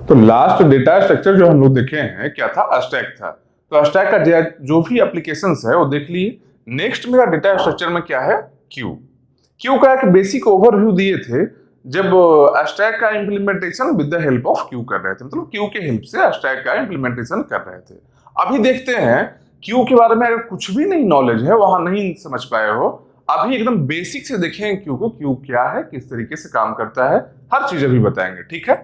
तो last data structure जो हम लोग देखे हैं क्या था, स्टैक था। तो स्टैक का जो भी एप्लीकेशंस है वो देख लिए। नेक्स्ट मेरा डेटा स्ट्रक्चर में क्या है, क्यू। क्यू का एक बेसिक ओवरव्यू दिए थे जब स्टैक का implementation with the help of Q कर रहे थे, मतलब क्यू के हेल्प से स्टैक का इंप्लीमेंटेशन कर रहे थे। अभी देखते हैं क्यू के बारे में अगर कुछ भी नहीं नॉलेज है, वहां नहीं समझ पाए हो, अभी एकदम बेसिक से देखेंगे क्यू को, क्यू क्या है, किस तरीके से काम करता है, हर चीज अभी बताएंगे, ठीक है।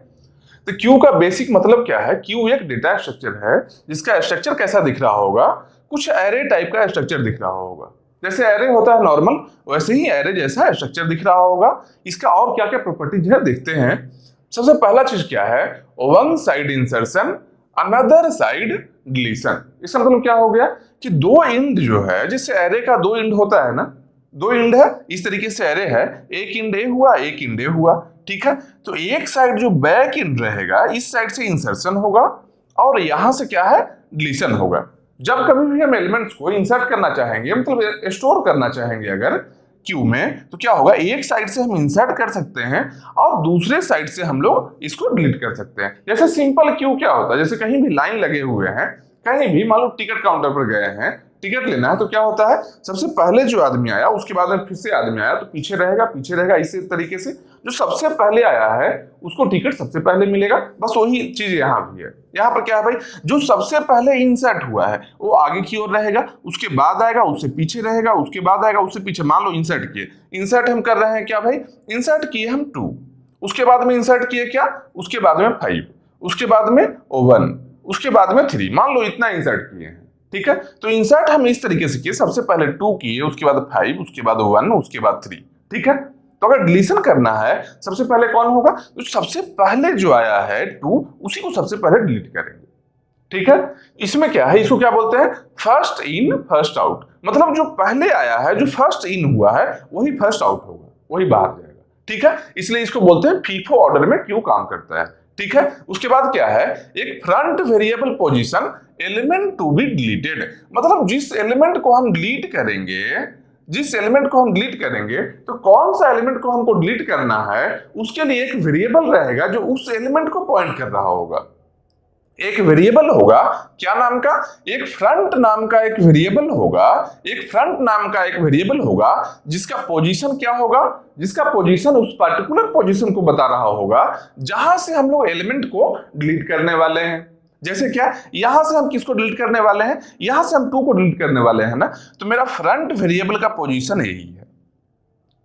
तो क्यू का बेसिक मतलब क्या है, क्यू एक डेटा स्ट्रक्चर है जिसका स्ट्रक्चर कैसा दिख रहा होगा, कुछ एरे टाइप का स्ट्रक्चर दिख रहा होगा। जैसे एरे होता है नॉर्मल, वैसे ही एरे जैसा स्ट्रक्चर दिख रहा होगा। इसका और क्या क्या प्रॉपर्टीज है देखते हैं। सबसे पहला चीज क्या है, one side insertion another side deletion. इसका मतलब क्या हो गया कि दो इंड जो है, जैसे एरे का दो इंड होता है ना, दो इंड है, इस तरीके से एरे है, एक इंड ए हुआ एक इंड ए हुआ, ठीक है। तो एक साइड जो बैक इंड रहेगा, इस साइड से इंसर्शन होगा और यहां से क्या है, डिलीशन होगा। जब कभी भी हम एलिमेंट्स को इंसर्ट करना चाहेंगे, मतलब स्टोर करना चाहेंगे अगर क्यू में, तो क्या होगा, एक साइड से हम इंसर्ट कर सकते हैं और दूसरे साइड से हम लोग इसको डिलीट कर सकते हैं। जैसे सिंपल क्यू क्या होता है, जैसे कहीं भी लाइन लगे हुए हैं, कहीं भी मान लो टिकट काउंटर पर गए हैं, टिकट लेना है, तो क्या होता है, सबसे पहले जो आदमी आया उसके बाद में फिर से आदमी आया, तो पीछे रहेगा इसी तरीके से जो सबसे पहले आया है उसको टिकट सबसे पहले मिलेगा। बस वही चीज यहाँ भी है। यहाँ पर क्या है भाई, जो सबसे पहले इंसर्ट हुआ है वो आगे की ओर रहेगा, उसके बाद आएगा उससे पीछे रहेगा, उसके बाद आएगा उससे पीछे। मान लो इंसर्ट किए, इंसर्ट हम कर रहे हैं क्या भाई, इंसर्ट किए हम 2, उसके बाद में इंसर्ट किए क्या, उसके बाद में 5, उसके बाद में 1, उसके बाद में 3, मान लो इतना इंसर्ट किए हैं, ठीक है। तो इंसर्ट हम इस तरीके से किए, सबसे पहले 2 किए, उसके बाद 5, उसके बाद 1, उसके बाद 3, ठीक है। तो अगर डिलीशन करना है, सबसे पहले कौन होगा, तो सबसे पहले जो आया है 2, उसी को सबसे पहले डिलीट करेंगे, ठीक है। इसमें क्या है, इसको क्या बोलते हैं, फर्स्ट इन फर्स्ट आउट। मतलब जो पहले आया है, जो फर्स्ट इन हुआ है, वही फर्स्ट आउट होगा, वही बाहर जाएगा, ठीक है। इसलिए इसको बोलते हैं फीफो ऑर्डर में क्यू काम करता है, ठीक है। उसके बाद क्या है, एक front variable position element to be deleted. मतलब जिस एलिमेंट को हम डिलीट करेंगे, तो कौन सा एलिमेंट को हमको डिलीट करना है, उसके लिए एक वेरिएबल रहेगा जो उस एलिमेंट को पॉइंट कर रहा होगा। एक वेरिएबल होगा, क्या नाम का, एक फ्रंट नाम का एक वेरिएबल होगा, जिसका पोजीशन क्या होगा, जिसका पोजीशन उस पर्टिकुलर पोजीशन को बता रहा होगा जहां से हम लोग एलिमेंट को डिलीट करने वाले हैं। जैसे क्या, यहां से हम किसको डिलीट करने वाले हैं, यहां से हम 2 को डिलीट करने वाले हैं ना, तो मेरा फ्रंट वेरिएबल का पोजीशन यही है,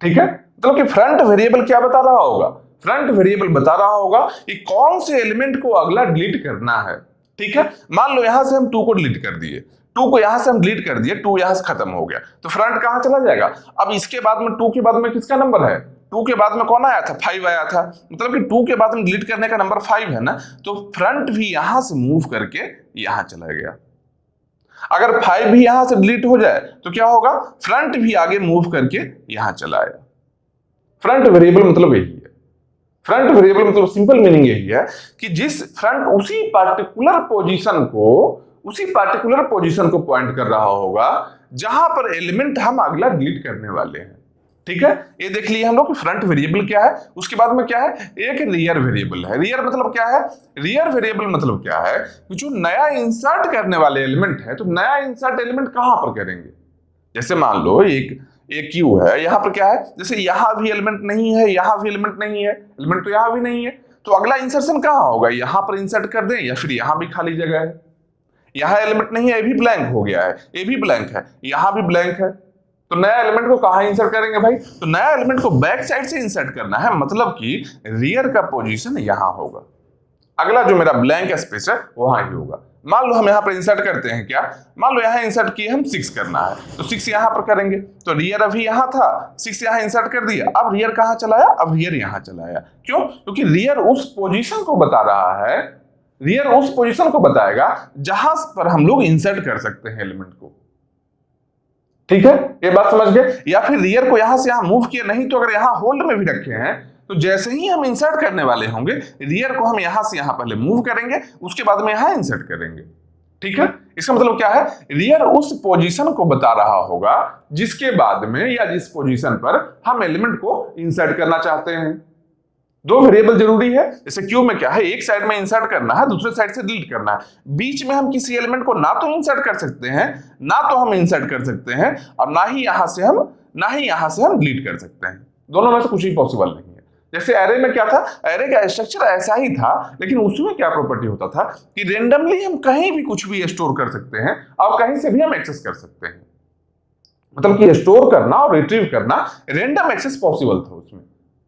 ठीक है। मतलब कि फ्रंट वेरिएबल क्या बता रहा होगा, फ्रंट वेरिएबल बता रहा होगा कि कौन से एलिमेंट को अगला डिलीट करना है, ठीक है। मान लो यहां से हम 2 को डिलीट कर दिए, 2 को यहां से हम डिलीट कर दिए, 2 यहां से खत्म हो गया, तो फ्रंट कहां चला जाएगा। अब इसके बाद में 2 के बाद में किसका नंबर है, 2 के बाद में कौन आया था, 5 आया था। मतलब कि 2 के बाद में डिलीट करने का नंबर 5 है ना, तो फ्रंट भी यहां से मूव करके यहां चला गया। अगर 5 भी यहां से डिलीट हो जाए तो क्या होगा, फ्रंट भी आगे मूव करके यहां चला आया। फ्रंट वेरिएबल मतलब यही है, फ्रंट वेरिएबल मतलब सिंपल मीनिंग यही है कि जिस फ्रंट उसी पार्टिकुलर पोजीशन को पॉइंट कर रहा होगा जहां पर एलिमेंट हम अगला डिलीट करने वाले हैं, ठीक है। ये देख लिए हम लोग फ्रंट वेरिएबल क्या है। उसके बाद में क्या है, एक रियर वेरिएबल है। रियर मतलब क्या है, रियर वेरिएबल मतलब क्या है, जो नया इंसर्ट करने वाले एलिमेंट है, तो नया इंसर्ट एलिमेंट कहां पर करेंगे। जैसे मान लो एक क्यू है, यहां पर क्या है, जैसे यहां भी एलिमेंट नहीं है, यहां भी एलिमेंट नहीं है, एलिमेंट तो यहां भी नहीं है, तो अगला इंसर्शन कहां होगा, यहां पर इंसर्ट कर दें या फिर यहां भी खाली जगह है, यहां एलिमेंट नहीं है, ये भी ब्लैंक हो गया है, ये भी ब्लैंक है, यहां भी ब्लैंक है, तो नया एलिमेंट को कहां इंसर्ट करेंगे भाई, तो नया एलिमेंट को बैक साइड से इंसर्ट करना है, मतलब कि रियर का पोजीशन यहां होगा, अगला जो मेरा ब्लैंक स्पेस है वहां ही होगा। मान लो हम यहां पर इंसर्ट करते हैं क्या, मान लो यहां इंसर्ट किए हम 6 करना है, तो 6 यहां पर करेंगे, तो रियर अभी यहां था, 6 यहां इंसर्ट कर दिया, अब रियर कहां चलाया, अब रियर यहां चलाया। क्यों, क्योंकि रियर उस पोजीशन को बता रहा है, रियर उस पोजीशन को बताएगा जहां पर हम लोग इंसर्ट कर सकते हैं एलिमेंट को, ठीक है। ये बात समझ गए। या फिर रियर को यहां से यहां मूव किया, नहीं तो अगर यहां होल्ड में भी रखे हैं, तो जैसे ही हम इंसर्ट करने वाले होंगे, रियर को हम यहां से यहां पहले मूव करेंगे, उसके बाद में यहां इंसर्ट करेंगे, ठीक है। इसका मतलब क्या है, रियर उस पोजीशन को बता रहा होगा जिसके बाद में या जिस पोजीशन पर हम एलिमेंट को इंसर्ट करना चाहते हैं, दो वेरिएबल जरूरी है। जैसे क्यू में क्या है, एक साइड में इंसर्ट करना है, दूसरे साइड से डिलीट करना है। बीच में हम किसी एलिमेंट को ना तो इंसर्ट कर सकते हैं, ना तो हम इंसर्ट कर सकते हैं, और ना ही यहां से हम डिलीट कर सकते हैं। दोनों में से कुछ भी पॉसिबल नहीं है। जैसे एरे में क्या था, एरे का स्ट्रक्चर ऐसा ही था, लेकिन उसमें क्या प्रॉपर्टी होता था कि रेंडमली हम कहीं भी कुछ भी स्टोर कर सकते हैं और कहीं से भी हम एक्सेस कर सकते हैं। मतलब कि स्टोर करना और रिट्रीव करना, रेंडम एक्सेस पॉसिबल था उसमें।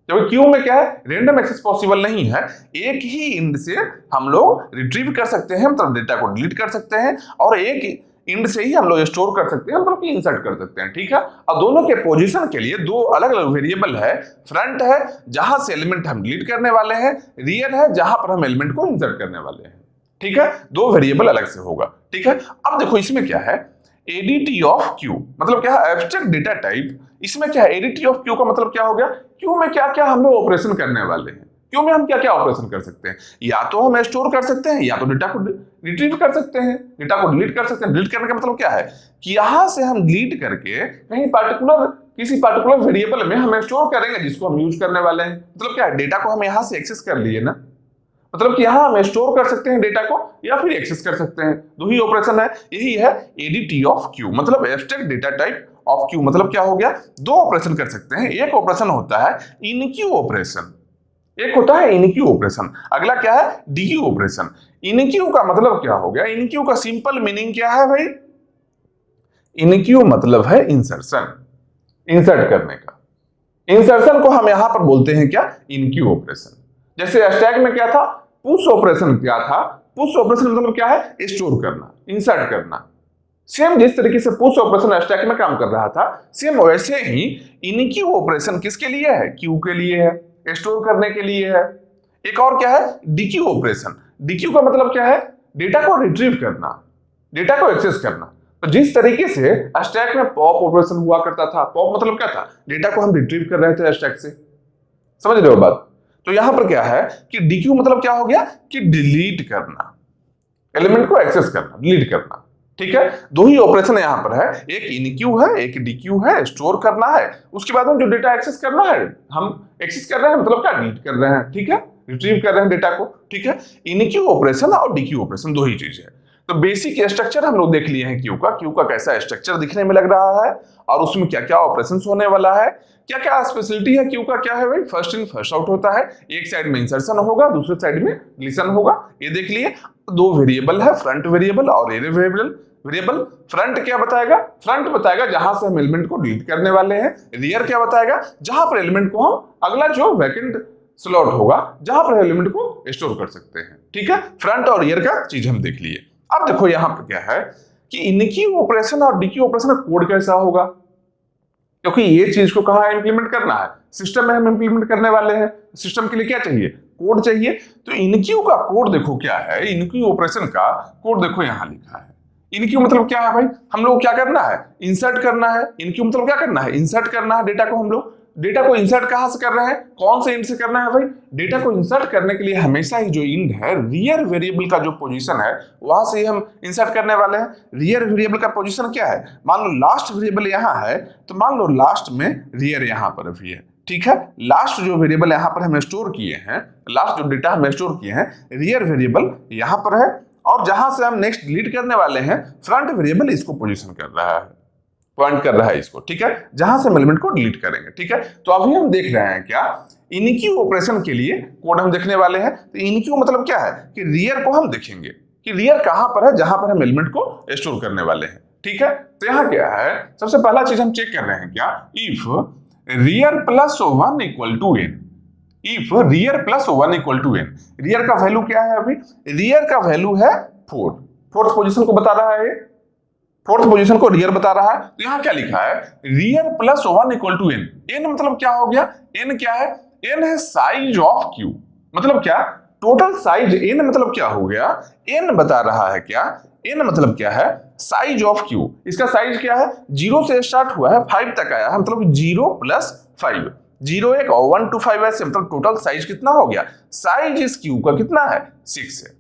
जबकि क्यू में क्या है, रेंडम एक्सेस पॉसिबल नहीं है। एक ही इंड से हम लोग रिट्रीव कर सकते हैं, मतलब डेटा को डिलीट कर सकते हैं, और एक इंड से ही हम लोग स्टोर कर सकते हैं, मतलब कि इंसर्ट कर सकते हैं। ठीक है, और दोनों के पोजीशन के लिए दो अलग अलग वेरिएबल है। फ्रंट है जहां से एलिमेंट हम डिलीट करने वाले हैं, रियर है जहां पर हम एलिमेंट को इंसर्ट करने वाले हैं। ठीक है, दो वेरिएबल अलग से होगा। ठीक है, अब देखो इसमें क्या है, एडीटी ऑफ क्यू मतलब क्या है, एब्स्ट्रैक्ट डेटा टाइप। इसमें क्या है, एडीटी ऑफ क्यू का मतलब क्या हो गया, क्यू में क्या क्या हम लोग ऑपरेशन करने वाले हैं। क्यू में हम क्या क्या ऑपरेशन कर सकते हैं, या तो हम स्टोर कर सकते हैं, या तो डेटा को रिट्रीव कर सकते हैं, डेटा को डिलीट कर सकते हैं। डिलीट करने का मतलब क्या है कि यहां से हम डिलीट करके कहीं किसी पार्टिकुलर वेरिएबल में हम स्टोर करेंगे जिसको हम यूज करने वाले हैं। मतलब क्या है, डेटा को हम यहां से एक्सेस कर लिए ना, मतलब कि यहां हम स्टोर कर सकते हैं डेटा को या फिर एक्सेस कर सकते हैं। दो ही ऑपरेशन है, यही है एडीटी ऑफ क्यू मतलब abstract data type of Q. मतलब क्या हो गया, दो ऑपरेशन कर सकते हैं। एक ऑपरेशन होता है इनक्यू ऑपरेशन, एक होता है इनक्यू ऑपरेशन, अगला क्या है डीक्यू ऑपरेशन। इनक्यू का मतलब क्या हो गया, इनक्यू का सिंपल मीनिंग क्या है भाई, इनक्यू मतलब है इंसर्शन, इंसर्ट करने का। इंसर्शन को हम यहां पर बोलते हैं क्या, इनक्यू ऑपरेशन। जैसे स्टैक में क्या था, पुश ऑपरेशन क्या था, पुश ऑपरेशन मतलब क्या है, स्टोर करना, इंसर्ट करना। सेम जिस तरीके से पुश ऑपरेशन स्टैक में काम कर रहा था, सेम वैसे ही इनक्यू ऑपरेशन किसके लिए है, क्यू के लिए है, स्टोर करने के लिए है। एक और क्या है, डीक्यू ऑपरेशन। डीक्यू का मतलब क्या है, डेटा को रिट्रीव करना, डेटा को एक्सेस करना। तो जिस तरीके से स्टैक में पॉप ऑपरेशन हुआ करता था, पॉप मतलब क्या था, डेटा को हम रिट्रीव कर रहे थे स्टैक से, समझ रहे हो बात। तो यहां पर क्या है कि डीक्यू मतलब क्या हो गया कि डिलीट करना, एलिमेंट को एक्सेस करना, डिलीट करना। ठीक है, दो ही ऑपरेशन यहां पर है, एक इनक्यू है, एक डीक्यू है, स्टोर करना है, उसके बाद में जो डेटा एक्सेस करना है, हम एक्सेस कर रहे हैं मतलब क्या, डिलीट कर रहे हैं। ठीक है, रिट्रीव कर रहे हैं डेटा को। ठीक है, इनक्यू ऑपरेशन और डीक्यू ऑपरेशन दो ही चीज है। तो बेसिक स्ट्रक्चर हम लोग देख लिए हैं क्यू का कैसा स्ट्रक्चर दिखने में लग रहा है, और उसमें क्या क्या ऑपरेशन होने वाला है, क्या क्या स्पेशलिटी है क्यू का, क्या है भाई, फर्स्ट इन फर्स्ट आउट होता है। एक साइड में इंसर्शन होगा, दूसरे साइड में डिलीशन होगा, ये देख लिए। दो वेरिएबल है, फ्रंट वेरिएबल और एरे वेरिएबल। फ्रंट क्या बताएगा, फ्रंट बताएगा जहां से हम एलिमेंट को डिलीट करने वाले हैं। रियर क्या बताएगा, जहां पर एलिमेंट को हम अगला जो वैकेंट स्लॉट होगा जहां पर एलिमेंट को स्टोर कर सकते हैं। ठीक है, फ्रंट और रियर का चीज हम देख लिए। अब देखो यहां पर क्या है कि इनक्यू ऑपरेशन और डीक्यू ऑपरेशन का कोड कैसा होगा, क्योंकि ये चीज को कहां इंप्लीमेंट करना है, सिस्टम में हम इंप्लीमेंट करने वाले हैं। सिस्टम के लिए क्या चाहिए, कोड चाहिए। तो इनक्यू का कोड देखो क्या है, इनक्यू ऑपरेशन का कोड देखो यहां लिखा है। इनक्यू मतलब क्या है भाई, हम लोग क्या करना है, इंसर्ट करना है। इनक्यू मतलब क्या करना है, इंसर्ट करना है डेटा को। हम लोग डेटा को इंसर्ट कहां से कर रहे हैं, कौन से इंड से करना है भाई, डेटा को इंसर्ट करने के लिए हमेशा ही जो इंड है, रियर वेरिएबल का जो पोजीशन है वहां से ही हम इंसर्ट करने वाले हैं। रियर वेरिएबल का पोजीशन क्या है, मान लो लास्ट वेरिएबल यहां है, तो मान लो लास्ट में रियर यहां पर भी है। ठीक है, लास्ट जो वेरिएबल यहां पर हम स्टोर किए हैं, लास्ट जो डेटा हम स्टोर किए हैं, रियर वेरिएबल यहां पर है, और जहां से हम नेक्स्ट डिलीट करने वाले हैं, फ्रंट वेरिएबल इसको पोजीशन कर रहा है, पॉइंट कर रहा है इसको। ठीक है, जहां से हम एलिमेंट को डिलीट करेंगे। ठीक है, तो अभी हम देख रहे हैं क्या, इनक्यू ऑपरेशन के लिए कोड हम देखने वाले हैं। तो इनक्यू मतलब क्या है कि रियर को हम देखेंगे कि रियर कहां पर है, जहां पर हम एलिमेंट को स्टोर करने वाले हैं। ठीक है, तो यहां क्या है, सबसे पहला चीज हम चेक कर रहे हैं क्या, if rear plus 1 equal to n. If rear plus 1 equal to n, rear का वैल्यू क्या है, अभी रियर का वैल्यू है 4, फोर्थ पोजीशन को बता रहा है, फोर्थ पोजीशन को रियर बता रहा है। तो यहां क्या लिखा है, rear plus 1 equal to n. N मतलब क्या हो गया, एन क्या है, एन है साइज ऑफ क्यू। मतलब क्या, टोटल साइज। एन मतलब क्या हो गया, एन बता रहा है क्या, एन मतलब क्या है, साइज ऑफ क्यू। इसका साइज क्या है, 0 से स्टार्ट हुआ है 5 तक आया है, मतलब 0 प्लस 5, 0 1 और 1 to 5 ऐसे, मतलब टोटल साइज कितना हो गया, साइज इस क्यू का कितना है, 6 है।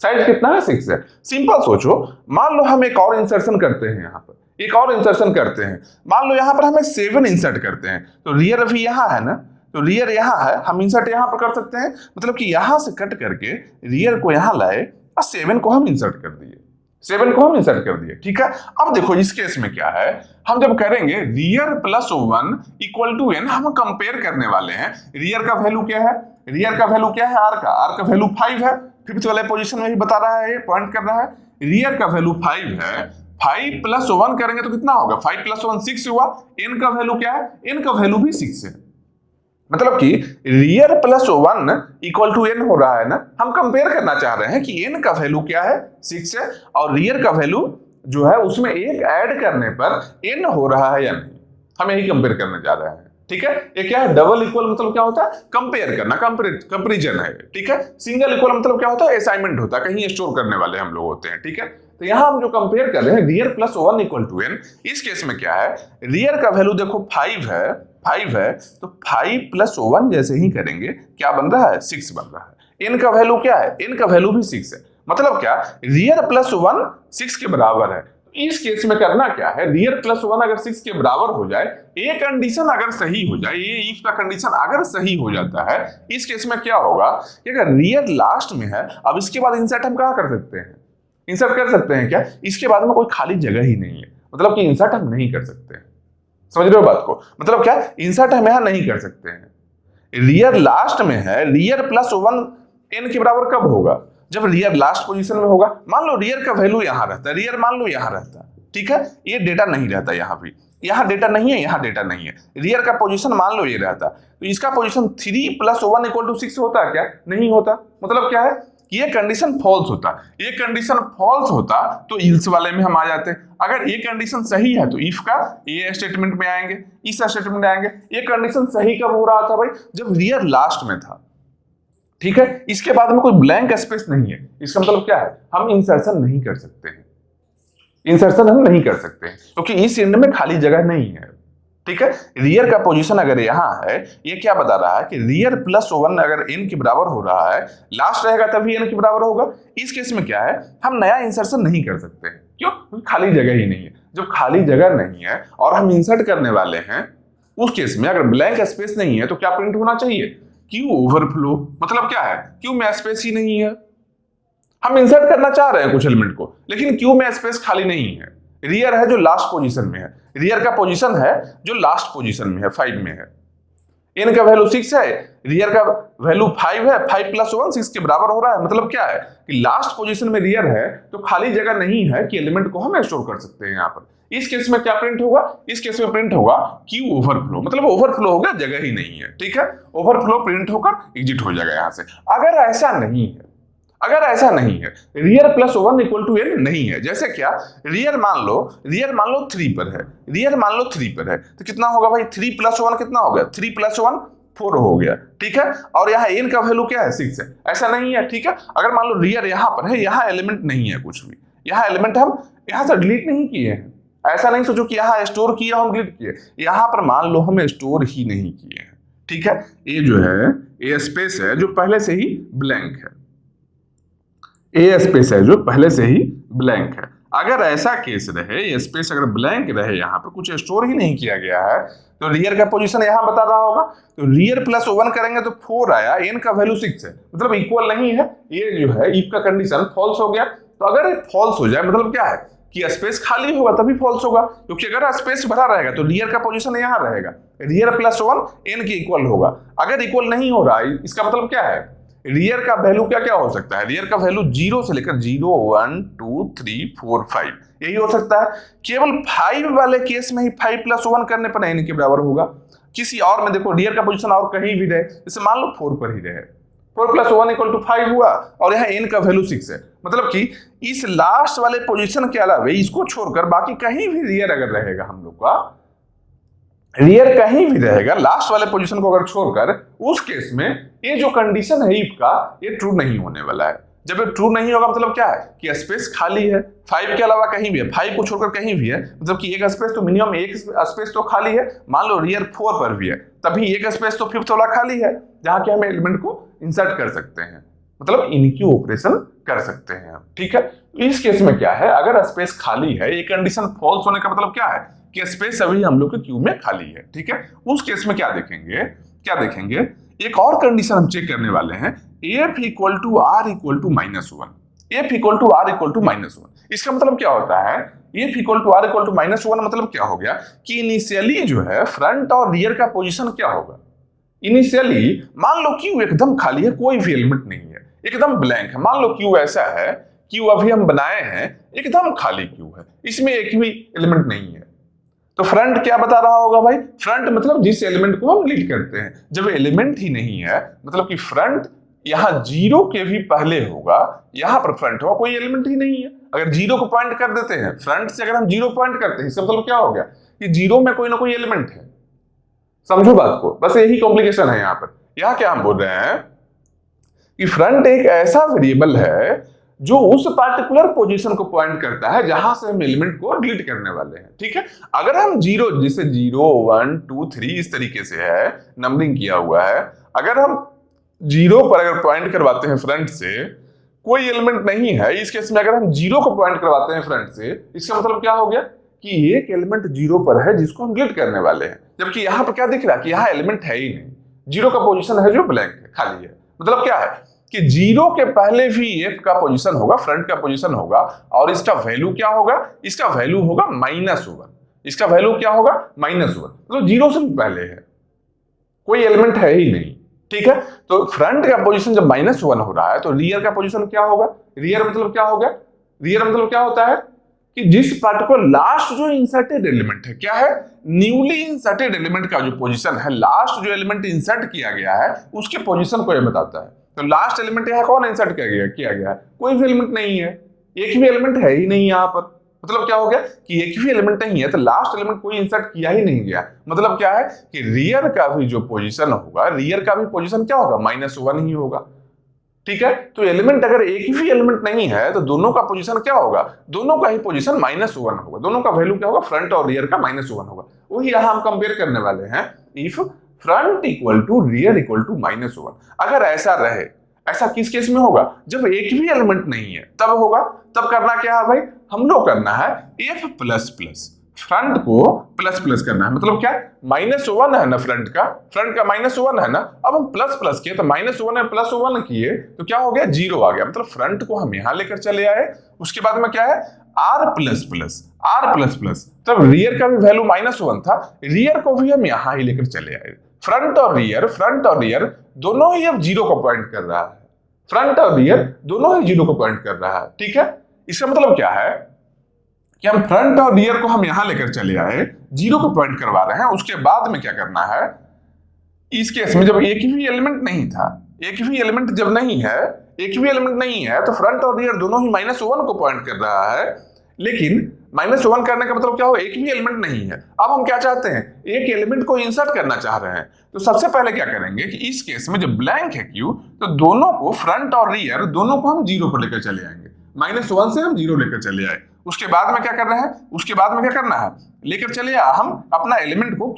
साइज कितना है, 6 है। सिंपल सोचो, मान लो हम एक और इंसर्शन करते हैं, यहां पर एक और इंसर्शन करते हैं, मान लो यहां पर हमें 7 इंसर्ट करते हैं, तो रियर अभी यहां है ना, तो रियर यहाँ है, हम इंसर्ट यहाँ पर कर सकते हैं, मतलब कि यहाँ से कट करके रियर को यहाँ लाए और 7 को हम इंसर्ट कर दिए, 7 को हम इंसर्ट कर दिए, ठीक है। अब देखो इस केस में क्या है, हम जब करेंगे rear plus 1 equal to n, हम कंपेयर करने वाले हैं रियर का वैल्यू क्या है, रियर का वैल्यू क्या है, आर का वैल्यू 5 है, फिफ्थ वाले पोजीशन में भी बता रहा है, ये पॉइंट कर रहा है, रियर का वैल्यू 5 है, 5 प्लस 1 करेंगे तो कितना होगा, 5 प्लस 1 6 हुआ, n का वैल्यू क्या है, n का वैल्यू भी 6 है, मतलब कि rear plus 1 equal to n हो रहा है ना, हम कंपेयर करना चाह रहे हैं कि n का वैल्यू क्या है 6 है, और रियर का वैल्यू जो है उसमें एक ऐड करने पर n हो रहा है या नहीं, हम यही कंपेयर करने जा रहे हैं, ठीक है। ये क्या है, डबल इक्वल मतलब क्या होता है, कंपेयर करना, कंपेरिजन है, ठीक है। सिंगल इक्वल मतलब क्या होता है, असाइनमेंट होता है, कहीं स्टोर करने वाले हम लोग होते हैं, ठीक है। तो यहां हम जो कंपेयर कर रहे हैं rear plus 1 equal to n, इस केस में क्या है, रियर का वैल्यू देखो 5 है, तो 5 प्लस 1 जैसे ही करेंगे क्या बन रहा है, 6 बन रहा है, n का वैल्यू क्या है, n का वैल्यू भी 6 है, मतलब क्या, रियर प्लस 1 6 के बराबर है। इस केस में करना क्या है, रियर प्लस 1 अगर 6 के बराबर हो जाए, ये कंडीशन अगर सही हो जाए, ये इफ का कंडीशन अगर सही हो जाता है, इस केस में क्या होगा कि अगर रियर लास्ट में है, अब इसके बाद इंसर्ट हम कहां कर सकते हैं, इंसर्ट कर सकते हैं क्या, इसके बाद में कोई खाली जगह ही नहीं है, मतलब कि इंसर्ट हम नहीं कर सकते हैं, समझ रहे हो बात को, मतलब क्या, इंसर्ट हम यहां नहीं कर सकते हैं। रियर लास्ट में है, रियर प्लस 1 n के बराबर कब होगा, जब रियर लास्ट पोजीशन में होगा, मान लो रियर का वैल्यू यहां रहता है, रियर मान लो यहां रहता है, ठीक है, ये डेटा नहीं रहता यहां भी, यहां डेटा नहीं है, यहां डेटा नहीं है, रियर का पोजीशन मान लो ये रहता, तो इसका पोजीशन 3 प्लस 1 इक्वल टू 6 होता है क्या, नहीं होता, मतलब क्या है, ये कंडीशन फॉल्स होता, ये कंडीशन फॉल्स होता तो इल्स वाले में हम आ जाते, अगर ये कंडीशन सही है तो इफ का ये स्टेटमेंट में आएंगे, इस स्टेटमेंट में आएंगे। ये कंडीशन सही कब हो रहा था भाई, जब रियर लास्ट में था, ठीक है, इसके बाद में कोई ब्लैंक स्पेस नहीं है, इसका मतलब क्या है, हम इंसर्शन नहीं कर सकते हैं, इंसर्शन हम नहीं कर सकते हैं क्योंकि इस एंड में खाली जगह नहीं है, ठीक है। रियर का पोजीशन अगर यहां है, ये क्या बता रहा है कि रियर प्लस 1 अगर n के बराबर हो रहा है, लास्ट रहेगा तभी n के बराबर होगा, इस केस में क्या है, हम नया इंसर्शन नहीं कर सकते, क्यों, क्योंकि खाली जगह ही नहीं है, जब खाली जगह नहीं है और हम इंसर्ट करने वाले हैं, उस केस में अगर ब्लैंक स्पेस नहीं है तो क्या प्रिंट होना चाहिए, क्यू ओवरफ्लो, मतलब क्या है, क्यू में स्पेस ही नहीं है, हम इंसर्ट करना चाह रहे हैं कुछ एलिमेंट को, लेकिन क्यू में स्पेस खाली नहीं है, रियर है जो लास्ट पोजीशन में है, रियर का पोजीशन है जो लास्ट पोजीशन में है, 5 में है, n का वैल्यू 6 है, रियर का वैल्यू 5 है, 5 प्लस 1 6 के बराबर हो रहा है, मतलब क्या है कि लास्ट पोजीशन में रियर है तो खाली जगह नहीं है कि एलिमेंट को हम स्टोर कर सकते हैं यहाँ पर। इस केस में क्या प्रिंट होगा, इस केस में प्रिंट होगा क्यू ओवरफ्लो, मतलब ओवरफ्लो होगा, जगह ही नहीं है, ठीक है, ओवरफ्लो प्रिंट होकर एग्जिट हो जाएगा यहाँ से। अगर ऐसा नहीं है, अगर ऐसा नहीं है, rear plus 1 equal to n नहीं है, जैसे क्या, रियर मान लो 3 पर है, रियर मान लो 3 पर है, तो कितना होगा भाई, 3 प्लस 1 कितना हो गया, 3 प्लस 1 4 हो गया, ठीक है, और यहाँ n का वैल्यू क्या है, 6 है, ऐसा नहीं है, ठीक है। अगर मान लो रियर यहाँ पर है, यहाँ एलिमेंट नहीं है कुछ भी, यहाँ एलिमेंट हम यहाँ से डिलीट नहीं किए हैं, ऐसा नहीं सोचो कि यहाँ स्टोर किया हम डिलीट किए, यहाँ पर मान लो हम स्टोर ही नहीं किए हैं, ठीक है। ये जो है ये स्पेस है जो पहले से ही ब्लैंक है, ए स्पेस है जो पहले से ही ब्लैंक है। अगर ऐसा केस रहे, ये स्पेस अगर ब्लैंक रहे, यहाँ पर कुछ स्टोर ही नहीं किया गया है, तो रियर का पोजीशन यहाँ बता रहा होगा, तो रियर प्लस 1 करेंगे तो 4 आया, n का वैल्यू 6 है, मतलब इक्वल नहीं है, ये जो है इफ का कंडीशन फॉल्स हो गया। तो अगर ये फॉल्स हो जाए मतलब क्या है कि स्पेस खाली होगा तभी फॉल्स होगा, क्योंकि अगर स्पेस भरा रहेगा तो रियर का पोजीशन यहाँ रहेगा, रियर प्लस 1 n के इक्वल होगा। अगर इक्वल नहीं हो रहा है, इसका मतलब क्या है, रियर का वैल्यू क्या क्या हो सकता है, रियर का वैल्यू 0 से लेकर 0 1 2 3 4 5 यही हो सकता है। केवल 5 वाले केस में ही 5 प्लस 1 करने पर n के बराबर होगा, किसी और में देखो रियर का पोजीशन और कहीं भी रहे, जैसे मान लो 4 पर ही रहे, 4 प्लस 1 इक्वल टू 5 हुआ, और यहाँ n का वैल्यू 6 है, मतलब कि इस लास्ट वाले पोजीशन के अलावा इसको छोड़कर बाकी कहीं भी रियर अगर रहेगा, हम लोग का रियर कहीं भी रहेगा लास्ट वाले पोजीशन को अगर छोड़कर, उस केस में ये जो कंडीशन है इफ का, ये ट्रू नहीं होने वाला है। जब ये ट्रू नहीं होगा मतलब क्या है कि स्पेस खाली है, 5 के अलावा कहीं भी है, 5 को छोड़कर कहीं भी है, मतलब कि एक स्पेस तो मिनिमम एक स्पेस तो खाली है। मान लो रियर 4 पर भी है, तभी एक स्पेस तो फिफ्थ वाला खाली है जहां के हम एलिमेंट को इंसर्ट कर सकते हैं, मतलब इनकी ऑपरेशन कर सकते हैं, ठीक है। इस केस में क्या है, अगर स्पेस खाली है, ये कंडीशन फॉल्स होने का मतलब क्या है कि स्पेस अभी हम लोग के क्यू में खाली है, ठीक है। उस केस में क्या देखेंगे क्या देखेंगे, एक और कंडीशन हम चेक करने वाले हैं, f equal to r equal to -1, f equal to r equal to -1। इसका मतलब क्या होता है, f equal to r equal to -1 मतलब क्या हो गया कि इनिशियली जो है फ्रंट और रियर का पोजीशन क्या होगा, इनिशियली मान लो क्यू एकदम खाली है, कोई भी एलिमेंट नहीं है, एकदम ब्लैंक है। मान लो क्यू ऐसा है, क्यू अभी हम बनाए हैं, एकदम खाली क्यू है, इसमें एक भी एलिमेंट नहीं है, तो फ्रंट क्या बता रहा होगा भाई, फ्रंट मतलब जिस एलिमेंट को हम लीड करते हैं। जब एलिमेंट ही नहीं है मतलब कि फ्रंट यहां जीरो के भी पहले होगा, यहां पर फ्रंट होगा, कोई एलिमेंट ही नहीं है। अगर जीरो को पॉइंट कर देते हैं, फ्रंट से अगर हम जीरो पॉइंट करते हैं, इसका मतलब क्या हो गया कि जीरो में कोई ना कोई एलिमेंट है। समझो बात को, बस यही कॉम्प्लिकेशन है यहां पर। यहां क्या हम बोल रहे हैं कि फ्रंट एक ऐसा वेरिएबल है जो उस पार्टिकुलर पोजीशन को पॉइंट करता है जहां से हम एलिमेंट को डिलीट करने वाले हैं, ठीक है। अगर हम जीरो, जैसे 0 1 2 3 इस तरीके से है, नंबरिंग किया हुआ है, अगर हम जीरो पर अगर पॉइंट करवाते हैं फ्रंट से, कोई एलिमेंट नहीं है, इस केस में अगर हम जीरो को पॉइंट करवाते हैं फ्रंट से, इसका मतलब क्या हो गया कि एक एलिमेंट जीरो पर है जिसको हम डिलीट करने वाले हैं। जबकि यहां पर क्या दिख रहा है कि यहां एलिमेंट है ही नहीं, जीरो का पोजीशन है जो ब्लैंक है, खाली है। मतलब क्या है कि जीरो के पहले भी एफ का पोजीशन होगा, फ्रंट का पोजीशन होगा, और इसका वैल्यू क्या होगा, इसका वैल्यू होगा -1। इसका वैल्यू क्या होगा, -1, मतलब जीरो से भी पहले है, कोई एलिमेंट है ही नहीं, ठीक है। तो फ्रंट का पोजीशन जब -1 हो रहा है तो रियर का पोजीशन क्या होगा, रियर मतलब क्या होगा, रियर मतलब क्या होता है कि जिस पार्टिकुलर लास्ट जो इंसर्टेड एलिमेंट है, क्या है, न्यूली इंसर्टेड एलिमेंट का जो पोजीशन है, लास्ट जो एलिमेंट इंसर्ट किया गया है उसके पोजीशन को यह बताता है। तो लास्ट एलिमेंट यहाँ कौन इंसर्ट किया गया है, कोई भी एलिमेंट नहीं है, एक भी एलिमेंट है ही नहीं यहाँ पर। मतलब क्या हो गया कि एक भी एलिमेंट नहीं है, तो लास्ट एलिमेंट कोई इंसर्ट किया ही नहीं गया। मतलब क्या है कि रियर का भी जो पोजीशन होगा, रियर का भी पोजीशन क्या होगा, -1 ही होगा, ठीक है। तो एलिमेंट अगर एक भी एलिमेंट नहीं है तो दोनों का पोजीशन क्या होगा, दोनों का ही पोजीशन -1 होगा, दोनों का वैल्यू क्या होगा, फ्रंट और रियर का -1 होगा। वही यहां हम कंपेयर करने वाले हैं, if front equal to rear equal to -1। अगर ऐसा रहे, ऐसा किस केस में होगा, जब एक भी एलिमेंट नहीं है तब होगा। तब करना क्या है भाई, हम लोग करना है f प्लस प्लस, फ्रंट को प्लस प्लस करना है। मतलब क्या, -1 है ना फ्रंट का -1 है ना, अब हम प्लस प्लस किए तो -1 है प्लस 1 किए तो क्या हो गया, 0 आ गया। मतलब फ्रंट को हम यहां लेकर चले आए, उसके बाद में क्या है, r प्लस प्लस, तब रियर का भी वैल्यू -1 था, रियर को भी हम यहां ही लेकर चले आए। फ्रंट और रियर दोनों ही अब 0 को पॉइंट कर रहा है, फ्रंट और रियर दोनों ही 0 को पॉइंट कर रहा है, ठीक है। इसका मतलब क्या है कि हम फ्रंट और रियर को हम यहां लेकर चले आए, 0 को पॉइंट करवा रहे हैं। उसके बाद में क्या करना है, इस केस में जब एक भी एलिमेंट नहीं था, एक भी एलिमेंट जब नहीं है, एक भी एलिमेंट नहीं है तो फ्रंट और रियर दोनों ही -1 को पॉइंट कर रहा है। लेकिन -1 करने का मतलब क्या हो, एक भी एलिमेंट नहीं है। अब हम क्या चाहते हैं, एक एलिमेंट को इंसर्ट करना चाह रहे हैं। तो सबसे पहले क्या करेंगे कि इस केस में जब ब्लैंक है क्यू, तो दोनों को, फ्रंट और रियर दोनों को हम 0 पर लेकर चले आएंगे, -1 से हम 0 लेकर चले आए। उसके बाद में क्या कर रहे हैं, उसके बाद में क्या करना है, लेकर चले हम अपना एलिमेंट को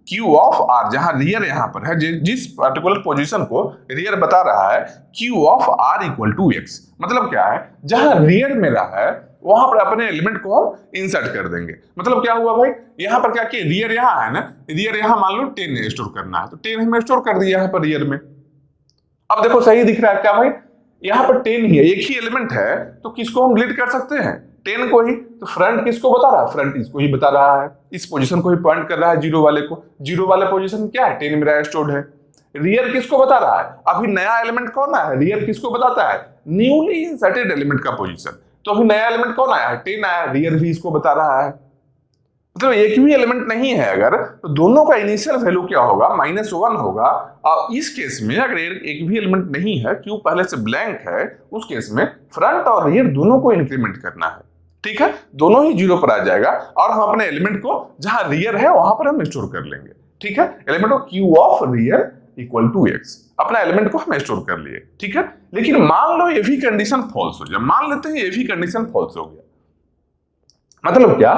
Q ऑफ R, जहां रियर यहां पर है, जिस पर्टिकुलर पोजीशन को रियर बता रहा है, Q of R equal to X। मतलब क्या है, जहां रियर मेरा है वहां पर अपने एलिमेंट को हम इंसर्ट कर देंगे। मतलब क्या हुआ भाई, यहां पर क्या किया, रियर यहां है ना, रियर यहां मान लो 10 स्टोर करना है, तो 10 हमें स्टोर कर दिया यहां पर रियर में। अब देखो सही दिख रहा है क्या भाई, यहां पर 10 ही है, एक ही एलिमेंट है, तो किसको हम डिलीट कर सकते हैं, 10 को ही। तो फ्रंट किसको बता रहा है, फ्रंट इसको ही बता रहा है, इस पोजीशन को ही पॉइंट कर रहा है, 0 वाले को। 0 वाले पोजीशन क्या है, 10 मेरा स्टोर्ड है। रियर किसको बता रहा है, अभी नया एलिमेंट कौन है, रियर किसको बताता है, न्यूली इंसर्टेड एलिमेंट का पोजीशन। तो अभी नया एलिमेंट कौन आया है, 10 आया, रियर भी इसको बता रहा है। मतलब एक भी एलिमेंट नहीं है अगर, तो दोनों का इनिशियल वैल्यू क्या होगा, -1 होगा। और इस केस में अगर एक भी एलिमेंट नहीं है, क्यों पहले से ब्लैंक है, उस केस में फ्रंट और रियर दोनों को इंक्रीमेंट करना है, ठीक है। दोनों ही 0 पर आ जाएगा और हम अपने एलिमेंट को जहां रियर है वहां पर हम स्टोर कर लेंगे, ठीक है। एलिमेंट को Q of rear equal to X, अपना एलिमेंट को हम स्टोर कर लिए, ठीक है। लेकिन मान लो ये भी कंडीशन फॉल्स हो जाए, मान लेते हैं ये भी कंडीशन फॉल्स हो गया। मतलब क्या,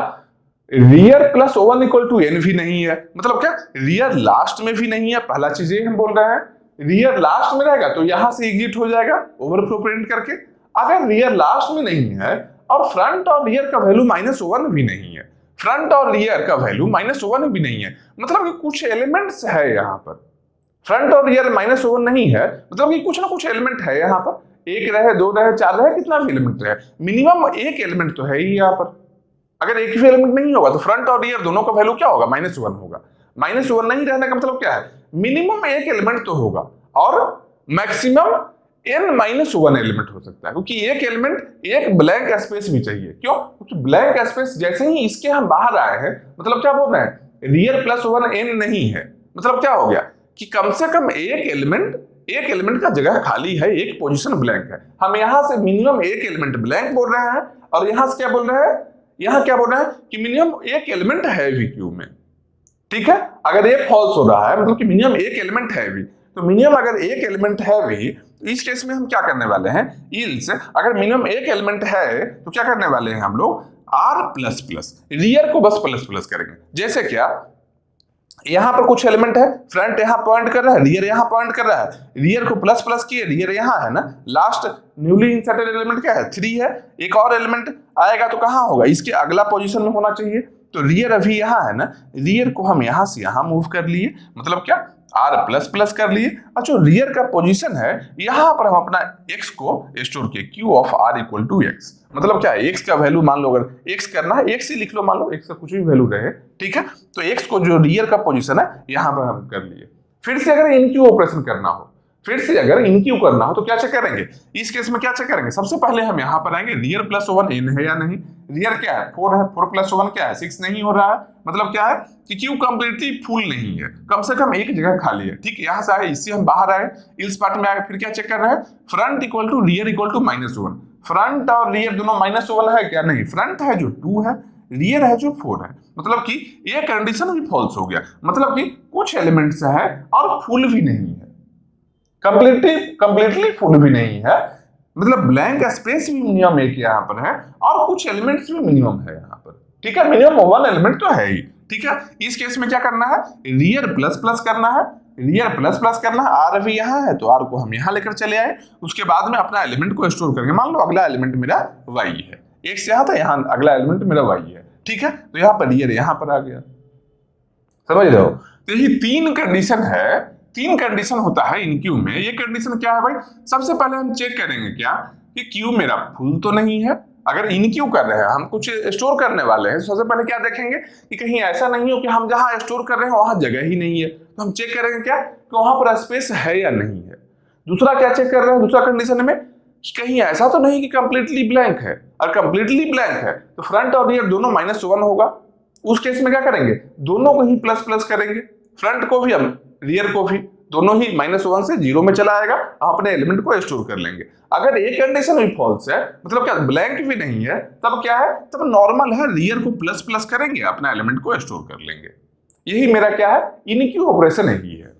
rear plus 1 equal to n भी नहीं है। मतलब क्या, रियर लास्ट में भी नहीं है। पहला चीज ये हम बोल रहे हैं, रियर लास्ट में रहेगा तो यहां से एग्जिट हो जाएगा ओवरफ्लो प्रिंट करके। अगर रियर लास्ट में नहीं है और फ्रंट और रियर का वैल्यू -1 भी नहीं है, फ्रंट और रियर का वैल्यू -1 भी नहीं है, मतलब कि कुछ एलिमेंट्स है यहां पर, फ्रंट और रियर -1 नहीं है, मतलब कि कुछ ना कुछ एलिमेंट है यहाँ पर, 1 रहे, 2 रहे, 4 रहे, कितना भी एलिमेंट रहे, मिनिमम एक एलिमेंट तो है ही यहाँ पर। अगर एक भी एलिमेंट नहीं होगा तो फ्रंट और रियर दोनों का वैल्यू क्या होगा, -1 होगा। -1 नहीं रहने का मतलब क्या है, मिनिमम एक एलिमेंट तो होगा और मैक्सिमम n-1 एलिमेंट हो सकता है, क्योंकि एक एलिमेंट एक ब्लैंक स्पेस भी चाहिए। क्यों? क्योंकि ब्लैंक स्पेस जैसे ही इसके हम बाहर आए हैं, मतलब क्या बोल रहे हैं, रियर +1 n नहीं है, मतलब क्या हो गया कि कम से कम एक एलिमेंट का जगह खाली है, एक पोजीशन ब्लैंक है। हम यहां से मिनिमम एक एलिमेंट ब्लैंक बोल रहे हैं और यहां से क्या बोल रहे हैं, यहां क्या बोल रहे हैं कि मिनिमम एक एलिमेंट है भी क्यू में। ठीक है, अगर ये फॉल्स हो रहा है मतलब कि मिनिमम एक एलिमेंट है भी, तो मिनिमम अगर एक एलिमेंट है भी तो इस केस में हम क्या करने वाले हैं, इल्स अगर मिनिमम एक एलिमेंट है तो क्या करने वाले हैं हम लोग, r++, रियर को बस प्लस करेंगे। जैसे क्या, यहां पर कुछ एलिमेंट है, फ्रंट यहां पॉइंट कर रहा है, रियर यहां पॉइंट कर रहा है, रियर को प्लस किए, रियर यहां है ना, लास्ट न्यूली इंसर्टेड एलिमेंट क्या है, 3 है, एक और एलिमेंट आएगा तो कहां होगा, इसके अगला पोजीशन में होना चाहिए। तो रियर अभी यहां है ना, रियर को हम यहां से यहां मूव कर लिए, मतलब क्या, r++ कर लिए, और जो रियर का पोजीशन है यहां पर हम अपना x को स्टोर किए, q(r)=x, मतलब क्या है, x का वैल्यू मान लो, अगर x करना है x ही लिख लो, मान लो x का कुछ भी वैल्यू रहे, ठीक है, तो x को जो रियर का पोजीशन है यहां पर हम कर लिए। फिर से अगर इनक्यू ऑपरेशन करना हो, तो क्या चेक करेंगे, इस केस में क्या चेक करेंगे, सबसे पहले हम यहां पर आएंगे, रियर +1 n है या नहीं, रियर क्या है 4 है, 4+1 क्या है 6 नहीं हो रहा है, मतलब क्या है कि क्यू कंप्लीटली फुल नहीं है, कम से कम एक जगह खाली है। ठीक, यहां से आए, इससे हम बाहर आए, इस पार्ट में आए, फिर क्या चेक कर रहे हैं, front equal to rear equal to -1, front और रियर दोनों -1 है क्या, नहीं, फ्रंट है जो 2 है, रियर है जो 4 है, मतलब कि ये कंडीशन भी फॉल्स हो गया, मतलब कि कुछ एलिमेंट्स है और फुल भी नहीं है, कंप्लीटली फुल भी नहीं है, मतलब ब्लैंक स्पेस भी मिनिमम एक यहाँ पर है और कुछ एलिमेंट्स भी मिनिमम है यहाँ पर। ठीक है, मिनिमम 1 एलिमेंट तो है ही। ठीक है, इस केस में क्या करना है, रियर प्लस करना है, रियर प्लस करना है, आर अभी यहाँ है तो आर को हम यहाँ लेकर चले आए, उसके बाद में अपना एलिमेंट को स्टोर करेंगे। मान लो अगला एलिमेंट मेरा y है, एक से यहाँ था, यहाँ अगला एलिमेंट मेरा y है। ठीक है, तो यहाँ पर रियर यहाँ पर आ गया, समझ रहे हो। तो ये 3 कंडीशन है, 3 कंडीशन होता है इन क्यू में। ये कंडीशन क्या है भाई, सबसे पहले हम चेक करेंगे क्या कि क्यू मेरा फुल तो नहीं है। अगर इन क्यू कर रहे हैं, हम कुछ स्टोर करने वाले हैं, सबसे पहले क्या देखेंगे कि कहीं ऐसा नहीं हो कि हम जहां स्टोर कर रहे हैं वहां जगह ही नहीं है, तो हम चेक करेंगे क्या कि वहां पर स्पेस है या नहीं है। दूसरा क्या चेक कर रहे हैं, दूसरा कंडीशन में कहीं ऐसा तो नहीं कि कंप्लीटली ब्लैंक है, और कंप्लीटली ब्लैंक है तो फ्रंट और रियर दोनों -1 होगा। उस केस में क्या करेंगे, दोनों को ही प्लस करेंगे, फ्रंट को भी हम रियर को भी, दोनों ही -1 से 0 में चला आएगा, हम अपने एलिमेंट को स्टोर कर लेंगे। अगर एक कंडीशन भी फॉल्स है, मतलब क्या ब्लैंक भी नहीं है, तब क्या है, तब नॉर्मल है, रियर को प्लस करेंगे, अपना एलिमेंट को स्टोर कर लेंगे। यही मेरा क्या है, इनक्यू ऑपरेशन यही है,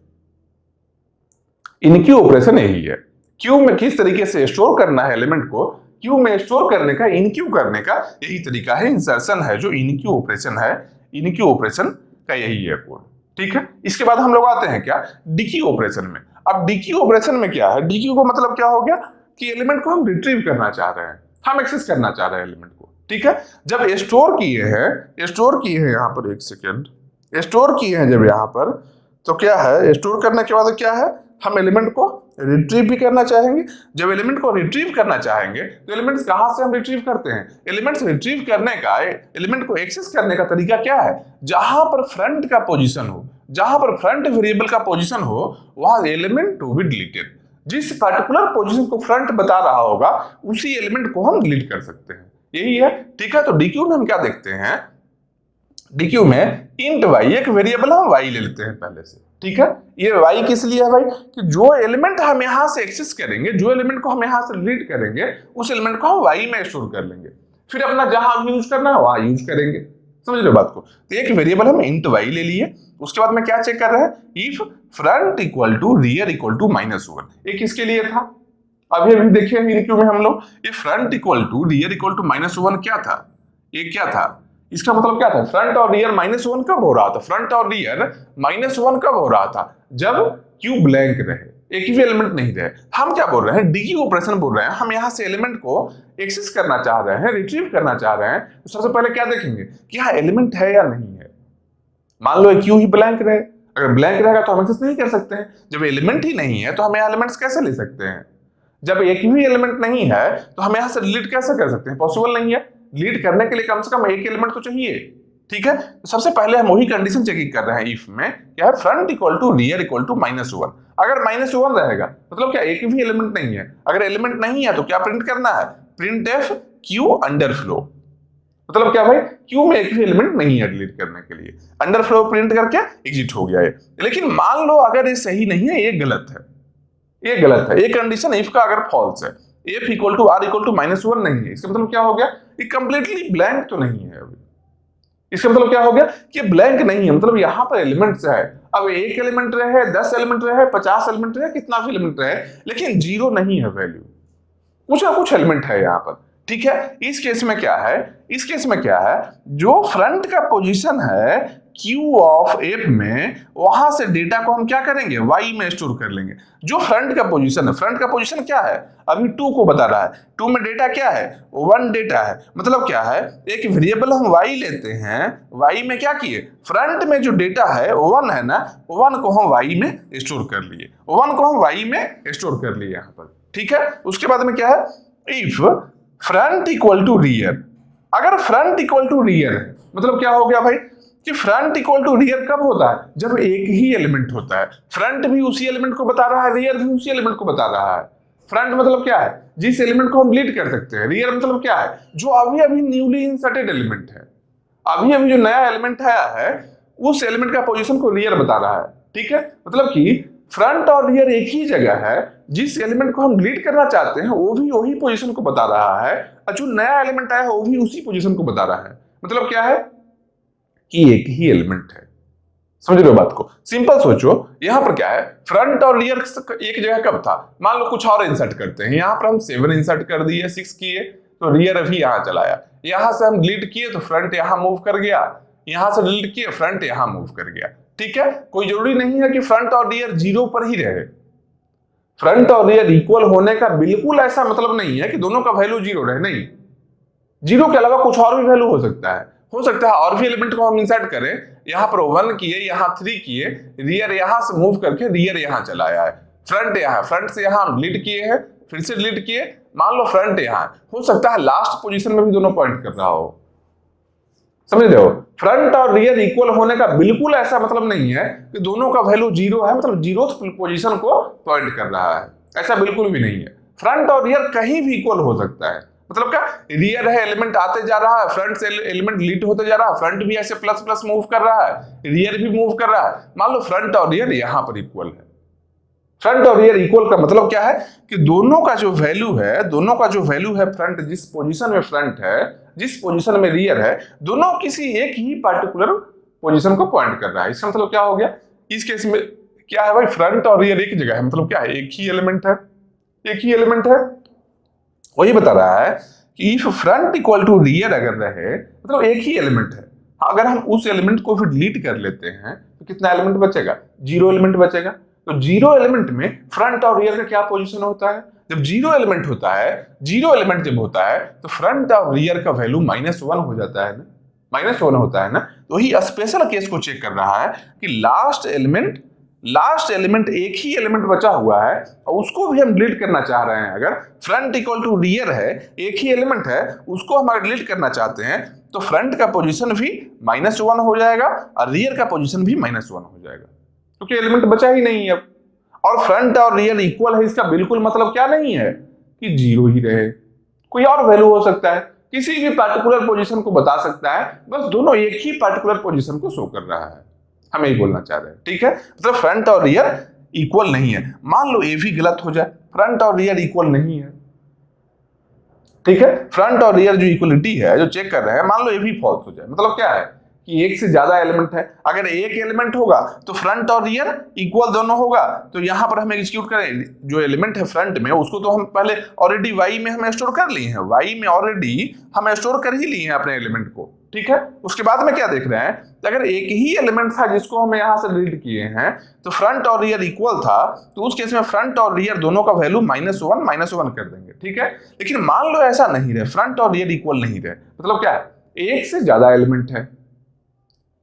इनक्यू ऑपरेशन यही है। क्यू में किस तरीके से स्टोर करना है एलिमेंट को, क्यू में स्टोर करने का, इनक्यू करने का यही तरीका है, इंसर्शन है जो इनक्यू ऑपरेशन है, इनक्यू ऑपरेशन का यही है कोड। ठीक है, इसके बाद हम लोग आते हैं क्या, डीक्यू ऑपरेशन में। अब डीक्यू ऑपरेशन में क्या है, डीक्यू को मतलब क्या हो गया कि एलिमेंट को हम रिट्रीव करना चाह रहे हैं, हम एक्सेस करना चाह रहे हैं एलिमेंट को। ठीक है, जब स्टोर किए हैं यहाँ पर, एक सेकेंड, स्टोर किए हैं जब यहाँ पर, तो क्या है, स्टोर करने के बाद क्या है, हम एलिमेंट को रिट्रीव भी करना चाहेंगे। जब एलिमेंट को रिट्रीव करना चाहेंगे तो एलिमेंट्स कहां से हम रिट्रीव करते हैं, एलिमेंट्स रिट्रीव करने का, एलिमेंट को एक्सेस करने का तरीका क्या है, जहां पर फ्रंट का पोजीशन हो, जहां पर फ्रंट वेरिएबल का पोजीशन हो, वहां एलिमेंट टू बी डिलीटेड। जिस पर्टिकुलर पोजीशन को फ्रंट बता रहा होगा उसी एलिमेंट को हम डिलीट कर सकते हैं, यही है। ठीक है, तो डीक्यू में हम क्या देखते हैं, डीक्यू में इंट y, एक वेरिएबल हम y ले लेते हैं पहले से। ठीक है, ये y किस लिए है भाई, कि जो एलिमेंट हम यहां से एक्सेस करेंगे, जो एलिमेंट को हम यहां से डिलीट करेंगे, उस एलिमेंट को हम y में स्टोर कर लेंगे, फिर अपना जहां यूज करना है वहां यूज करेंगे। समझ लो बात को। तो एक वेरिएबल हम इंट y ले लिए, उसके बाद में क्या चेक कर रहे हैं, if front equal to rear equal to -1, ये किसके लिए था, अभी देखिए इनक्यू में हम लोग, ये front equal to rear equal to -1 क्या था, ये क्या था, इसका मतलब क्या था, फ्रंट और रियर -1 कब हो रहा था, फ्रंट और रियर -1 कब हो रहा था, जब क्यू ब्लैंक रहे, एक भी एलिमेंट नहीं रहे। हम क्या बोल रहे हैं, डीक्यू ऑपरेशन बोल रहे हैं, हम यहां से एलिमेंट को एक्सेस करना चाह रहे हैं, रिट्रीव करना चाह रहे हैं, तो सबसे पहले क्या देखेंगे कि हाँ एलिमेंट है या नहीं है। मान लो क्यू ही ब्लैंक रहे, अगर ब्लैंक रहेगा तो हम एक्सेस नहीं कर सकते हैं। जब एलिमेंट ही नहीं है तो हम यहाँ एलिमेंट्स कैसे ले सकते हैं? जब एक भी एलिमेंट नहीं है तो हम यहाँ से डिलीट कैसे कर सकते हैं? पॉसिबल नहीं है। डिलीट करने के लिए कम से कम एक एलिमेंट तो चाहिए। ठीक है, तो सबसे पहले हम वही कंडीशन चेकिंग कर रहे हैं इफ में, क्या है? Front equal to rear equal to -1। अगर -1 रहेगा मतलब क्या एक भी एलिमेंट नहीं है। अगर एलिमेंट नहीं है तो क्या प्रिंट करना है? Print F Q underflow. मतलब क्या भाई? क्यू में एक भी एलिमेंट नहीं है डिलीट करने के लिए। अंडरफ्लो प्रिंट करके एग्जिट हो गया है। लेकिन मान लो अगर ये सही नहीं है, ये गलत है, ये गलत है। ये कंडीशन इफ का अगर फॉल्स है, f equal to r equal to -1 नहीं है, इसका मतलब क्या हो गया? ये कंप्लीटली ब्लैंक तो नहीं है अभी। इसका मतलब क्या हो गया कि ब्लैंक नहीं है, मतलब यहां पर एलिमेंट्स है। अब एक एलिमेंट रहे, 10 एलिमेंट रहे, 50 एलिमेंट रहे, कितना भी एलिमेंट रहे, लेकिन जीरो नहीं है वैल्यू। कुछ ना कुछ एलिमेंट है यहां पर। ठीक है, इस केस में क्या है? इस केस में क्या है? जो फ्रंट का पोजीशन है क्यू ऑफ एफ में, वहां से डेटा को हम क्या करेंगे? वाई में स्टोर कर लेंगे। जो फ्रंट का पोजीशन है, फ्रंट का पोजीशन क्या है? अभी 2 को बता रहा है। 2 में डेटा क्या है? 1 डेटा है। मतलब क्या है? एक वेरिएबल हम वाई लेते हैं, वाई में क्या किए? फ्रंट में जो डेटा है 1 है ना, 1 को हम वाई में स्टोर कर लिए, 1 को हम वाई में स्टोर कर लिए यहां पर। ठीक है, उसके बाद में क्या है? If front equal to rear. अगर फ्रंट इक्वल टू रियर है मतलब क्या हो गया भाई? कि फ्रंट इक्वल टू रियर कब होता है? जब एक ही एलिमेंट होता है। फ्रंट भी उसी एलिमेंट को बता रहा है, रियर भी उसी एलिमेंट को बता रहा है। फ्रंट मतलब क्या है? जिस एलिमेंट को हम डिलीट कर सकते हैं। रियर मतलब क्या है? जो अभी अभी न्यूली इंसर्टेड एलिमेंट है, अभी अभी जो नया एलिमेंट आया है, उस एलिमेंट का पोजीशन को रियर बता रहा है। ठीक है, मतलब कि फ्रंट और रियर एक ही जगह है। जिस एलिमेंट को हम डिलीट करना चाहते हैं वो भी वही पोजीशन को बता रहा है, और जो नया एलिमेंट आया है वो भी उसी पोजीशन को बता रहा है। मतलब क्या है कि एक ही एलिमेंट है। समझ रहे हो बात को? सिंपल सोचो, यहां पर क्या है? फ्रंट और रियर एक जगह कब था? मान लो कुछ और इंसर्ट करते हैं। यहां पर हम 7 इंसर्ट कर दिए, 6 किए तो रियर अभी यहां चला आया। यहां से हम डिलीट किए तो फ्रंट यहां मूव कर गया, यहां से डिलीट किए फ्रंट यहां मूव कर गया। ठीक है, कोई जरूरी नहीं है कि फ्रंट और रियर 0 पर ही रहे। फ्रंट और रियर इक्वल होने का बिल्कुल ऐसा मतलब नहीं है कि दोनों का वैल्यू 0 रहे। नहीं, 0 के अलावा कुछ और भी वैल्यू हो सकता है। हो सकता है और भी एलिमेंट को हम इंसर्ट करें। यहां पर 1 किए, यहां 3 किए, रियर यहां से मूव करके रियर यहां चला आया है। फ्रंट यहां, फ्रंट से यहां डिलीट किए हैं, फिर से डिलीट किए, मान लो फ्रंट यहां। हो सकता है लास्ट पोजीशन में भी दोनों पॉइंट कर रहा हो। समझ रहे हो? फ्रंट और रियर इक्वल होने का बिल्कुल ऐसा मतलब नहीं है कि दोनों का वैल्यू 0 है, मतलब 0th पोजीशन को पॉइंट कर रहा है। ऐसा बिल्कुल भी नहीं है। फ्रंट और रियर कहीं भी इक्वल हो सकता है। मतलब क्या? रियर है, एलिमेंट आते जा रहा है, फ्रंट से एलिमेंट डिलीट होते जा रहा है, फ्रंट भी ऐसे प्लस प्लस मूव कर रहा है, रियर भी मूव कर रहा है। मान लो फ्रंट और रियर यहां पर इक्वल है। फ्रंट और रियर इक्वल का मतलब क्या है? कि दोनों का जो वैल्यू है, दोनों का जो वैल्यू है, फ्रंट जिस पोजीशन में फ्रंट है, जिस पोजीशन में रियर है, दोनों किसी एक ही पार्टिकुलर पोजीशन को पॉइंट कर रहा है। इसका मतलब क्या हो गया? इस केस में क्या है भाई? फ्रंट और रियर एक जगह है, मतलब क्या है? एक ही एलिमेंट है, एक ही एलिमेंट है। वही बता रहा है कि if front equal to rear अगर रहे मतलब एक ही एलिमेंट है। अगर हम उस एलिमेंट को फिर डिलीट कर लेते हैं तो कितना एलिमेंट बचेगा? 0 एलिमेंट बचेगा। तो 0 एलिमेंट में फ्रंट और रियर का क्या पोजीशन होता है? जब 0 एलिमेंट होता है, 0 एलिमेंट जब होता है तो फ्रंट और रियर का वैल्यू -1 हो जाता है ना, -1 होता है ना। तो ही स्पेशल केस को चेक कर रहा है कि लास्ट एलिमेंट एक ही एलिमेंट बचा हुआ है और उसको भी हम डिलीट करना चाह रहे हैं। अगर फ्रंट इक्वल टू रियर है, एक ही एलिमेंट है, उसको हम डिलीट करना चाहते हैं तो फ्रंट का पोजीशन भी -1 हो जाएगा और रियर का पोजीशन भी -1 हो जाएगा, क्योंकि एलिमेंट बचा ही नहीं है। और फ्रंट और रियर इक्वल है, इसका बिल्कुल मतलब क्या नहीं है कि 0 ही रहे। कोई और वैल्यू हो सकता है, किसी भी पार्टिकुलर पोजीशन को बता सकता है, बस दोनों एक ही पार्टिकुलर पोजीशन को शो कर रहा है। हम यही बोलना चाह रहे हैं। ठीक है, मतलब फ्रंट और रियर इक्वल नहीं है। मान लो ये भी गलत हो जाए, फ्रंट और रियर इक्वल नहीं है। ठीक है, फ्रंट और रियर जो इक्वलिटी है, जो चेक कर रहे हैं, मान लो ये भी फॉल्स हो जाए। मतलब क्या है कि एक से ज्यादा एलिमेंट है। अगर एक एलिमेंट होगा तो फ्रंट और रियर इक्वल दोनों होगा। तो यहां पर हम एग्जीक्यूट करें, जो एलिमेंट है फ्रंट में उसको तो हम पहले ऑलरेडी वाई में हम स्टोर कर लिए हैं, वाई में ऑलरेडी हम स्टोर कर ही लिए हैं अपने एलिमेंट को। ठीक है, उसके बाद में क्या देख रहे हैं? अगर एक ही एलिमेंट था जिसको हम यहां से डिलीट किए हैं तो फ्रंट और रियर इक्वल था, तो उस केस में फ्रंट और रियर दोनों का वैल्यू -1 कर देंगे। ठीक है, लेकिन मान लो ऐसा नहीं रहे, फ्रंट और रियर इक्वल नहीं रहे, मतलब क्या है? एक से ज्यादा एलिमेंट है,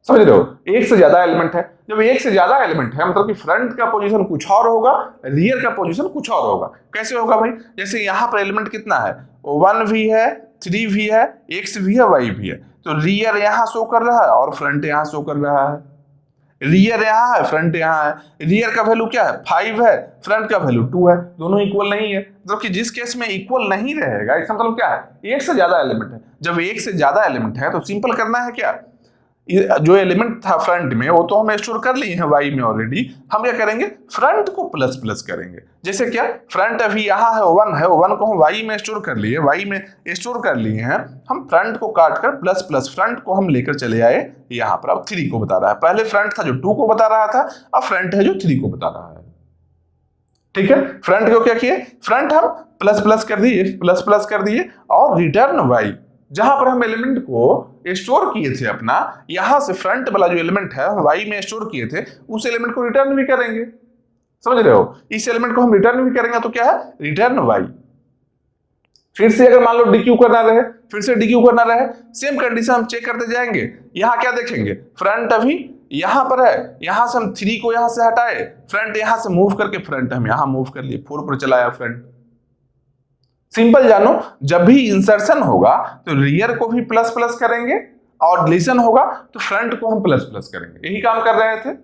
समझ रहे हो, एक से ज्यादा एलिमेंट है। जब एक से ज्यादा एलिमेंट है मतलब कि फ्रंट का पोजीशन कुछ और होगा, रियर का पोजीशन कुछ और होगा। कैसे होगा भाई, जैसे यहां पर एलिमेंट कितना है, 1 भी है, 3 भी है, x भी है, y भी है, तो रियर यहां शो कर रहा है और फ्रंट यहां शो कर रहा है। रियर यहाँ है, फ्रंट यहाँ है। रियर का वैल्यू क्या है, 5 है, फ्रंट का वैल्यू 2 है, दोनों इक्वल नहीं है। मतलब कि जिस केस में इक्वल नहीं रहेगा इसका मतलब क्या है, एक से ज्यादा एलिमेंट है। जब एक से ज्यादा एलिमेंट है तो सिंपल करना है क्या, जो एलिमेंट था फ्रंट में वो तो हम स्टोर कर लिए हैं वाई में ऑलरेडी, हम क्या करेंगे फ्रंट को प्लस प्लस करेंगे। जैसे क्या, फ्रंट अभी यहाँ है 1 है, 1 को हम वाई में स्टोर कर लिए, वाई में स्टोर कर लिए हैं, हम फ्रंट को काट कर प्लस प्लस फ्रंट को हम लेकर चले आए यहाँ पर। अब 3 को बता रहा है, पहले फ्रंट था जो 2 को बता रहा था, अब फ्रंट है जो 3 को बता रहा है। ठीक है, फ्रंट को क्या किए, फ्रंट हम प्लस प्लस कर दिए, प्लस प्लस कर दिए, और रिटर्न वाई, जहां पर हम एलिमेंट को स्टोर किए थे अपना, यहां से फ्रंट वाला जो एलिमेंट है वाई में स्टोर किए थे, उस एलिमेंट को रिटर्न भी करेंगे। समझ रहे हो, इस एलिमेंट को हम रिटर्न भी करेंगे तो क्या है, रिटर्न वाई। फिर से अगर मान लो डीक्यू करना रहे, फिर से डीक्यू करना रहे, सेम कंडीशन हम चेक करते जाएंगे। यहां क्या देखेंगे, फ्रंट अभी यहां पर है, यहां से हम 3 को यहां से हटाए, फ्रंट यहां से मूव करके फ्रंट हम यहां मूव कर लिए, 4 पर चलाया फ्रंट। सिंपल जानो, जब भी इंसर्शन होगा तो रियर को भी प्लस प्लस करेंगे, और डिलीशन होगा तो फ्रंट को हम प्लस प्लस करेंगे, यही काम कर रहे थे।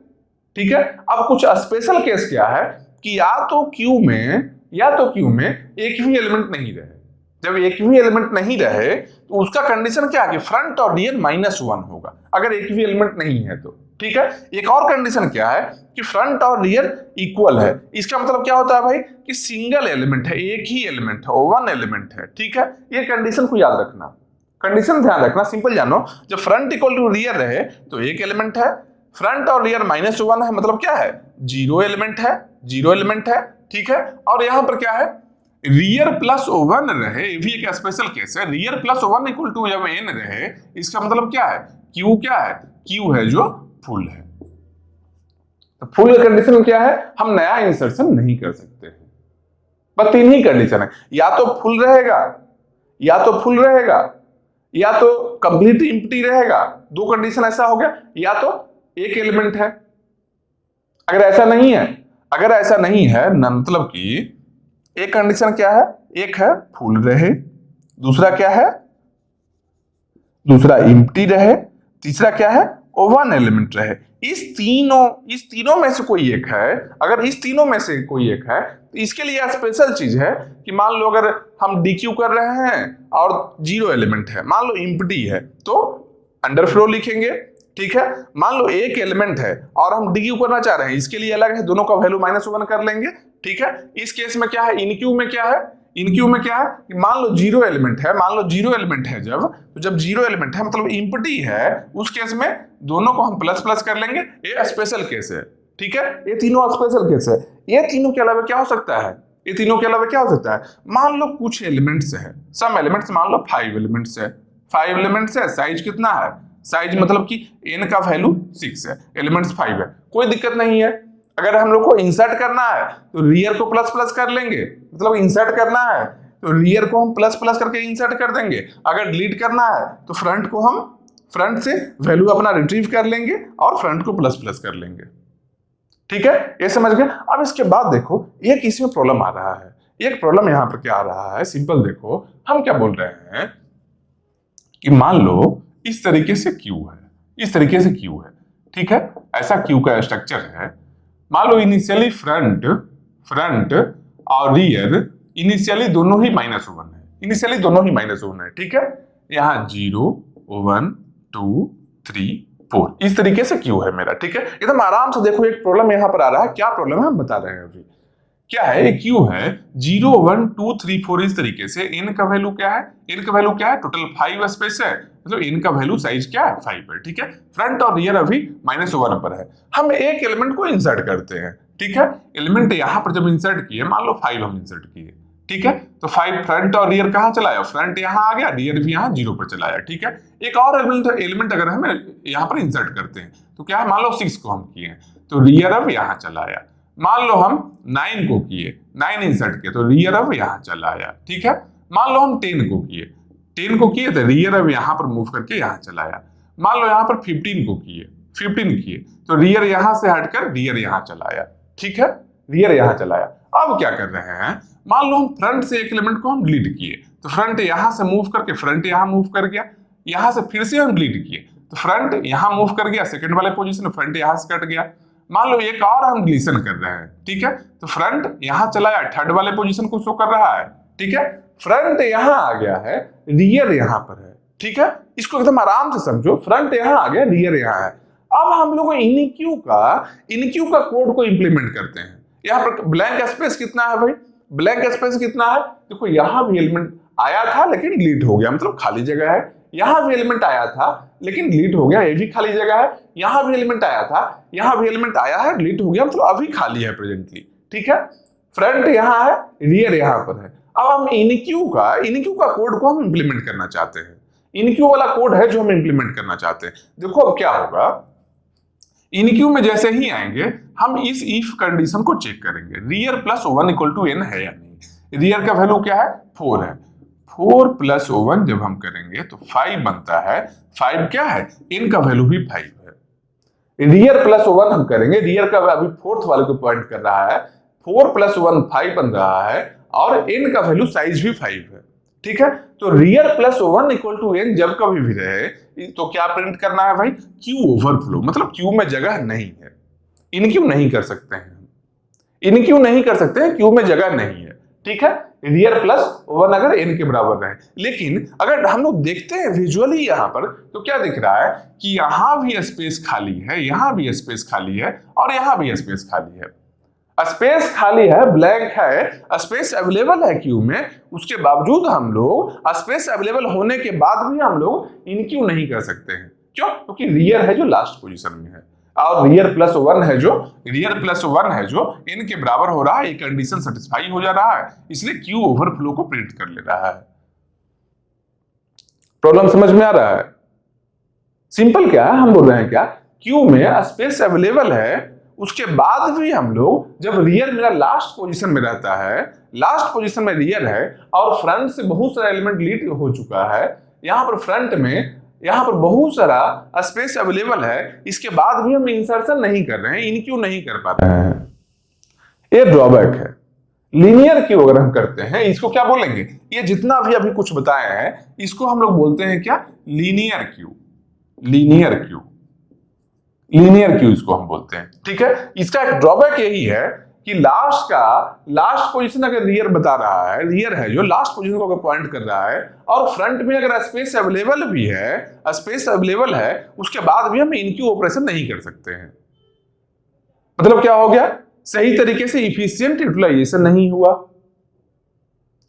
ठीक है, अब कुछ स्पेशल केस क्या है कि या तो क्यू में एक भी एलिमेंट नहीं रहे। जब एक भी एलिमेंट नहीं रहे तो उसका कंडीशन क्या है कि फ्रंट और रियर -1 होगा, अगर एक भी एलिमेंट नहीं है तो। ठीक है, एक और कंडीशन क्या है कि फ्रंट और रियर इक्वल है। इसका मतलब क्या होता है भाई कि सिंगल एलिमेंट है, एक ही एलिमेंट है, 1 एलिमेंट है। ठीक है, ये कंडीशन को याद रखना, कंडीशन ध्यान रखना। सिंपल जानो, जब फ्रंट इक्वल टू रियर रहे तो एक एलिमेंट है, फ्रंट और रियर -1 है मतलब क्या है, 0 एलिमेंट है, 0 एलिमेंट है। ठीक है, और यहां पर क्या है, रियर +1 रहे, ये भी एक स्पेशल केस है। रियर +1 इक्वल टू जब n रहे, इसका मतलब क्या है, क्यू क्या है, क्यू है जो फुल है। तो फुल कंडीशन क्या है, हम नया इंसर्शन नहीं कर सकते हैं। बस 3 ही कंडीशन है, या तो फुल रहेगा, या तो फुल रहेगा, या तो कंप्लीट एम्प्टी रहेगा। 2 कंडीशन ऐसा हो गया, या तो एक एलिमेंट है। अगर ऐसा नहीं है मतलब कि एक कंडीशन क्या है, एक है फुल रहे, दूसरा क्या है, दूसरा एम्प्टी रहे, तीसरा क्या है, 1 एलिमेंट रहे। इस तीनों में से कोई एक है। अगर इस तीनों में से कोई एक है तो इसके लिए स्पेशल चीज है कि मान लो अगर हम डीक्यू कर रहे हैं और 0 एलिमेंट है, मान लो एम्प्टी है, तो अंडरफ्लो लिखेंगे। ठीक है, मान लो एक एलिमेंट है और हम डीक्यू करना चाह रहे हैं, इसके लिए अलग है, दोनों का वैल्यू -1 कर लेंगे। ठीक है, इस केस में क्या है, इनक्यू में क्या है, मान लो 0 एलिमेंट है, जब 0 एलिमेंट है मतलब एम्प्टी है, उस केस में दोनों को हम प्लस प्लस कर लेंगे। ये स्पेशल केस है। ठीक है, ये तीनों स्पेशल केस है। ये तीनों के अलावा क्या हो सकता है, मान लो कुछ एलिमेंट्स है, सम एलिमेंट्स, मान लो 5 एलिमेंट्स है, 5 एलिमेंट्स है, साइज कितना है, साइज मतलब कि n का वैल्यू 6 है, एलिमेंट्स 5 है, कोई दिक्कत नहीं है। अगर हम लोग को इंसर्ट करना है तो रियर को प्लस प्लस कर लेंगे, मतलब इंसर्ट करना है तो रियर को हम प्लस प्लस करके इंसर्ट कर देंगे। अगर डिलीट करना है तो फ्रंट को हम फ्रंट से वैल्यू अपना रिट्रीव कर लेंगे और फ्रंट को प्लस प्लस कर लेंगे। ठीक है, ये समझ गए। अब इसके बाद देखो एक इसमें प्रॉब्लम आ रहा है, एक प्रॉब्लम यहां पर क्या आ रहा है, सिंपल देखो, हम क्या बोल रहे हैं कि मान लो इस तरीके से क्यू है, ठीक है, ऐसा क्यू का स्ट्रक्चर है। मान लो इनिशियली फ्रंट और रियर इनिशियली दोनों ही -1 है, ठीक है, यहाँ 0 1 2 3 4 इस तरीके से क्यू है मेरा। ठीक है, एकदम आराम से देखो, एक प्रॉब्लम यहां पर आ रहा है, क्या प्रॉब्लम है हम बता रहे हैं अभी। क्या है, क्यू है 0 1 2 3 4 इस तरीके से। n का वैल्यू क्या है, टोटल 5 स्पेस है, मतलब n का वैल्यू साइज क्या है, 5 है। ठीक है, फ्रंट और रियर अभी -1 पर है। हम एक एलिमेंट को इंसर्ट करते हैं। ठीक है, एलिमेंट यहां पर जब इंसर्ट किए, मान लो 5 हम इंसर्ट किए, ठीक है, तो 5 फ्रंट और रियर कहां चलाया, फ्रंट यहां आ गया, रियर भी यहां 0 पर चलाया। ठीक है, एक और एलिमेंट अगर हम यहां पर इंसर्ट करते हैं तो क्या है, मान लो 6 को हम किए तो रियर अब यहां चलाया। मान लो हम 9 को किए, 9 इंसर्ट किए तो रियर अब यहां चला आया। ठीक है, मान लो हम 10 को किए तो रियर अब यहां पर मूव करके यहां चला आया। मान लो यहाँ पर 15 को किए, 15 किए, तो रियर यहां से हटकर रियर यहां चलाया, ठीक है, रियर यहां चलाया। अब क्या कर रहे हैं, मान लो हम फ्रंट से एक एलिमेंट को हम डिलीट किए, तो फ्रंट यहां से मूव करके फ्रंट यहां मूव कर गया, यहां से फिर से हम डिलीट किए तो फ्रंट यहां मूव कर गया, सेकंड वाले पोजीशन, फ्रंट यहां से कट गया। मान लो एक और हम डिलीशन कर रहे हैं, ठीक है, तो फ्रंट यहां चलाया, थर्ड वाले पोजीशन को शो कर रहा है, ठीक है, फ्रंट यहां आ गया है, रियर यहां पर है, ठीक है, इसको एकदम आराम से समझो, फ्रंट यहां आ गया, रियर यहां है। अब हम लोग इनक्यू का कोड को इंप्लीमेंट करते हैं। यहां पर ब्लैंक स्पेस कितना है भाई, ब्लैंक स्पेस कितना है, देखो यहां भी एलिमेंट आया था लेकिन डिलीट हो गया, मतलब खाली जगह है, यहां भी एलिमेंट आया था लेकिन डिलीट हो गया, ये भी खाली जगह है, यहां भी एलिमेंट आया था, यहां भी एलिमेंट आया है, डिलीट हो गया, मतलब अभी खाली है प्रेजेंटली, ठीक है, फ्रंट यहां है, रियर यहां पर है। अब हम इनक्यू का कोड को हम इंप्लीमेंट करना चाहते हैं, इनक्यू वाला कोड है जो हम इंप्लीमेंट करना चाहते हैं। देखो अब क्या होगा, इनक्यू में जैसे ही आएंगे हम इस इफ कंडीशन को चेक करेंगे, rear plus 1 equal to n है या नहीं। रियर का वैल्यू क्या है, 4 है, 4 प्लस 1 जब हम करेंगे तो 5 बनता है, 5 क्या है, n का वैल्यू भी 5 है। रियर प्लस 1 हम करेंगे, रियर का अभी फोर्थ वाले को पॉइंट कर रहा है, 4 प्लस 1 5 बन रहा है और n का वैल्यू साइज भी 5 है, ठीक है। तो rear plus 1 equal to n जब कभी भी रहे तो क्या प्रिंट करना है भाई, क्यू ओवरफ्लो, मतलब क्यू में जगह नहीं है, इनक्यू नहीं कर सकते हैं, इनक्यू नहीं कर सकते हैं, क्यू में जगह नहीं है, ठीक है। रियर प्लस 1 अगर n के बराबर रहे, लेकिन अगर हम लोग देखते हैं विजुअली यहां पर तो क्या दिख रहा है कि यहां भी स्पेस खाली है, यहां भी स्पेस खाली है और यहां भी स्पेस खाली है, स्पेस खाली है, ब्लैंक है, स्पेस अवेलेबल है क्यू में, उसके बावजूद हम लोग स्पेस अवेलेबल होने के बाद भी हम लोग इनक्यू नहीं कर सकते हैं, क्यों, क्योंकि रियर है जो लास्ट पोजीशन में है और रियर प्लस 1 है जो n के बराबर हो रहा है, ये कंडीशन सेटिस्फाई हो जा रहा है, इसलिए क्यू ओवरफ्लो को प्रिंट कर ले रहा है। प्रॉब्लम समझ में आ रहा है, सिंपल क्या है, हम बोल रहे हैं क्या, क्यू में स्पेस अवेलेबल है, उसके बाद भी हम लोग जब रियर मेरा लास्ट पोजीशन में रहता है, लास्ट पोजीशन में रियर है और फ्रंट से बहुत सारा एलिमेंट डिलीट हो चुका है, यहां पर फ्रंट में यहां पर बहुत सारा स्पेस अवेलेबल है, इसके बाद भी हम इंसर्शन नहीं कर रहे हैं, इनक्यू नहीं कर पा रहे हैं, ये ड्रॉबैक है। लीनियर क्यू अगर हम करते हैं, इसको क्या बोलेंगे, ये जितना भी अभी कुछ बताया है इसको हम लोग बोलते हैं क्या, linear Q, linear Q, linear Q इसको हम बोलते हैं, ठीक है। इसका एक ड्रॉबैक यही है कि लास्ट पोजीशन अगर रियर बता रहा है, रियर है जो लास्ट पोजीशन को अगर पॉइंट कर रहा है और फ्रंट में अगर स्पेस अवेलेबल भी है, स्पेस अवेलेबल है, उसके बाद भी हम इनक्यू ऑपरेशन नहीं कर सकते हैं। मतलब क्या हो गया, सही तरीके से इफिशिएंट यूटिलाइजेशन नहीं हुआ,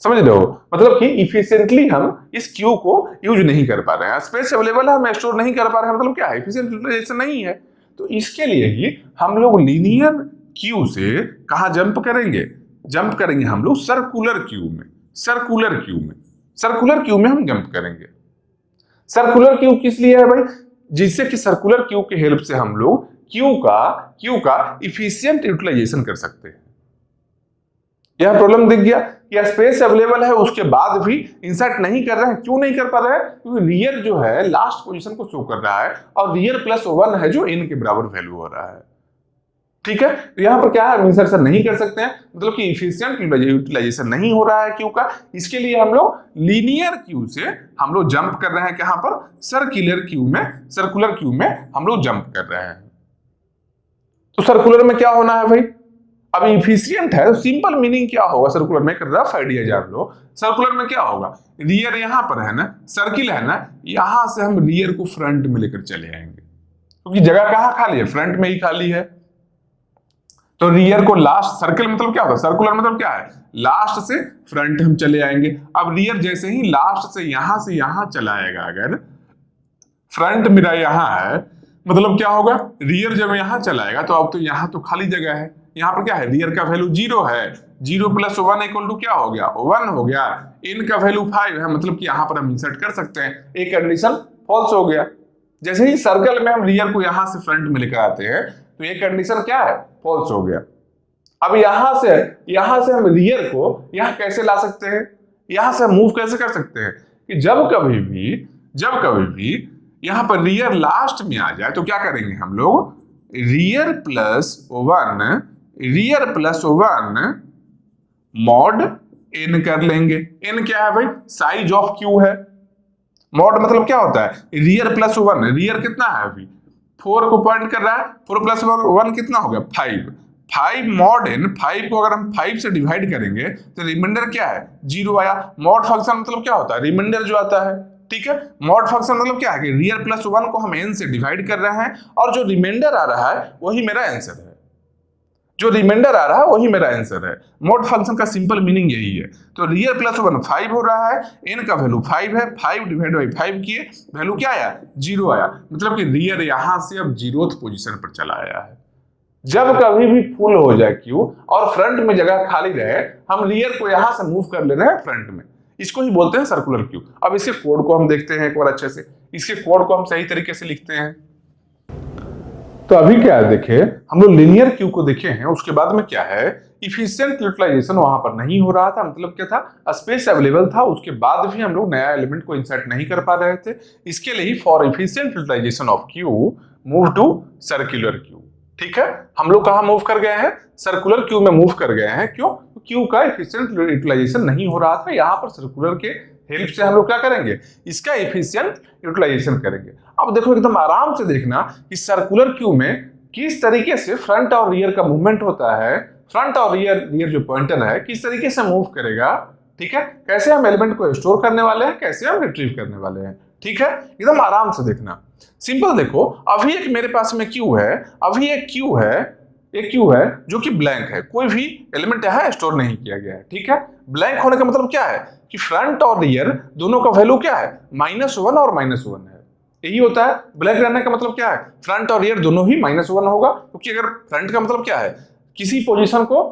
समझ रहे हो, मतलब कि इफिशिएंटली हम इस क्यू को यूज नहीं कर पा रहे हैं, स्पेस अवेलेबल है हम स्टोर नहीं कर पा रहे हैं, मतलब क्या है, इफिशिएंट यूटिलाइजेशन नहीं है। तो इसके लिए ही हम लोग लीनियर क्यू से कहां जंप करेंगे हम लोग सर्कुलर क्यू में, सर्कुलर क्यू में हम जंप करेंगे। सर्कुलर क्यू किस लिए है भाई, जिससे कि सर्कुलर क्यू के हेल्प से हम लोग क्यू का इफिशिएंट यूटिलाइजेशन कर सकते हैं। यह प्रॉब्लम दिख गया कि स्पेस अवेलेबल है उसके बाद भी इंसर्ट नहीं कर रहे हैं, क्यों नहीं कर पा रहे हैं, क्योंकि रियर जो है लास्ट पोजीशन को शो कर रहा है और रियर प्लस 1 है जो n के बराबर वैल्यू हो रहा है, ठीक है। तो यहां पर क्या है, हम इंसर्शन नहीं कर सकते हैं, मतलब कि इफिशिएंट यूटिलाइजेशन नहीं हो रहा है क्यू का, इसके लिए हम लोग लीनियर क्यू से हम लोग जंप कर रहे हैं, कहां पर, सर्कुलर क्यू में हम लोग जंप कर रहे हैं। तो सर्कुलर में क्या होना है भाई, अब इफिशिएंट है तो सिंपल मीनिंग क्या होगा, सर्कुलर में रफ आइडिया जान लो, सर्कुलर में क्या होगा, रियर यहां पर है ना, सर्किल है ना, यहां से हम रियर को फ्रंट में लेकर चले आएंगे, क्योंकि जगह कहां खाली है, फ्रंट में ही खाली है। तो रियर को लास्ट, सर्किल मतलब क्या होता है, सर्कुलर मतलब क्या है, लास्ट से फ्रंट हम चले आएंगे। अब रियर जैसे ही लास्ट से यहां चलाएगा, अगर फ्रंट मेरा यहां है, मतलब क्या होगा, रियर जब यहां चलाएगा तो अब तो यहां तो खाली जगह है, यहां पर क्या है, रियर का वैल्यू 0 है, 0 प्लस 1 इक्वल टू क्या हो गया, 1 हो गया, n का वैल्यू 5 है, मतलब कि यहां पर हम इंसर्ट कर सकते हैं, एक कंडीशन फॉल्स हो गया। जैसे ही सर्कल में हम रियर को यहां से फ्रंट में लेकर आते हैं तो ये कंडीशन क्या है, फॉल्स हो गया। अब यहां से हम रियर को यहां कैसे ला सकते हैं, यहां से मूव कैसे कर सकते हैं कि जब कभी भी यहां पर रियर लास्ट में आ जाए तो क्या करेंगे हम लोग, रियर प्लस 1 मॉड n कर लेंगे। n क्या है भाई, साइज ऑफ क्यू है। मॉड मतलब क्या होता है, रियर प्लस 1, रियर कितना है अभी 4 को पॉइंट कर रहा है, 4 प्लस 1 कितना हो गया 5 मॉड n, 5 को अगर हम 5 से डिवाइड करेंगे तो रिमाइंडर क्या है 0 आया। मॉड फंक्शन मतलब क्या होता है, रिमाइंडर जो आता है, ठीक है। मॉड फंक्शन मतलब क्या है कि रियर प्लस 1 को हम n से डिवाइड कर रहे हैं और जो रिमाइंडर आ रहा है वही मेरा आंसर है, जो रिमाइंडर आ रहा है वही मेरा आंसर है। मॉड फंक्शन का सिंपल मीनिंग यही है। तो रियर प्लस 1 5 हो रहा है, n का वैल्यू 5 है, 5 डिवाइड बाई 5 किए, वैल्यू क्या आया 0 आया। मतलब कि रियर यहां से अब 0th पोजीशन पर चला आया है। जब कभी भी फुल हो जाए क्यू और फ्रंट में जगह खाली रहे, हम रियर को यहां से मूव कर ले रहे हैं फ्रंट में, इसको ही बोलते हैं सर्कुलर क्यू। अब इसके कोड को हम देखते हैं एक बार अच्छे से, इसके कोड को हम सही तरीके से लिखते हैं। तो अभी क्या है, देखे हम लोग लीनियर क्यू को देखे हैं, उसके बाद में क्या है, इफिशिएंट यूटिलाइजेशन वहां पर नहीं हो रहा था। मतलब क्या था, स्पेस अवेलेबल था, उसके बाद भी हम लोग नया एलिमेंट को इंसर्ट नहीं कर पा रहे थे। इसके लिए for efficient utilisation of queue move to circular queue. ठीक है, हम लोग कहां मूव कर गए हैं, सर्कुलर क्यू में मूव कर गए हैं। क्यों, क्यू का इफिशिएंट यूटिलाइजेशन नहीं हो रहा था। यहां पर सर्कुलर के हेल्प से हम लोग क्या करेंगे, इसका एफिशिएंट यूटिलाइजेशन करेंगे। अब देखो एकदम आराम से देखना कि सर्कुलर क्यू में किस तरीके से फ्रंट और रियर का मूवमेंट होता है, फ्रंट और रियर जो पॉइंटर है किस तरीके से मूव करेगा। ठीक है, कैसे हम एलिमेंट को स्टोर करने वाले हैं, कैसे हम रिट्रीव करने वाले हैं। ठीक है, एकदम आराम से देखना। सिंपल देखो, अभी एक मेरे पास में क्यू है, अभी एक क्यू है जो कि ब्लैंक है, कोई भी एलिमेंट यहां स्टोर नहीं किया गया है। ठीक है, ब्लैंक होने का मतलब क्या है कि फ्रंट और रियर दोनों का वैल्यू क्या है, -1 और -1 है। यही होता है, ब्लैंक रहने का मतलब क्या है, फ्रंट और रियर दोनों ही -1 होगा। क्योंकि अगर फ्रंट का मतलब क्या है, किसी पोजीशन को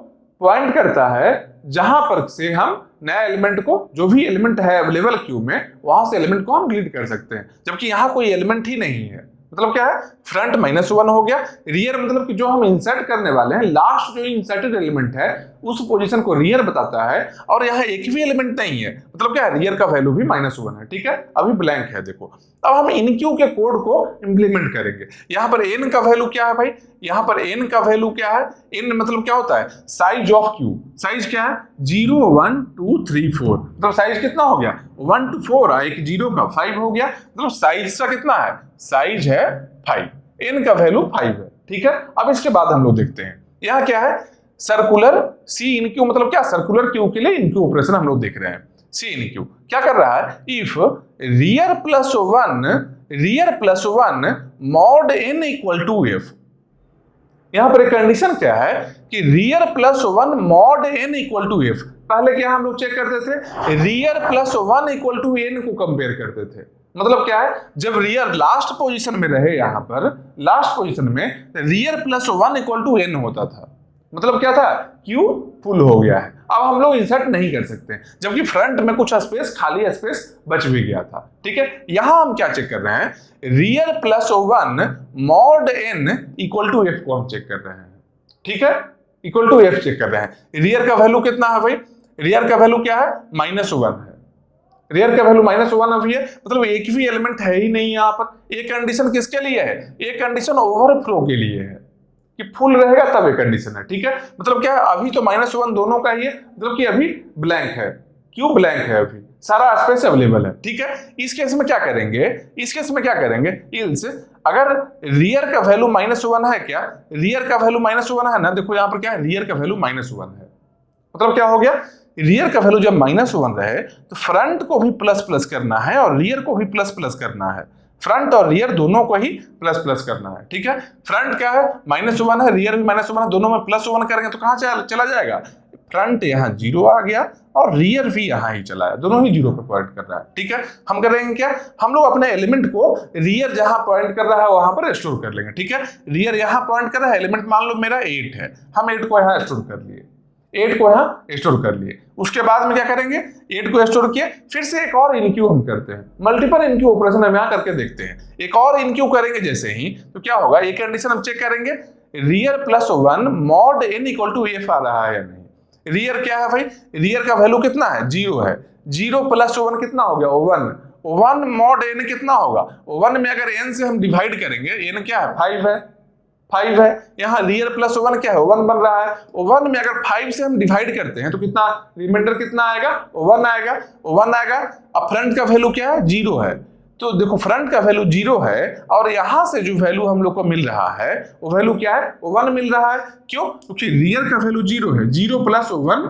पॉइंट करता है जहां पर से हम नया एलिमेंट को, जो भी एलिमेंट है अवेलेबल क्यू में, वहां से एलिमेंट को हम डिलीट कर सकते हैं। जबकि यहां कोई एलिमेंट ही नहीं है, मतलब क्या है, फ्रंट -1 हो गया, रियर मतलब कि जो हम इंसर्ट करने वाले हैं, लास्ट जो इंसर्टेड एलिमेंट है उस पोजीशन को रियर बताता है, और यहाँ एक भी एलिमेंट नहीं है, मतलब क्या है, रियर का वैल्यू भी -1 है। ठीक है, अभी ब्लैंक है। देखो अब हम इन क्यू के कोड को इंप्लीमेंट करेंगे। यहाँ पर n का वैल्यू क्या है भाई, यहाँ पर n का वैल्यू क्या है, n मतलब क्या होता है, साइज ऑफ क्यू। साइज क्या है, 0 1 2 3 4, मतलब साइज कितना हो गया 1 to 4, एक 0 का 5 हो गया, मतलब साइज का कितना है, साइज है 5, n का वैल्यू 5 है। ठीक है, अब इसके बाद हम लोग देखते हैं यहाँ क्या है, सर्कुलर सी इन क्यू, मतलब क्या, सर्कुलर क्यू के लिए इन क्यू ऑपरेशन हम लोग देख रहे हैं। सी इन क्यू क्या कर रहा है, if rear plus 1 mod n equal to f। यहां पर एक कंडीशन क्या है कि rear plus 1 mod n equal to f। पहले क्या हम लोग चेक करते थे, rear plus 1 equal to n को कंपेयर करते थे। मतलब क्या है, जब रियर लास्ट पोजीशन में रहे, यहां पर लास्ट पोजीशन में rear plus 1 equal to n होता था। मतलब क्या था, क्यू फुल हो गया है, अब हम लोग इंसर्ट नहीं कर सकते, जबकि फ्रंट में कुछ स्पेस, खाली स्पेस बच भी गया था। ठीक है, यहां हम क्या चेक कर रहे हैं, rear plus 1 mod n equal to f को हम चेक कर रहे हैं। ठीक है, इक्वल टू f चेक कर रहे हैं। रियर का वैल्यू कितना है भाई, रियर का वैल्यू क्या है, -1 है। रियर का वैल्यू -1 अभी है, मतलब एक भी एलिमेंट है ही नहीं यहाँ पर। ये कंडीशन किसके लिए है, ये कंडीशन ओवरफ्लो के लिए है, कि फुल रहेगा तब ये कंडीशन है। ठीक है, मतलब क्या है, अभी तो -1 दोनों का ही है, मतलब कि अभी ब्लैंक है, क्यों ब्लैंक है, अभी सारा स्पेस अवेलेबल है। ठीक है, इस केस में क्या करेंगे, इल्स अगर रियर का वैल्यू -1 है, क्या रियर का वैल्यू -1 है ना, देखो यहाँ पर क्या है, रियर का वैल्यू -1 है, मतलब क्या हो गया, रियर का वैल्यू जब -1 रहे तो फ्रंट को भी प्लस प्लस करना है और रियर को भी प्लस प्लस करना है, फ्रंट और रियर दोनों को ही प्लस प्लस करना है। ठीक है, फ्रंट क्या है -1 है, रियर भी -1 है, दोनों में +1 करेंगे तो कहां चला जाएगा, फ्रंट यहाँ 0 आ गया और रियर भी यहाँ ही चला है, दोनों ही 0 पे पॉइंट कर रहा है। ठीक है, हम करेंगे क्या, हम लोग अपने एलिमेंट को रियर जहां पॉइंट कर रहा है वहां पर स्टोर कर लेंगे। ठीक है, रियर यहाँ पॉइंट कर रहा है, एलिमेंट मान लो मेरा 8 है, हम 8 को यहाँ स्टोर कर लिए, 8 को यहाँ स्टोर कर लिए। उसके बाद में क्या करेंगे, 8 को स्टोर किए, फिर से एक और इनक्यू हम करते हैं, मल्टीपल इनक्यू ऑपरेशन हम यहाँ करके देखते हैं। एक और इनक्यू करेंगे जैसे ही, तो क्या होगा, ये कंडीशन हम चेक करेंगे, rear plus 1 mod n equal to f आ रहा है या नहीं। रियर क्या है भाई, रियर का वैल्यू कितना है, 0 है, 0 + 1 कितना हो गया, वन मॉड n कितना होगा, वन में अगर n से हम डिवाइड करेंगे, n क्या है 5 है, यहाँ रियल प्लस वन क्या है 1 बन रहा है, वन में अगर 5 से हम डिवाइड करते हैं तो कितना रिमाइंडर कितना आएगा 1 आएगा। अब फ्रंट का वैल्यू क्या है 0 है, तो देखो फ्रंट का वैल्यू 0 है और यहां से जो वैल्यू हम लोग को मिल रहा है वो वैल्यू क्या है 1 मिल रहा है। क्यों, क्योंकि रियल का वैल्यू 0 है, 0 प्लस 1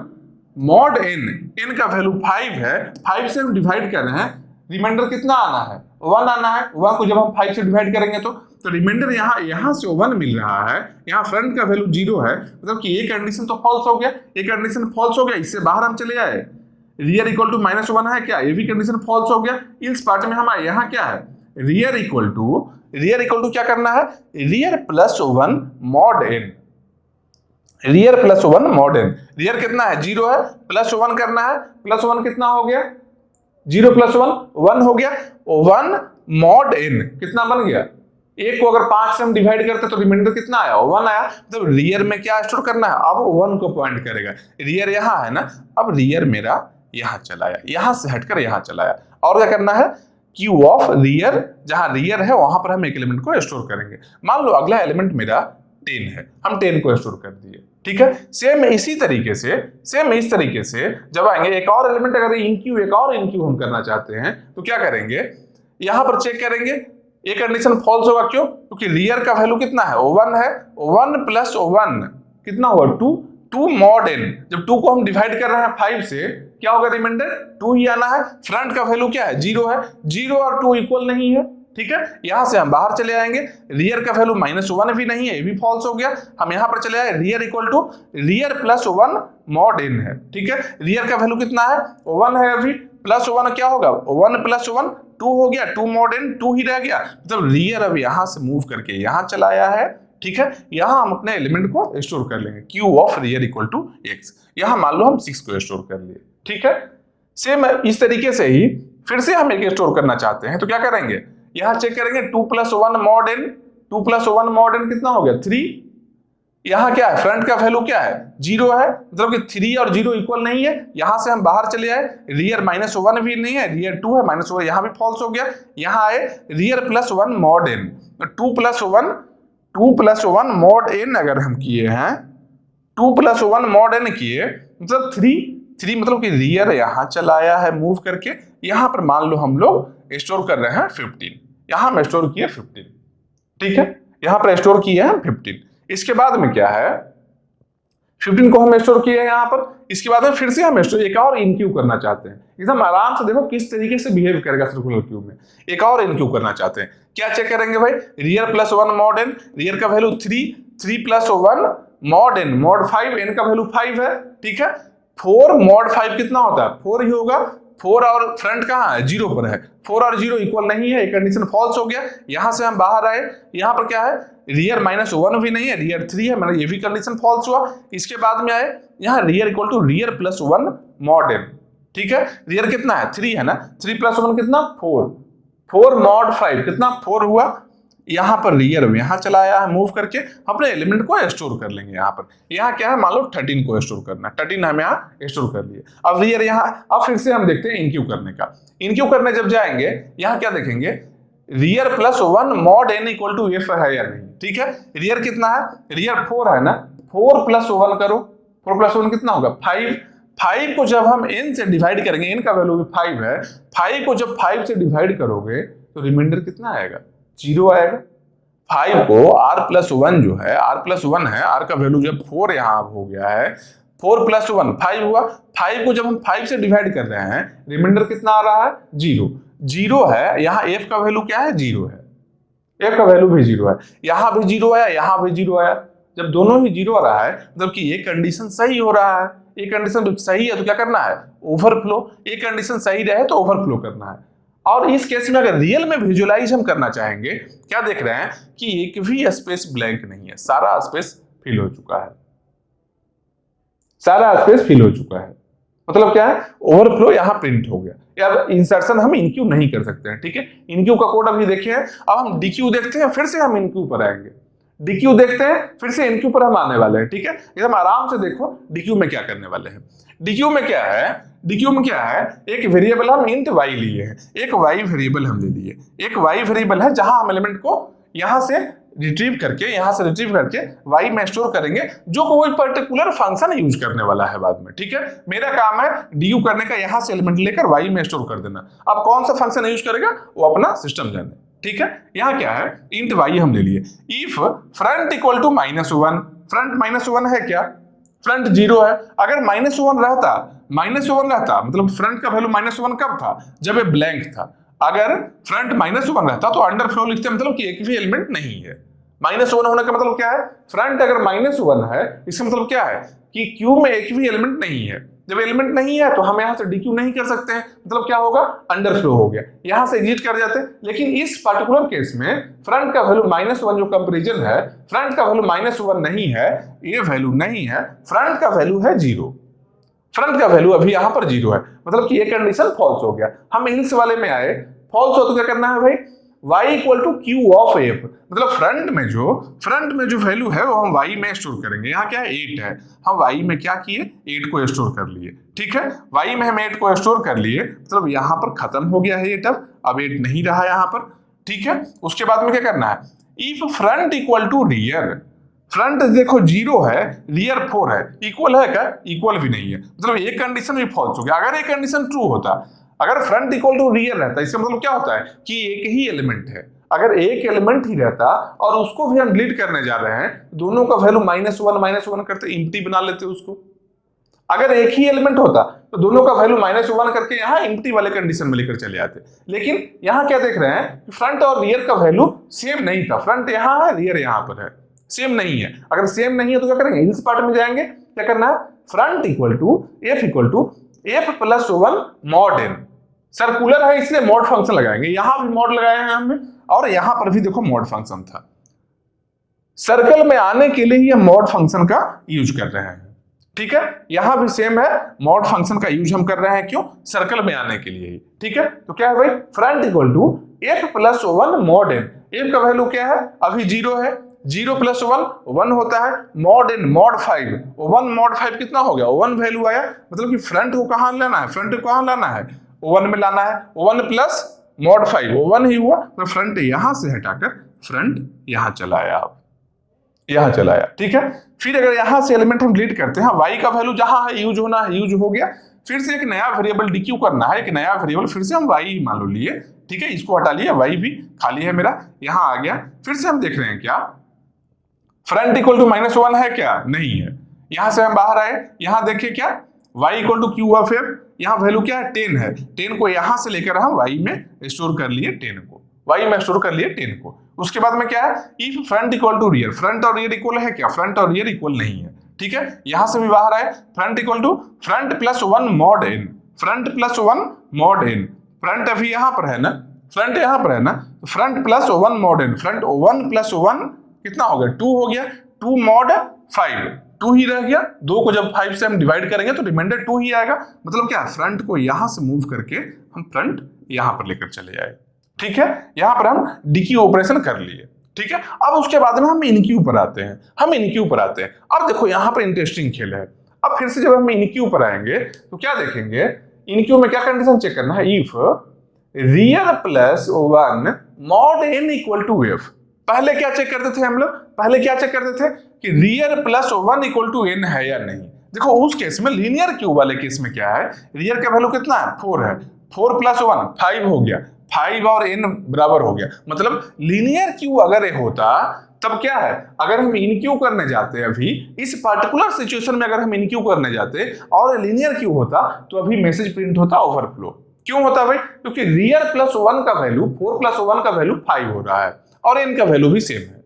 मॉड n का वैल्यू 5 है, 5 से हम डिवाइड कर रहे हैं, रिमाइंडर कितना आना है 1 आना है, 1 को जब हम 5 से डिवाइड करेंगे तो रिमाइंडर यहाँ से 1 मिल रहा है, यहाँ फ्रंट का वैल्यू 0 है, मतलब कि ये कंडीशन तो फॉल्स हो गया, ये कंडीशन फॉल्स हो गया, इससे बाहर हम चले आए, रियर इक्वल टू -1 है क्या, ये भी कंडीशन फॉल्स हो गया। इस पार्ट में हमारे यहाँ क्या है रियर इक्वल टू क्या करना है rear plus 1 mod n, rear plus 1 mod n, rear कितना है 0 है, प्लस 1 करना है, प्लस 1 कितना हो गया 0 प्लस 1 हो गया, 1 मॉड n कितना बन गया, एक को अगर 5 से हम डिवाइड करते तो रिमाइंडर कितना आया 1 आया, तो रियर में क्या स्टोर करना है, अब 1 को पॉइंट करेगा, रियर यहाँ है ना, अब रियर मेरा यहाँ चलाया, यहां से हटकर यहाँ चलाया, और क्या करना है क्यू ऑफ रियर, जहां रियर है वहां पर हम एक एलिमेंट को स्टोर करेंगे। मान लो अगला एलिमेंट मेरा 10 है, हम 10 को स्टोर कर दिए, ठीक है। सेम इस तरीके से जब आएंगे एक और एलिमेंट, अगर एक और इनक्यू हम करना चाहते हैं तो क्या करेंगे, यहां पर चेक करेंगे, ये कंडीशन फॉल्स होगा, क्यों, क्योंकि रियर का वैल्यू कितना है 1 है, 1 प्लस 1 कितना हुआ 2 मॉड n, जब 2 को हम डिवाइड कर रहे हैं 5 से, क्या होगा रिमाइंडर 2 ही आना है, फ्रंट का वैल्यू क्या है 0 है, 0 और 2 इक्वल नहीं है, ठीक है, यहां से हम बाहर चले आएंगे, रियर का वैल्यू -1 भी नहीं है, ये भी फॉल्स हो गया, हम यहां पर चले आए, rear equal to rear plus 1 mod n है, ठीक है, रियर का वैल्यू कितना है 1 है, अभी प्लस 1 क्या होगा 1 प्लस 1 2 हो गया, 2 मॉड n 2 ही रह गया, मतलब रियर अब यहां से मूव करके यहां चला आया है, ठीक है, यहां हम अपने एलिमेंट को स्टोर कर लेंगे, Q of rear equal to x, यहां मान लो हम 6 को स्टोर कर लिए, ठीक है। सेम इस तरीके से ही फिर से हम एक स्टोर करना चाहते हैं तो क्या करेंगे, यहां चेक करेंगे 2 प्लस 1 मॉड n कितना हो गया 3, यहां क्या है फ्रंट का वैल्यू क्या है 0 है, मतलब कि 3 और 0 इक्वल नहीं है, यहां से हम बाहर चले आए, रियर -1 भी नहीं है, रियर 2 है, -1 यहां भी फॉल्स हो गया, यहां आए rear plus 1 mod n, 2 plus 1 mod n अगर हम किए हैं, 2 प्लस 1 मॉड n किए, मतलब 3 मतलब कि रियर यहां चला आया है मूव करके, यहां पर मान लो हम लोग स्टोर कर रहे हैं 15, यहां में स्टोर किए 15, ठीक है, यहां पर स्टोर किए हैं 15, इसके बाद में क्या है 15 को हम स्टोर किए यहां पर, इसके बाद में फिर से हम स्टोर एक और इनक्यू करना चाहते हैं, एकदम आराम से देखो किस तरीके से बिहेव करेगा सर्कुलर क्यूब में, एक और इनक्यू करना चाहते हैं, क्या चेक करेंगे भाई, rear plus 1 mod n, rear का value 3 plus 1 mod n, mod 5, n का वैल्यू 5 है, ठीक है, 4 मॉड 5 कितना होता है 4 ही होगा, 4 और फ्रंट कहाँ है 0 पर है, 4 और 0 इक्वल नहीं है, एक कंडीशन फॉल्स हो गया, यहां से हम बाहर आए, यहां पर क्या है रियर -1 भी नहीं है, रियर 3 है, मतलब ये भी कंडीशन फॉल्स हुआ, इसके बाद में आए यहां rear equal to rear plus 1 mod n, ठीक है, रियर कितना है 3 है ना, 3 प्लस 1 कितना 4 मॉड 5 कितना 4 हुआ, यहां पर रियर में यहां चला आया है मूव करके, अपने एलिमेंट को स्टोर कर लेंगे, यहां पर यहां क्या है मान लो 13 को स्टोर करना है, 13 हम यहां स्टोर कर लिए, अब रियर यहां, अब फिर से हम देखते हैं इनक्यू करने का, इनक्यू करने जब जाएंगे यहां क्या देखेंगे rear plus 1 mod n equal to f है या नहीं, ठीक है, रियर कितना है रियर 4 है ना, 4 प्लस 1 करो, 4 प्लस 1 कितना होगा 5 को जब हम n से डिवाइड करेंगे, n का वैल्यू भी 5 है, 5 को जब 5 से डिवाइड करोगे तो रिमाइंडर कितना आएगा 0 आएगा, 5 को r प्लस 1 जो है r प्लस 1 है, r का वैल्यू जब 4 यहाँ हो गया है, 4 प्लस 1 5 हुआ, 5 को जब हम 5 से डिवाइड कर रहे हैं रिमाइंडर कितना आ रहा है 0 है, यहाँ f का वैल्यू क्या है 0 है, f का वैल्यू भी 0 है, यहाँ भी 0 आया, यहाँ भी 0 आया, जब दोनों ही 0 आ रहा है मतलब कि ये कंडीशन सही हो रहा है, ये कंडीशन सही है तो क्या करना है ओवरफ्लो, ये कंडीशन सही रहे तो ओवरफ्लो करना है, और इस केस में अगर रियल में विजुअलाइज हम करना चाहेंगे, क्या देख रहे हैं कि एक भी स्पेस ब्लैंक नहीं है, सारा स्पेस फिल हो चुका है, सारा स्पेस फिल हो चुका है, मतलब क्या है ओवरफ्लो यहां प्रिंट हो गया, यार इंसर्शन हम इनक्यू नहीं कर सकते हैं, ठीक है, इनक्यू का कोड अभी देखे हैं, अब हम डीक्यू देखते हैं, फिर से हम इनक्यू पर आएंगे, डीक्यू देखते हैं, फिर से इनक्यू पर हम आने वाले हैं, ठीक है। एकदम आराम से देखो डीक्यू में क्या करने वाले हैं। डीक्यू में क्या है, डीक्यू में क्या है, एक वेरिएबल हम इंट वाई लिए हैं, एक वाई वेरिएबल हम ले लिए, एक वाई वेरिएबल है जहां हम एलिमेंट को यहां से रिट्रीव करके वाई में स्टोर करेंगे, जो कोई पर्टिकुलर फंक्शन यूज करने वाला है बाद में, ठीक है। मेरा काम है डीयू करने का, यहां से एलिमेंट लेकर वाई में स्टोर कर देना। अब कौन सा फंक्शन यूज करेगा वो अपना सिस्टम जाने, ठीक है। यहां क्या है, इंट वाई हम ले लिए। If front equal to -1, front -1 है क्या, फ्रंट 0 है। अगर -1 रहता मतलब फ्रंट का वैल्यू -1 कब था, जब ये ब्लैंक था। अगर फ्रंट -1 रहता तो अंडरफ्लो लिखते मतलब कि एक भी एलिमेंट नहीं है। -1 होने का मतलब क्या है, फ्रंट अगर -1 है इसका मतलब क्या है कि क्यू में एक भी एलिमेंट नहीं है। जब एलिमेंट नहीं है तो हम यहां से डीक्यू नहीं कर सकते हैं, मतलब क्या होगा, अंडरफ्लो हो गया, यहां से एग्जिट कर जाते। लेकिन इस पर्टिकुलर केस में फ्रंट का वैल्यू -1 जो कंपैरिजन है, फ्रंट का वैल्यू -1 नहीं है, ये वैल्यू नहीं है, फ्रंट का वैल्यू है 0। फ्रंट का वैल्यू अभी यहां पर 0 है, मतलब कि ये कंडीशन फॉल्स हो गया। हम हिल्स वाले में आए, फॉल्स हो तो क्या करना है भाई, y equal to Q of f, मतलब फ्रंट में जो वैल्यू है वो हम y में स्टोर करेंगे। यहाँ क्या है, 8 है, हम y में क्या किए, 8 को स्टोर कर लिए, ठीक है। y में हम 8 को स्टोर कर लिए, मतलब यहाँ पर खत्म हो गया है 8, अब 8 नहीं रहा यहाँ पर, ठीक है। उसके बाद में क्या करना है, if front equal to rear, front देखो 0 है, रियर 4 है, इक्वल है क्या, इक्वल भी नहीं है, मतलब ये कंडीशन भी फॉल्स हो गया। अगर ये कंडीशन ट्रू होता, अगर फ्रंट इक्वल टू रियर रहता, इसका मतलब क्या होता है कि एक ही एलिमेंट है। अगर एक एलिमेंट ही रहता और उसको भी हम डिलीट करने जा रहे हैं, दोनों का वैल्यू -1 करते एम्प्टी बना लेते उसको। अगर एक ही एलिमेंट होता तो दोनों का वैल्यू -1 करके यहाँ एम्प्टी वाले कंडीशन में लेकर चले आते। लेकिन यहाँ क्या देख रहे हैं कि फ्रंट और रियर का वैल्यू सेम नहीं था, फ्रंट यहाँ है, रियर यहाँ पर है, सेम नहीं है। अगर सेम नहीं है तो क्या करेंगे, इस पार्ट में जाएंगे, क्या करना है, front equal to f plus 1 mod n, circular है इसलिए मॉड फंक्शन लगाएंगे, यहां भी मॉड लगाए हैं हमने, और यहां पर भी देखो मॉड फंक्शन था। सर्कल में आने के लिए हम मॉड फंक्शन का यूज कर रहे हैं, ठीक है। यहां भी सेम है, मॉड फंक्शन का यूज हम कर रहे हैं, क्यों, सर्कल में आने के लिए ही, ठीक है। तो क्या है भाई, front equal to f plus 1 mod n, f का वैल्यू क्या है, अभी 0 है, 0 प्लस 1 होता है, मॉड n मॉड 5, 1 मॉड 5 कितना हो गया, 1 वैल्यू आया, मतलब कि फ्रंट को कहां लाना है, फ्रंट को कहां लाना है, 1 में लाना है, 1 प्लस मॉड 5, 1 ही हुआ, तो फ्रंट यहां से हटाकर फ्रंट यहां चलाया, आप यहां चलाया, ठीक है। फिर अगर यहां से एलिमेंट हम डिलीट करते हैं, y का वैल्यू जहां है यूज होना है, यूज हो गया, फिर से एक नया वेरिएबल डीक्यू करना है, एक नया वेरिएबल फिर से हम y ही मान लो लिए, ठीक है। इसको हटा लिया, y भी खाली है मेरा, यहां आ गया। फिर से हम देख रहे हैं क्या, फ्रंट इक्वल टू -1 है क्या, नहीं है, यहां से हम बाहर आए, यहां देखिए क्या, y equal to Q of f, यहां वैल्यू क्या है, 10 है, 10 को यहां से लेकर हम y में स्टोर कर लिए 10 को, y में स्टोर कर लिए 10 को। उसके बाद में क्या है, if front equal to rear, front और रियर इक्वल है क्या, फ्रंट और रियर इक्वल नहीं है, ठीक है। यहां से भी बाहर आए, front equal to front plus 1 mod n, front plus 1 mod n, front अभी यहां पर है ना, फ्रंट यहां पर है ना, front plus 1 mod n, front 1 plus 1 कितना हो गया, 2 हो गया, 2 मॉड 5, 2 ही रह गया, 2 को जब 5 से हम डिवाइड करेंगे तो रिमाइंडर 2 ही आएगा, मतलब क्या, फ्रंट को यहां से मूव करके हम फ्रंट यहां पर लेकर चले आए, ठीक है। यहां पर हम डीक्यू ऑपरेशन कर लिए, ठीक है। अब उसके बाद में हम इनक्यू पर आते हैं, अब देखो यहां पर इंटरेस्टिंग खेल है। अब फिर से जब हम इनक्यू पर आएंगे तो क्या देखेंगे, इनक्यू में क्या कंडीशन चेक करना है, if rear plus 1 mod n equal to f, पहले क्या चेक करते थे हम लोग, पहले क्या चेक करते थे कि rear plus 1 equal to n है या नहीं। देखो उस केस में, लीनियर क्यू वाले केस में क्या है, रियर का वैल्यू कितना है, 4 है, 4 प्लस 1 5 हो गया, 5 और n बराबर हो गया, मतलब लीनियर क्यू अगर ये होता तब क्या है, अगर हम इनक्यू करने जाते अभी इस पर्टिकुलर सिचुएशन में, अगर हम इनक्यू करने जाते और लीनियर क्यू होता तो अभी मैसेज प्रिंट होता ओवरफ्लो। क्यों होता भाई, क्योंकि रियर प्लस 1 का वैल्यू 4 प्लस 1 का वैल्यू 5 हो रहा है और n का वैल्यू भी सेम है,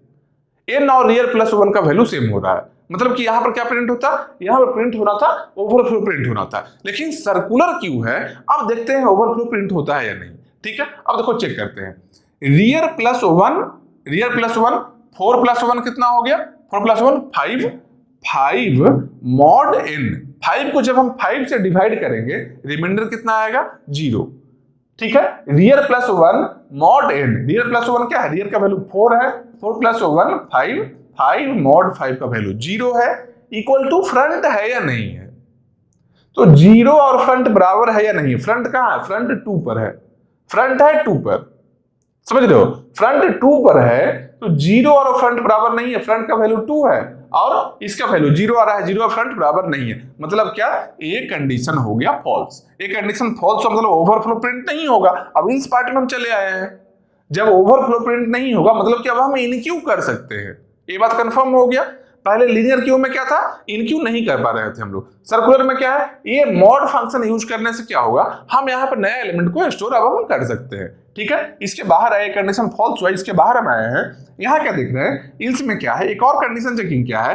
n और रियर प्लस 1 का वैल्यू सेम हो रहा है, मतलब कि यहां पर क्या प्रिंट होता, यहां पर प्रिंट होना था ओवरफ्लो प्रिंट होना था, लेकिन सर्कुलर क्यू है। अब देखते हैं ओवरफ्लो प्रिंट होता है या नहीं, ठीक है। अब देखो चेक करते हैं, रियर प्लस 1 4 प्लस 1 कितना हो गया, 4 प्लस 1 5 मॉड n, 5 को जब हम 5 से डिवाइड करेंगे रिमाइंडर कितना आएगा, 0, ठीक है। Rear plus 1 mod n, rear plus 1 क्या है, रियर का वैल्यू 4 है, 4 प्लस 1 5 5 मॉड 5 का वैल्यू 0 है इक्वल टू फ्रंट है या नहीं है। तो 0 और फ्रंट बराबर है या नहीं, फ्रंट कहां है, फ्रंट 2 पर है, फ्रंट है 2 पर, समझ रहे हो, फ्रंट 2 पर है तो 0 और फ्रंट बराबर नहीं है, फ्रंट का वैल्यू 2 है और इसका वैल्यू 0 आ रहा है, 0 और फ्रंट बराबर नहीं है, मतलब क्या, एक कंडीशन हो गया फॉल्स। एक कंडीशन फॉल्स मतलब ओवरफ्लो प्रिंट नहीं होगा। अब इस पार्ट में हम चले आए हैं, जब ओवरफ्लो प्रिंट नहीं होगा मतलब कि अब हम इनक्यू कर सकते हैं, ये बात कंफर्म हो गया। पहले लीनियर क्यू में क्या था, इनक्यू नहीं कर पा रहे थे हम लोग। सर्कुलर में क्या है, ये मॉड फंक्शन यूज करने से क्या होगा, हम यहाँ पर नए एलिमेंट को स्टोर अब हम कर सकते हैं, ठीक है। इसके बाहर आए, कंडीशन फॉल्स हुआ, इसके बाहर हम आए हैं। यहाँ क्या देख रहे हैं, इल्स में क्या है, एक और कंडीशन चेकिंग क्या है,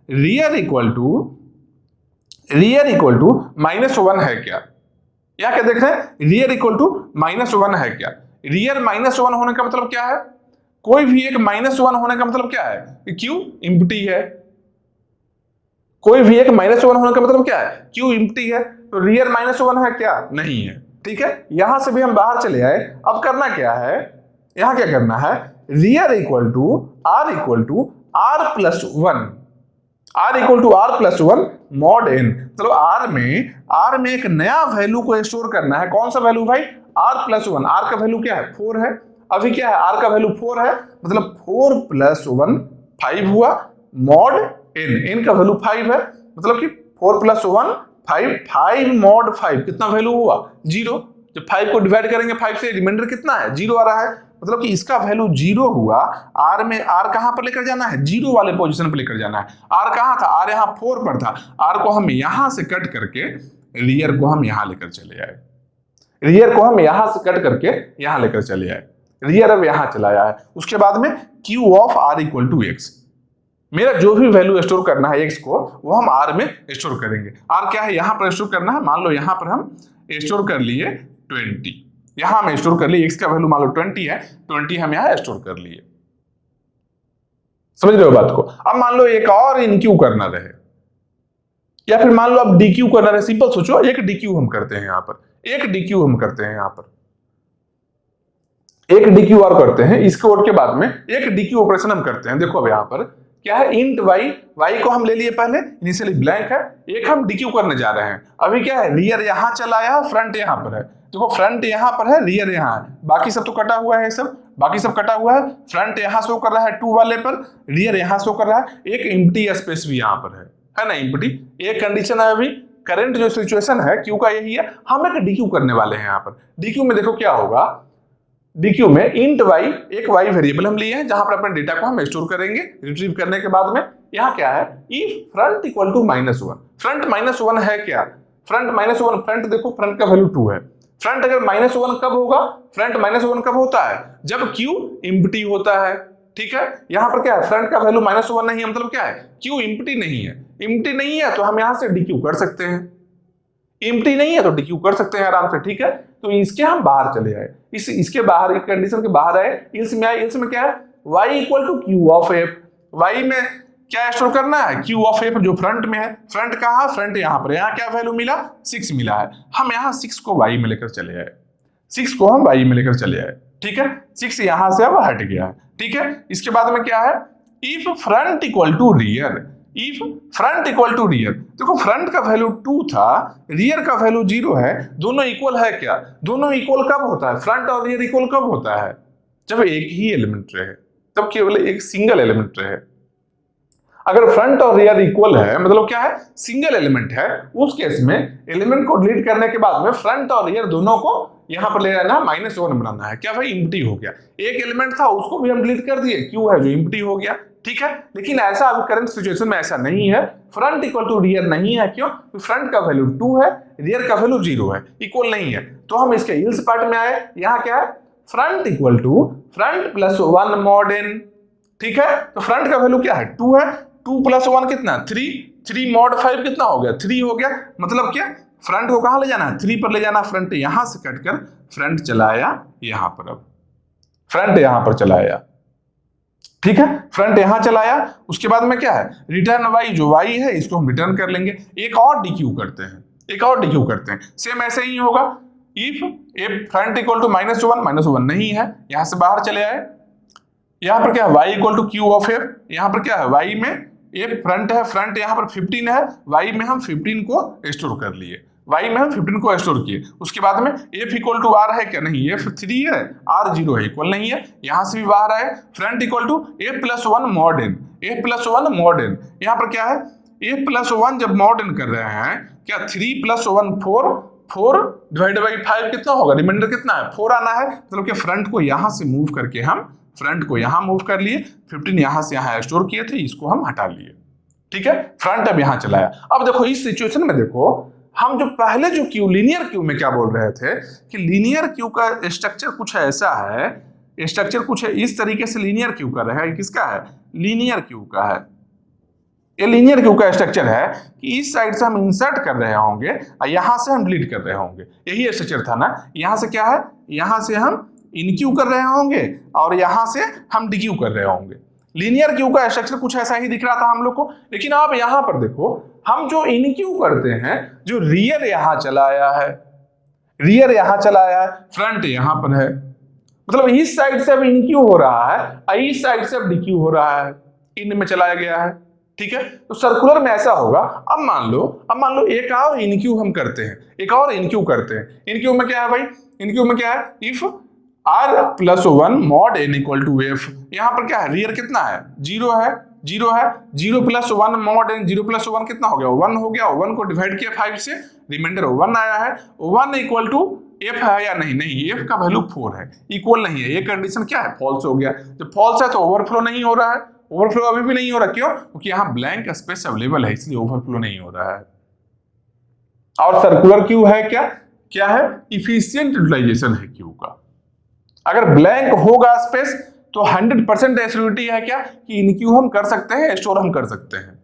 रियर इक्वल टू -1 है क्या। यहाँ क्या देख रहे हैं, रियर इक्वल टू -1 है क्या। रियर -1 होने का मतलब क्या है, कोई भी एक -1 होने का मतलब क्या है, क्यू एम्प्टी है। कोई भी एक -1 होने का मतलब क्या है, क्यू एम्प्टी है। तो रियर -1 है क्या, नहीं है, ठीक है। यहां से भी हम बाहर चले आए। अब करना क्या है, यहां क्या करना है, rear equal to r plus 1, r equal to r plus 1 mod n, मतलब r में एक नया वैल्यू को स्टोर करना है। कौन सा वैल्यू भाई, r प्लस 1। r का वैल्यू क्या है, 4 है, अभी क्या है, r का वैल्यू 4 है, मतलब 4 प्लस 1 5 हुआ, मॉड n का वैल्यू 5 है, मतलब कि 4 प्लस 1 5 मॉड 5 कितना वैल्यू हुआ, 0। जब 5 को डिवाइड करेंगे 5 से, रिमाइंडर कितना है, 0 आ रहा है, मतलब कि इसका वैल्यू 0 हुआ। r में r कहां पर लेकर जाना है, 0 वाले पोजीशन पर लेकर जाना है। r कहां था, r यहां 4 पर था, r को हम यहां से कट करके रियर को हम यहां लेकर चले आए, रियर को हम यहां से कट करके यहां लेकर चले आए, रियर अब यहां चला आया है। उसके बाद में q of r equal to x, मेरा जो भी वैल्यू स्टोर करना है x को, वो हम r में स्टोर करेंगे। r क्या है, यहां पर स्टोर करना है, मान लो यहां पर हम स्टोर कर लिए 20, यहां में स्टोर कर लिए, x का वैल्यू मान लो 20 है, 20 हम यहां स्टोर कर लिए, समझ रहे हो बात को। अब मान लो एक और इनक्यू करना रहे, या फिर मान लो अब डीक्यू करना रहे, सिंपल सोचो, एक डीक्यू हम करते हैं यहां पर, एक डीक्यू हम करते हैं यहां पर, एक डीक्यू और करते हैं, इस कोड के बाद में एक डीक्यू ऑपरेशन हम करते हैं। देखो अब यहां पर क्या है, इंट y को हम ले लिए पहले, इनिशियली ब्लैंक है, एक हम डीक्यू करने जा रहे हैं। अभी क्या है, रियर यहां चला आया, फ्रंट यहां पर है, देखो फ्रंट यहां पर है, रियर यहां है, बाकी सब तो कटा हुआ है, सब बाकी सब कटा हुआ है। फ्रंट यहां शो कर रहा है 2 वाले पर, रियर यहां शो कर रहा है, एक एम्प्टी स्पेस भी यहां पर है ना, एम्प्टी। एक कंडीशन है, अभी करंट जो सिचुएशन है क्यू का यही है, हम एक डीक्यू करने वाले हैं। यहां पर डीक्यू में देखो क्या होगा, डीक्यू में इंट y, एक y वेरिएबल हम लिए हैं जहां पर अपने डेटा को हम स्टोर करेंगे। रिट्रीव करने के बाद में यहां क्या है, if front equal to -1, front -1 है क्या, फ्रंट -1, फ्रंट देखो फ्रंट का वैल्यू 2 है, फ्रंट अगर -1 कब होगा, फ्रंट -1 कब होता है, जब q एम्प्टी होता है, ठीक है। यहां पर क्या है, फ्रंट का वैल्यू -1 नहीं है, मतलब क्या है, q एम्प्टी नहीं है, एम्प्टी नहीं है तो हम यहां से डीक्यू कर सकते हैं, एम्प्टी नहीं है तो डीक्यू कर सकते हैं आराम से, ठीक है। तो इसके हम बाहर चले आए, इसके बाहर, एक कंडीशन के बाहर आए, इल्स में आए। इल्स में क्या है, y equal to Q of f, y में क्या स्टोर करना है, क्यू ऑफ एफ जो फ्रंट में है, फ्रंट कहां, फ्रंट यहां पर, यहां क्या वैल्यू मिला, 6 मिला है, हम यहां 6 को y में लेकर चले आए, 6 को हम y में लेकर चले आए, ठीक है। 6 यहां से अब हट गया है, ठीक है। इसके बाद में क्या है, if front equal to rear, if front equal to rear, देखो फ्रंट का वैल्यू 2 था, रियर का वैल्यू 0 है, दोनों इक्वल है क्या, दोनों इक्वल कब होता है, फ्रंट और रियर इक्वल कब होता है, जब एक ही एलिमेंट रहे, तब केवल एक सिंगल एलिमेंट रहे। अगर फ्रंट और रियर इक्वल है, मतलब क्या है, सिंगल एलिमेंट है, उस केस में एलिमेंट को डिलीट करने के बाद में फ्रंट और रियर दोनों को यहां पर ले जाना, -1 बनाना है, क्या भाई, एम्प्टी हो गया। एक एलिमेंट था उसको भी हम डिलीट कर दिए, क्यू है जो एम्प्टी हो गया, ठीक है। लेकिन ऐसा अभी करंट सिचुएशन में ऐसा नहीं है, फ्रंट इक्वल टू रियर नहीं है, क्यों, तो फ्रंट का वैल्यू 2 है, रियर का वैल्यू 0 है, इक्वल नहीं है। तो हम इसके इल्स पार्ट में आए, यहां क्या है, front equal to front plus 1 mod n, ठीक है। तो फ्रंट का वैल्यू क्या है, 2 है, 2 प्लस 1 कितना, 3 मॉड 5 कितना हो गया, 3 हो गया, मतलब क्या, फ्रंट को कहां ले जाना है, 3 पर ले जाना, फ्रंट यहां से कटकर फ्रंट चलाया यहां पर, अब फ्रंट यहां पर चलाया, ठीक है, फ्रंट यहां चलाया। उसके बाद में क्या है, रिटर्न y, जो y है इसको हम रिटर्न कर लेंगे। एक और डीक्यू करते हैं, एक और डीक्यू करते हैं, सेम ऐसे ही होगा, इफ फ्रंट इक्वल टू -1 नहीं है, यहां से बाहर चले आए, यहाँ पर क्या है y equal to Q of f, यहाँ पर क्या है y में एफ फ्रंट है, फ्रंट यहाँ पर 15 है, y में हम 15 को स्टोर कर लिए, y में हम 15 को स्टोर किए। उसके बाद में f इक्वल टू आर है क्या, नहीं f 3 है, r 0 है, इक्वल नहीं है, यहाँ से भी बाहर आए। Front equal to f plus 1 mod n, f plus 1 mod n, यहाँ पर क्या है f प्लस 1 जब मॉड n कर रहे हैं, क्या 3 प्लस 1 4, 4 डिवाइड बाई 5 कितना होगा, रिमाइंडर कितना है 4 आना है, मतलब कि फ्रंट को यहाँ से मूव करके हम फ्रंट को यहाँ मूव कर लिए, 15 यहाँ से यहाँ स्टोर किए थे, इसको हम हटा लिए, ठीक है। फ्रंट अब यहाँ चलाया। अब देखो इस सिचुएशन में देखो हम जो पहले जो क्यू लीनियर क्यू में क्या बोल रहे थे कि लीनियर क्यू का स्ट्रक्चर कुछ ऐसा है, स्ट्रक्चर कुछ इस तरीके से लीनियर क्यू का है, किसका है, लीनियर क्यू का है। ये लीनियर क्यू का स्ट्रक्चर है कि इस साइड से हम इंसर्ट कर रहे होंगे और यहां से हम डिलीट कर रहे होंगे, यही स्ट्रक्चर था ना। यहां से क्या है, यहां से हम इन क्यू कर रहे होंगे और यहां से हम डी क्यू कर रहे होंगे। लीनियर क्यू का स्ट्रक्चर कुछ ऐसा ही दिख रहा था हम लोग को, लेकिन आप यहां पर देखो हम जो इन क्यू करते हैं, जो रियर यहां चला आया है, रियर यहां चला आया है, फ्रंट यहां पर है, मतलब इस साइड से अब इन क्यू हो रहा है और इस साइड से अब डी क्यू हो रहा है, इन में चलाया गया है, ठीक है। तो सर्कुलर में ऐसा होगा। अब मान लो एक और इन क्यू हम करते हैं, एक और इन क्यू करते हैं। इन क्यू में क्या है भाई, इन क्यू में क्या है, if r plus 1 mod n equal to f, यहाँ पर क्या है, रियर कितना है, 0 है, 0 है, 0 प्लस 1 मॉड n, 0 प्लस 1 कितना हो गया, 1 हो गया, 1 को डिवाइड किया 5 से, रिमाइंडर 1 आया है। 1 इक्वल टू एफ है या नहीं, नहीं एफ का वैल्यू 4 है, इक्वल नहीं है, ये कंडीशन क्या है, फॉल्स हो गया। जब फॉल्स है तो ओवरफ्लो नहीं हो रहा है, ओवरफ्लो अभी भी नहीं हो रहा, क्यों, क्योंकि यहाँ ब्लैंक स्पेस अवेलेबल है, इसलिए ओवरफ्लो नहीं हो रहा है। और सर्कुलर क्यू है क्या, क्या है, इफिशियंट यूटिलाइजेशन है क्यू का। अगर ब्लैंक होगा स्पेस तो 100% एसिडिटी है क्या कि इन क्यू हम कर सकते हैं, स्टोर हम कर सकते हैं।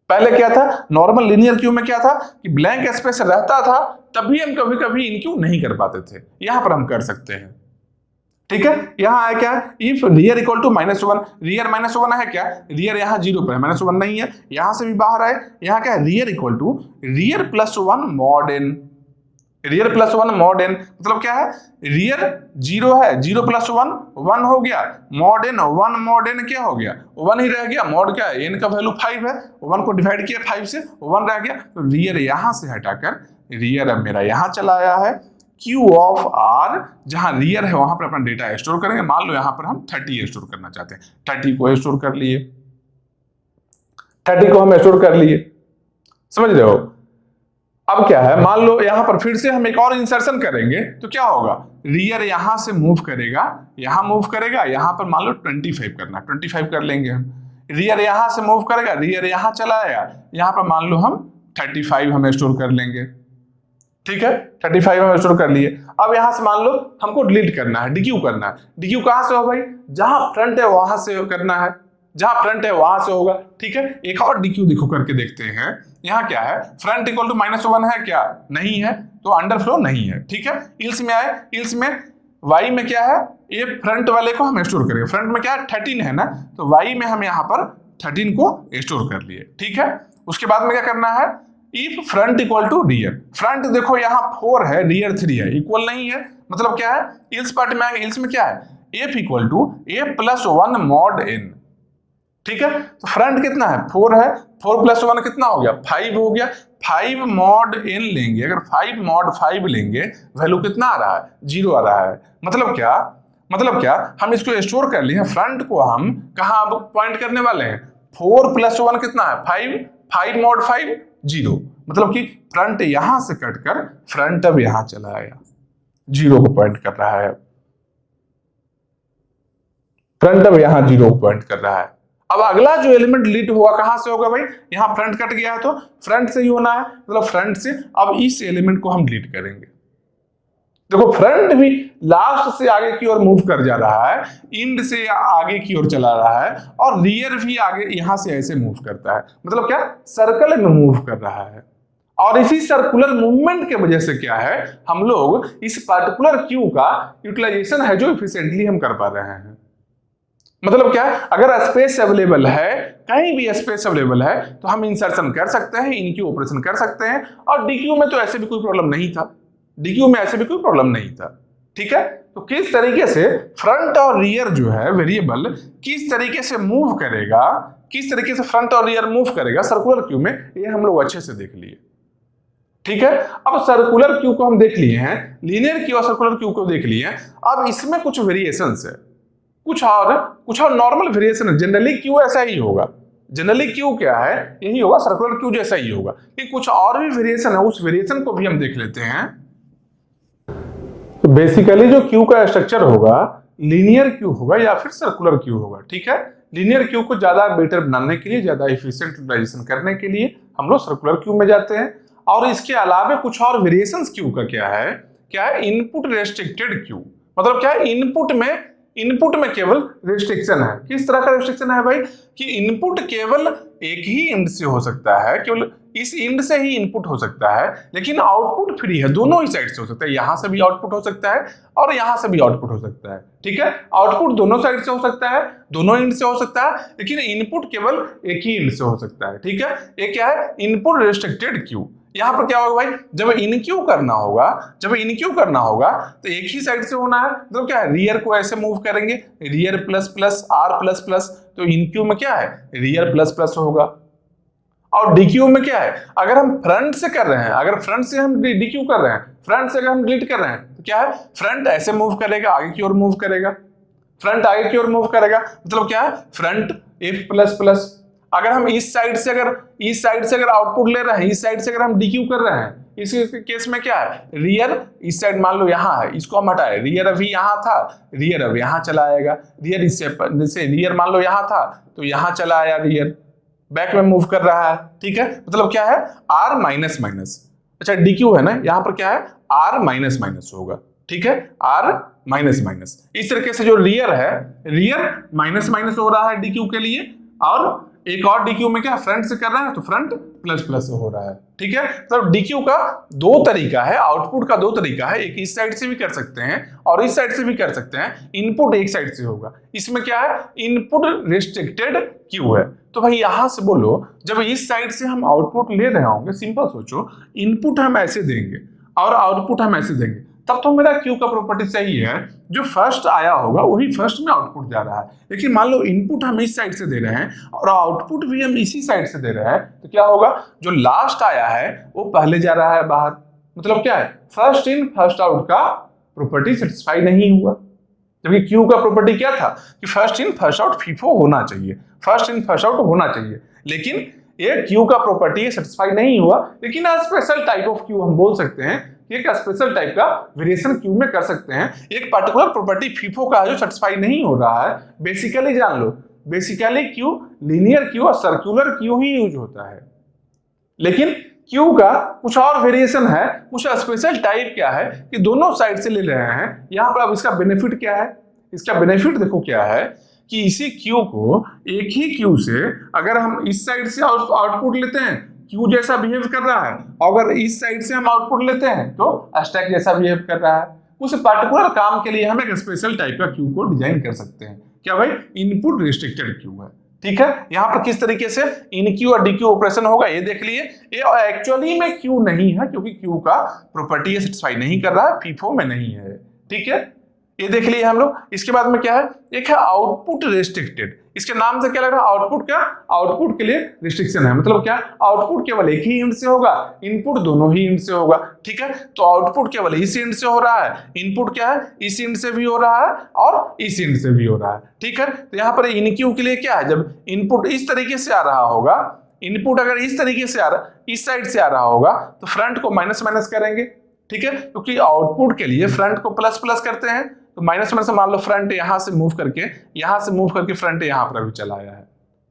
पहले क्या था, नॉर्मल लीनियर क्यू में क्या था कि ब्लैंक स्पेस रहता था, तभी हम कभी कभी इन क्यू नहीं कर पाते थे, यहां पर हम कर सकते हैं, ठीक है। यहां है क्या, if rear equal to -1, rear -1 है क्या, रियर यहां 0 पर है, -1 नहीं है, यहां से भी बाहर आए, यहां क्या है, rear equal to rear plus 1 mod n, rear plus 1 mod n, मतलब क्या है, रियर 0 है, 0 प्लस 1 1 हो गया, मॉड n 1 मॉड n क्या हो गया, 1 ही रह गया, मॉड क्या है, n का वैल्यू 5 है, 1 को डिवाइड किया 5 से, 1 रह गया, तो रियर यहां से हटाकर रियर अब मेरा यहां चला आया है। Q ऑफ R, जहां रियर है वहां पर अपना डेटा स्टोर करेंगे। मान लो यहां पर हम 30 स्टोर करना चाहते हैं, 30 को स्टोर कर लिए, 30 को हम स्टोर कर लिए, समझ रहे हो। अब क्या है, मान लो यहां पर फिर से हम एक और इंसर्शन करेंगे तो क्या होगा, रियर यहां से मूव करेगा, यहां मूव करेगा, यहां पर मान लो 25 करना, 25 कर लेंगे हम। रियर यहां से मूव करेगा, रियर यहां चला आया, यहां पर मान लो हम 35 हम स्टोर कर लेंगे, ठीक है, 35 हम स्टोर कर लिए। अब यहां से मान लो हमको डिलीट करना है, डीक्यू करना है, डीक्यू कहां से हो भाई, जहां फ्रंट है वहां से करना है, जहां फ्रंट है वहां से होगा, ठीक है। एक और डीक्यू देखो करके देखते हैं, यहां क्या है, फ्रंट इक्वल टू -1 है क्या, नहीं है, तो अंडरफ्लो नहीं है, ठीक है। इल्स में आए, इल्स में y में क्या है, ये फ्रंट वाले को हम स्टोर करेंगे, फ्रंट में क्या है 13 है ना, तो y में हम यहाँ पर 13 को स्टोर कर लिए, ठीक है। उसके बाद में क्या करना है, if front equal to rear, front देखो यहाँ 4 है, रियर 3 है, इक्वल नहीं है, मतलब क्या है, इल्स पार्ट में आएंगे, इल्स में क्या है, f equal to a plus 1 mod n, ठीक है। तो फ्रंट कितना है, 4 है, 4 प्लस 1 कितना हो गया, 5 हो गया, 5 मॉड n लेंगे, अगर 5 मॉड 5 लेंगे, वैल्यू कितना आ रहा है, 0 आ रहा है। मतलब क्या, हम इसको स्टोर कर लिए, फ्रंट को हम कहां पॉइंट करने वाले हैं, 4 प्लस 1 कितना है, 5, 5 मॉड 5 0, मतलब कि फ्रंट यहां से कटकर फ्रंट अब यहां चला आया, 0 को पॉइंट कर रहा है, फ्रंट अब यहां 0 को पॉइंट कर रहा है। अब अगला जो एलिमेंट डिलीट हुआ कहां से होगा भाई, यहां फ्रंट कट गया है तो फ्रंट से ही होना है, मतलब फ्रंट से। अब इस एलिमेंट को हम डिलीट करेंगे, देखो फ्रंट भी लास्ट से आगे की ओर मूव कर जा रहा है, इंड से आगे की ओर चला रहा है, और रियर भी आगे यहां से ऐसे मूव करता है, मतलब क्या, सर्कल में मूव कर रहा है। और इसी सर्कुलर मूवमेंट के वजह से क्या है, हम लोग इस पर्टिकुलर क्यू का यूटिलाइजेशन है जो इफिशिएंटली हम कर पा रहे हैं। मतलब क्या है, अगर स्पेस अवेलेबल है, कहीं भी स्पेस अवेलेबल है, तो हम इंसर्शन कर सकते हैं, इनक्यू ऑपरेशन कर सकते हैं। और डीक्यू में तो ऐसे भी कोई प्रॉब्लम नहीं था, डीक्यू में ऐसे भी कोई प्रॉब्लम नहीं था, ठीक है। तो किस तरीके से फ्रंट और रियर जो है वेरिएबल किस तरीके से मूव करेगा, किस तरीके से फ्रंट और रियर मूव करेगा सर्कुलर क्यू में, ये हम लोग अच्छे से देख लिए। ठीक है, अब सर्कुलर क्यू को हम देख लिए हैं, लीनियर क्यू और सर्कुलर क्यू को देख लिए हैं। अब इसमें कुछ वेरिएशंस है, कुछ और नॉर्मल वेरिएशन है। जनरली क्यू ऐसा ही होगा, जनरली क्यू क्या है, यही होगा, सर्कुलर क्यू जैसा ही होगा। कि कुछ और भी वेरिएशन है, उस वेरिएशन को भी हम देख लेते हैं। तो बेसिकली जो क्यू का स्ट्रक्चर होगा लीनियर क्यू होगा या फिर सर्कुलर क्यू होगा। ठीक है, लीनियर क्यू को ज्यादा बेटर बनाने के लिए, ज्यादा एफिशिएंट यूटिलाइजेशन करने के लिए हम लोग सर्कुलर क्यू में जाते हैं। और इसके अलावा कुछ और वेरिएशंस क्यू का क्या है इनपुट रेस्ट्रिक्टेड क्यू। मतलब क्या है, इनपुट में केवल रिस्ट्रिक्शन है। किस तरह का रिस्ट्रिक्शन है भाई, कि इनपुट केवल एक ही इंड से हो सकता है, केवल इस इंड से ही इनपुट हो सकता है, लेकिन आउटपुट फ्री है, दोनों ही साइड से हो सकता है। यहां से भी आउटपुट हो सकता है और यहां से भी आउटपुट हो सकता है। ठीक है, आउटपुट दोनों साइड से हो सकता है, दोनों इंड से हो सकता है, लेकिन इनपुट केवल एक ही इंड से हो सकता है। ठीक है, ये क्या है, इनपुट रेस्ट्रिक्टेड क्यू। यहां पर क्या होगा भाई, जब इनक्यू करना होगा तो एक ही साइड से होना है। तो क्या है, रियर को ऐसे मूव करेंगे, rear plus plus r plus plus, तो इनक्यू में क्या है, रियर प्लस प्लस होगा। और डीक्यू में क्या है, अगर हम फ्रंट से कर रहे हैं, अगर फ्रंट से हम डीक्यू कर रहे हैं, फ्रंट से अगर हम डिलीट कर रहे हैं, तो क्या है, फ्रंट ऐसे मूव करेगा, आगे की ओर मूव करेगा, फ्रंट आगे की ओर मूव करेगा। मतलब क्या है, फ्रंट एफ प्लस प्लस। अगर हम इस साइड से अगर आउटपुट ले रहे हैं, इस साइड से अगर हम डीक्यू कर रहे हैं, इस केस में क्या है, रियर इस साइड मान लो यहाँ है, इसको हम हटाए, रियर अभी यहाँ था, रियर अब यहाँ चला आएगा, रियर इससे रियर मान लो यहाँ था तो यहाँ चला आया, रियर बैक में मूव कर रहा है। ठीक है, मतलब क्या है, आर माइनस माइनस। अच्छा डीक्यू है ना, यहाँ पर क्या है, आर माइनस माइनस होगा। ठीक है, आर माइनस माइनस। इस तरीके से जो रियर है, रियर माइनस माइनस हो रहा है डीक्यू के लिए, और एक और डीक्यू में क्या फ्रंट से कर रहा है तो फ्रंट प्लस प्लस हो रहा है। ठीक है, तो डीक्यू का दो तरीका है, आउटपुट का दो तरीका है, एक इस साइड से भी कर सकते हैं और इस साइड से भी कर सकते हैं। इनपुट एक साइड से होगा, इसमें क्या है, इनपुट रिस्ट्रिक्टेड क्यू है। तो भाई यहां से बोलो, जब इस साइड से हम आउटपुट ले रहे होंगे, सिंपल सोचो, इनपुट हम ऐसे देंगे और आउटपुट हम ऐसे देंगे, तब तो मेरा क्यू का प्रॉपर्टी सही है, जो फर्स्ट आया होगा वही फर्स्ट में आउटपुट जा रहा है। लेकिन मान लो इनपुट हम इस साइड से दे रहे हैं और आउटपुट भी हम इसी साइड से दे रहे हैं, तो क्या होगा, जो लास्ट आया है वो पहले जा रहा है बाहर। मतलब क्या है, फर्स्ट इन फर्स्ट आउट का प्रॉपर्टी सेटिस्फाई नहीं हुआ। जबकि क्यू का प्रॉपर्टी क्या था, कि first in first out FIFO होना चाहिए, फर्स्ट इन फर्स्ट आउट होना चाहिए। लेकिन ये क्यू का प्रॉपर्टी सेटिस्फाई नहीं हुआ। लेकिन स्पेशल टाइप ऑफ क्यू हम बोल सकते हैं, एक स्पेशल टाइप का वेरिएशन क्यू में कर सकते हैं। एक पर्टिकुलर प्रॉपर्टी फीफो का जो सेटिस्फाई नहीं हो रहा है, बेसिकली जान लो, बेसिकली क्यू लीनियर क्यू और सर्कुलर क्यू ही यूज होता है। लेकिन क्यू का कुछ और वेरिएशन है, कुछ स्पेशल टाइप क्या है, कि दोनों साइड से ले रहे हैं। यहां पर अब इसका बेनिफिट क्या है, इसका बेनिफिट देखो क्या है, कि इसी क्यू को एक ही क्यू से अगर हम इस साइड से आउटपुट लेते हैं, क्यू जैसा बिहेव कर रहा है, अगर इस साइड से हम आउटपुट लेते हैं तो स्टैक जैसा बिहेव कर रहा है। उस पर्टिकुलर काम के लिए हम एक स्पेशल टाइप का क्यू को डिजाइन कर सकते हैं। क्या भाई, इनपुट रिस्ट्रिक्टेड क्यू है। ठीक है, यहां पर किस तरीके से इन क्यू और डी क्यू ऑपरेशन होगा ये देख लिए। ये एक्चुअली में क्यू नहीं है, क्योंकि क्यू का प्रॉपर्टी सेटिस्फाई नहीं कर रहा है, फीफो में नहीं है। ठीक है, ये देख लिए हम लोग। इसके बाद में क्या है, एक है आउटपुट रेस्ट्रिक्टेड। इसके नाम से क्या लग रहा है, आउटपुट क्या, आउटपुट के लिए रिस्ट्रिक्शन है। मतलब क्या, आउटपुट केवल एक ही इंड से होगा, इनपुट दोनों ही इंड से होगा। ठीक है, तो आउटपुट केवल इस इंड से हो रहा है, इनपुट क्या है, इस इंड से भी हो रहा है और इस इंड से भी हो रहा है। ठीक है, तो यहाँ पर इन क्यू के लिए क्या है, जब इनपुट इस तरीके से आ रहा होगा, इनपुट अगर इस तरीके से आ रहा, इस साइड से आ रहा होगा, तो फ्रंट को माइनस माइनस करेंगे। ठीक है, क्योंकि आउटपुट के लिए फ्रंट को प्लस प्लस करते हैं, तो माइनस में से मान लो फ्रंट यहां से मूव करके फ्रंट यहां पर अभी चला आया है।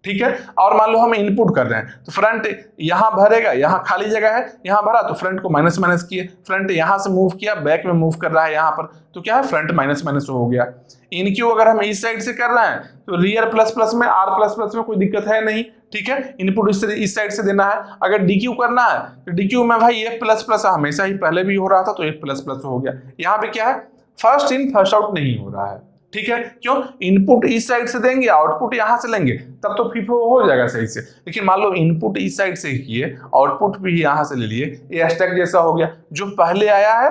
ठीक है, और मान लो हम इनपुट कर रहे हैं, तो फ्रंट यहां भरेगा, यहां खाली जगह है, यहां भरा तो फ्रंट को माइनस माइनस किए, फ्रंट यहां से मूव किया, बैक में मूव कर रहा है यहां पर, तो क्या है, फ्रंट माइनस माइनस हो गया। इन क्यू अगर हम इस साइड से कर रहे हैं तो रियर प्लस प्लस में, आर प्लस प्लस में कोई दिक्कत है नहीं। ठीक है, इनपुट इस साइड से देना है। अगर डीक्यू करना है तो डीक्यू में भाई एफ प्लस प्लस हमेशा ही पहले भी हो रहा था, तो एफ प्लस प्लस हो गया। यहाँ पे क्या है, फर्स्ट इन फर्स्ट आउट नहीं हो रहा है। ठीक है, क्यों, इनपुट इस साइड से देंगे, आउटपुट यहां से लेंगे, तब तो फीफो हो जाएगा सही से। लेकिन मान लो इनपुट इस साइड से किए, आउटपुट भी यहां से ले लिए, ये स्टैक जैसा हो गया। जो पहले आया है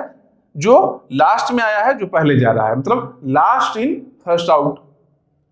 जो लास्ट में आया है जो पहले जा रहा है, मतलब लास्ट इन फर्स्ट आउट।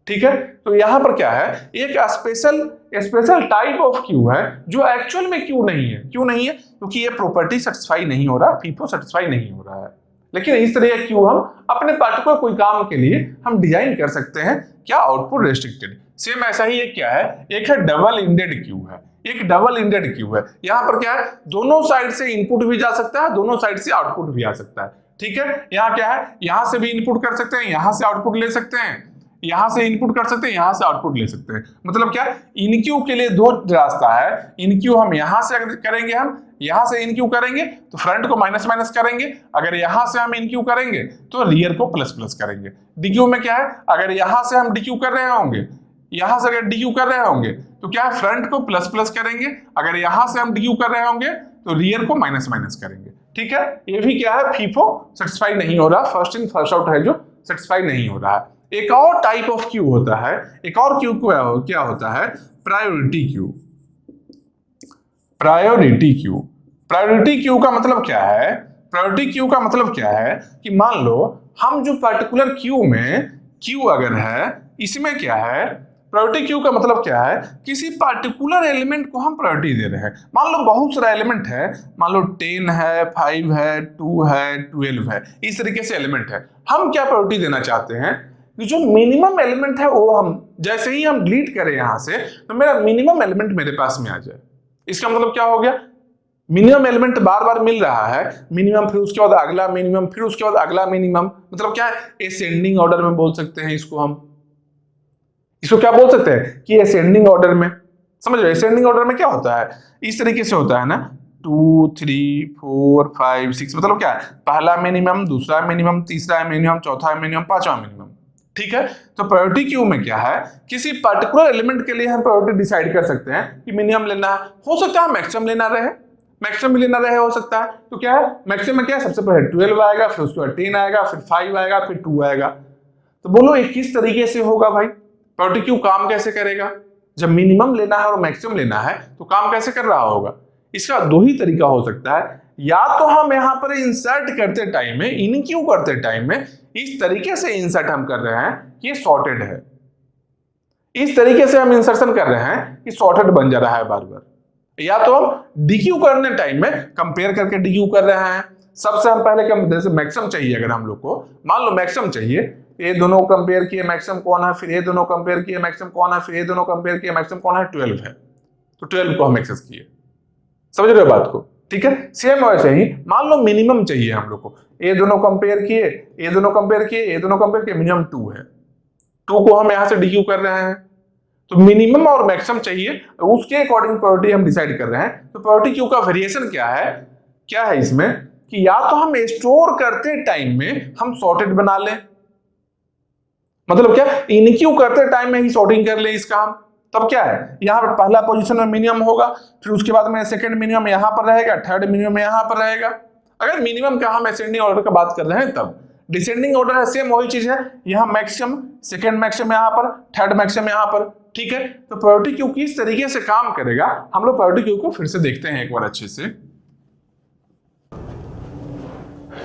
ठीक है, तो यहां पर क्या है, एक स्पेशल टाइप ऑफ क्यू है जो एक्चुअल में क्यू नहीं है। क्यों नहीं है? क्योंकि ये प्रॉपर्टी सेटिस्फाई नहीं हो रहा, फीफो सेटिस्फाई नहीं हो रहा है। लेकिन इस तरह का क्यू हम अपने पार्टिकुलर कोई काम के लिए हम डिजाइन कर सकते हैं, क्या, आउटपुट रेस्ट्रिक्टेड। सेम ऐसा ही एक क्या है, एक है डबल इंडेड क्यू है, एक डबल इंडेड क्यू है। यहां पर क्या है, दोनों साइड से इनपुट भी जा सकता है, दोनों साइड से आउटपुट भी आ सकता है। ठीक है, यहाँ क्या है, यहां से भी इनपुट कर सकते हैं, यहां से आउटपुट ले सकते हैं, यहां से इनपुट कर सकते हैं, यहां से आउटपुट ले सकते हैं। मतलब क्या, इनक्यू के लिए दो रास्ता है। इनक्यू हम यहां से करेंगे, हम यहां से इनक्यू करेंगे तो फ्रंट को माइनस माइनस करेंगे, अगर यहां से हम इनक्यू करेंगे तो रियर को प्लस प्लस करेंगे। डीक्यू में क्या है, अगर यहां से हम डीक्यू कर रहे होंगे, यहां से अगर डीक्यू कर रहे होंगे तो क्या है, फ्रंट को प्लस प्लस करेंगे, अगर यहां से हम डीक्यू कर रहे होंगे तो रियर को माइनस माइनस करेंगे। ठीक है, ये भी क्या है, फीफो सेटिस्फाई नहीं हो रहा, फर्स्ट इन फर्स्ट आउट है जो सेटिस्फाई नहीं हो रहा है। एक और टाइप ऑफ क्यू होता है, एक और क्यू को क्या होता है, priority queue. Priority queue, priority queue का मतलब क्या है, प्रायोरिटी क्यू का मतलब क्या है कि मान लो हम जो पर्टिकुलर क्यू में क्यू अगर है, इसमें क्या है, प्रायोरिटी क्यू का मतलब क्या है, किसी पार्टिकुलर एलिमेंट को हम प्रायोरिटी दे रहे हैं। मान लो बहुत सारा एलिमेंट है, मान लो 10 है, 5 है, 2 है, 12 है, इस तरीके से एलिमेंट है। हम क्या प्रायोरिटी देना चाहते हैं कि जो मिनिमम एलिमेंट है वो हम जैसे ही हम डिलीट करें यहां से, तो मेरा मिनिमम एलिमेंट मेरे पास में आ जाए। इसका मतलब क्या हो गया, मिनिमम एलिमेंट बार बार मिल रहा है, मिनिमम फिर उसके बाद अगला मिनिमम, फिर उसके बाद अगला मिनिमम। मतलब क्या है, असेंडिंग ऑर्डर में बोल सकते हैं इसको हम। इसको क्या बोल सकते हैं कि असेंडिंग ऑर्डर में, समझ रहे हो, असेंडिंग ऑर्डर में क्या होता है, इस तरीके से होता है ना, 2 3 4 5 6, मतलब क्या है, पहला मिनिमम, दूसरा मिनिमम, तीसरा मिनिमम, चौथा मिनिमम, पांचवा मिनिमम। ठीक है, तो प्रायोरिटी क्यू में क्या है, किसी पर्टिकुलर एलिमेंट के लिए हम प्रायोरिटी डिसाइड कर सकते हैं कि मिनिमम लेना है, हो सकता है मैक्सिमम लेना रहे, मैक्सिमम भी लेना रहे, हो सकता है। तो क्या है, मैक्सिमम में क्या है, सबसे पहले 12 आएगा, फिर उसके बाद 10 आएगा, फिर 5 आएगा, फिर 2 आएगा। तो बोलो ये किस तरीके से होगा भाई, प्रायोरिटी क्यू काम कैसे करेगा, जब मिनिमम लेना है और मैक्सिमम लेना है तो काम कैसे कर रहा होगा। इसका दो ही तरीका हो सकता है, या तो हम यहां पर इंसर्ट करते टाइम में, इनक्यू करते टाइम में इस तरीके से इंसर्ट हम कर रहे हैं कि ये सॉर्टेड है, इस तरीके से हम इंसर्शन कर रहे हैं कि सॉर्टेड बन जा रहा है बार बार, या तो हम डीक्यू करने टाइम में कंपेयर करके डीक्यू कर रहे हैं। सबसे हम पहले जैसे मैक्सिमम चाहिए, अगर हम लोग को मान लो मैक्सिमम चाहिए, ये दोनों कंपेयर किए मैक्सिमम कौन है, फिर ये दोनों कंपेयर किए मैक्सिमम कौन है, फिर ये दोनों कंपेयर किए मैक्सिमम कौन है, 12 है, तो 12 को हम एक्सेस किए। समझ रहे हो बात को, ठीक है। सेम वैसे ही मान लो मिनिमम चाहिए हम लोग को, ये दोनों कंपेयर किए, ये दोनों कंपेयर किए, ये दोनों कंपेयर किए, मिनिमम 2 है, 2 को हम यहां से डीक्यू कर रहे हैं, तो मिनिमम और मैक्सिमम चाहिए, उसके अकॉर्डिंग प्रायोरिटी हम डिसाइड कर रहे हैं। तो प्रायोरिटी क्यू का वेरिएशन क्या है इसमें, कि या तो हम स्टोर करते टाइम में हम सॉर्टेड बना लें, मतलब क्या, इनक्यू करते टाइम में ही सॉर्टिंग कर ले इसका हम, तब क्या है, यहां पर पहला पोजीशन में मिनिमम होगा, फिर उसके बाद में सेकंड मिनिमम यहां पर रहेगा, थर्ड मिनिमम यहां पर रहेगा। अगर मिनिमम का हम असेंडिंग ऑर्डर का बात कर रहे हैं, तब डिसेंडिंग ऑर्डर है, सेम वही चीज है, यहां मैक्सिमम, सेकंड मैक्सिमम यहां पर, थर्ड मैक्सिमम यहां पर। ठीक है, तो प्रायोरिटी क्यू किस तरीके से काम करेगा, हम लोग प्रायोरिटी क्यू को फिर से देखते हैं एक बार अच्छे से।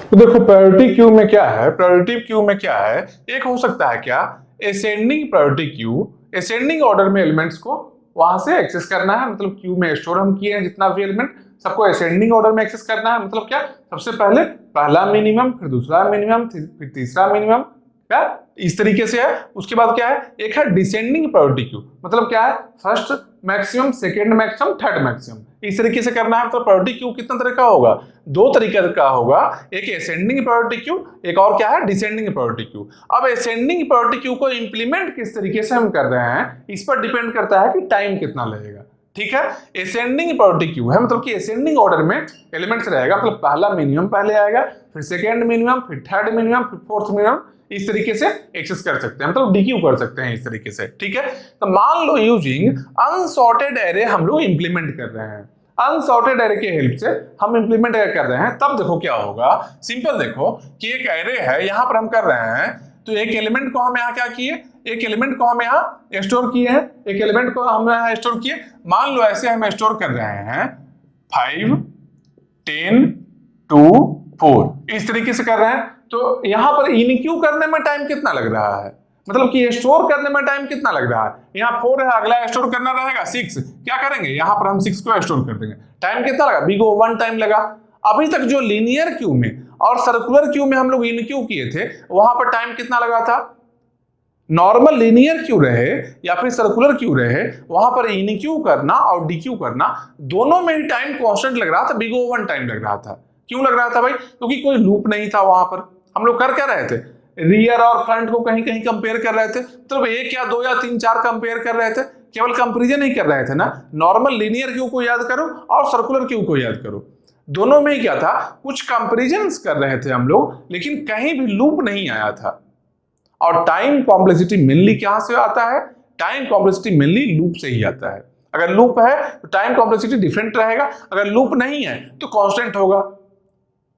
तो देखो प्रायोरिटी क्यू में क्या है, प्रायोरिटी क्यू में क्या है, एक हो सकता है क्या, ascending priority queue, ascending order में एलिमेंट्स को वहां से एक्सेस करना है, मतलब क्यू में स्टोर हम किए हैं जितना भी एलिमेंट, सबको असेंडिंग ऑर्डर में एक्सेस करना है। मतलब क्या, सबसे पहले पहला मिनिमम, फिर दूसरा मिनिमम, फिर तीसरा मिनिमम, क्या इस तरीके से है। उसके बाद क्या है, एक है डिसेंडिंग प्रायोरिटी क्यू, मतलब क्या है, first maximum, second maximum, third maximum, इस तरीके से करना है। तो प्रायोरिटी क्यू कितना तरह का होगा, दो तरीके का होगा, एक असेंडिंग प्रायोरिटी क्यू, एक और क्या है, डिसेंडिंग प्रायोरिटी क्यू। अब असेंडिंग प्रायोरिटी क्यू को इंप्लीमेंट किस तरीके से हम कर रहे हैं, इस पर डिपेंड करता है कि टाइम कितना लगेगा। ठीक है, असेंडिंग प्रायोरिटी क्यू है, मतलब कि असेंडिंग ऑर्डर में एलिमेंट्स रहेगा, मतलब पहला मिनिमम पहले आएगा, फिर सेकंड मिनिमम, फिर थर्ड मिनिमम, फिर फोर्थ मिनिमम, इस तरीके से एक्सेस कर सकते हैं, मतलब डीक्यू कर सकते हैं इस तरीके से। ठीक है, तो मान लो यूजिंग अनसॉर्टेड एरे हम लोग इंप्लीमेंट कर रहे हैं, अनसॉर्टेड एरे के हेल्प से हम इंप्लीमेंट कर रहे हैं, तब देखो क्या होगा, सिंपल देखो कि एक एरे है, यहां पर हम कर रहे हैं, तो एक एलिमेंट को हम यहाँ क्या किए, एक एलिमेंट को हम यहाँ स्टोर किए हैं, एक एलिमेंट को हम यहाँ स्टोर किए। मान लो ऐसे हम स्टोर कर रहे हैं 5 10 2 4 इस तरीके से कर रहे हैं। तो यहां पर इन क्यू करने में टाइम कितना लग रहा है, मतलब कि स्टोर करने में टाइम कितना लग रहा है। यहाँ 4 है, अगला स्टोर करना रहेगा 6, क्या करेंगे यहाँ पर हम 6 को स्टोर कर देंगे। टाइम कितना लगा, बिग O 1 टाइम लगा। अभी तक जो लीनियर क्यू में और सर्कुलर क्यू में हम लोग इन क्यू किए थे, वहां पर टाइम कितना लगा था। नॉर्मल लीनियर क्यू रहे या फिर सर्कुलर क्यू रहे, वहां पर इन क्यू करना और डी क्यू करना दोनों में ही टाइम कांस्टेंट लग रहा था, बिग O 1 टाइम लग रहा था। क्यों लग रहा था भाई, क्योंकि कोई लूप नहीं था वहां पर। हम लोग कर क्या रहे थे, रियर और फ्रंट को कहीं कहीं कंपेयर कर रहे थे, मतलब 1 या 2 या 3 4 कंपेयर कर रहे थे, केवल कंपेरिजन ही कर रहे थे ना। नॉर्मल लीनियर क्यू को याद करो और सर्कुलर क्यू को याद करो, दोनों में ही क्या था, कुछ कंपेरिजन कर रहे थे हम लोग, लेकिन कहीं भी लूप नहीं आया था। और टाइम कॉम्प्लेक्सिटी मेनली कहां से आता है, टाइम कॉम्प्लेक्सिटी मेनली लूप से ही आता है। अगर लूप है तो टाइम कॉम्प्लेक्सिटी डिफरेंट रहेगा, अगर लूप नहीं है तो कांस्टेंट होगा।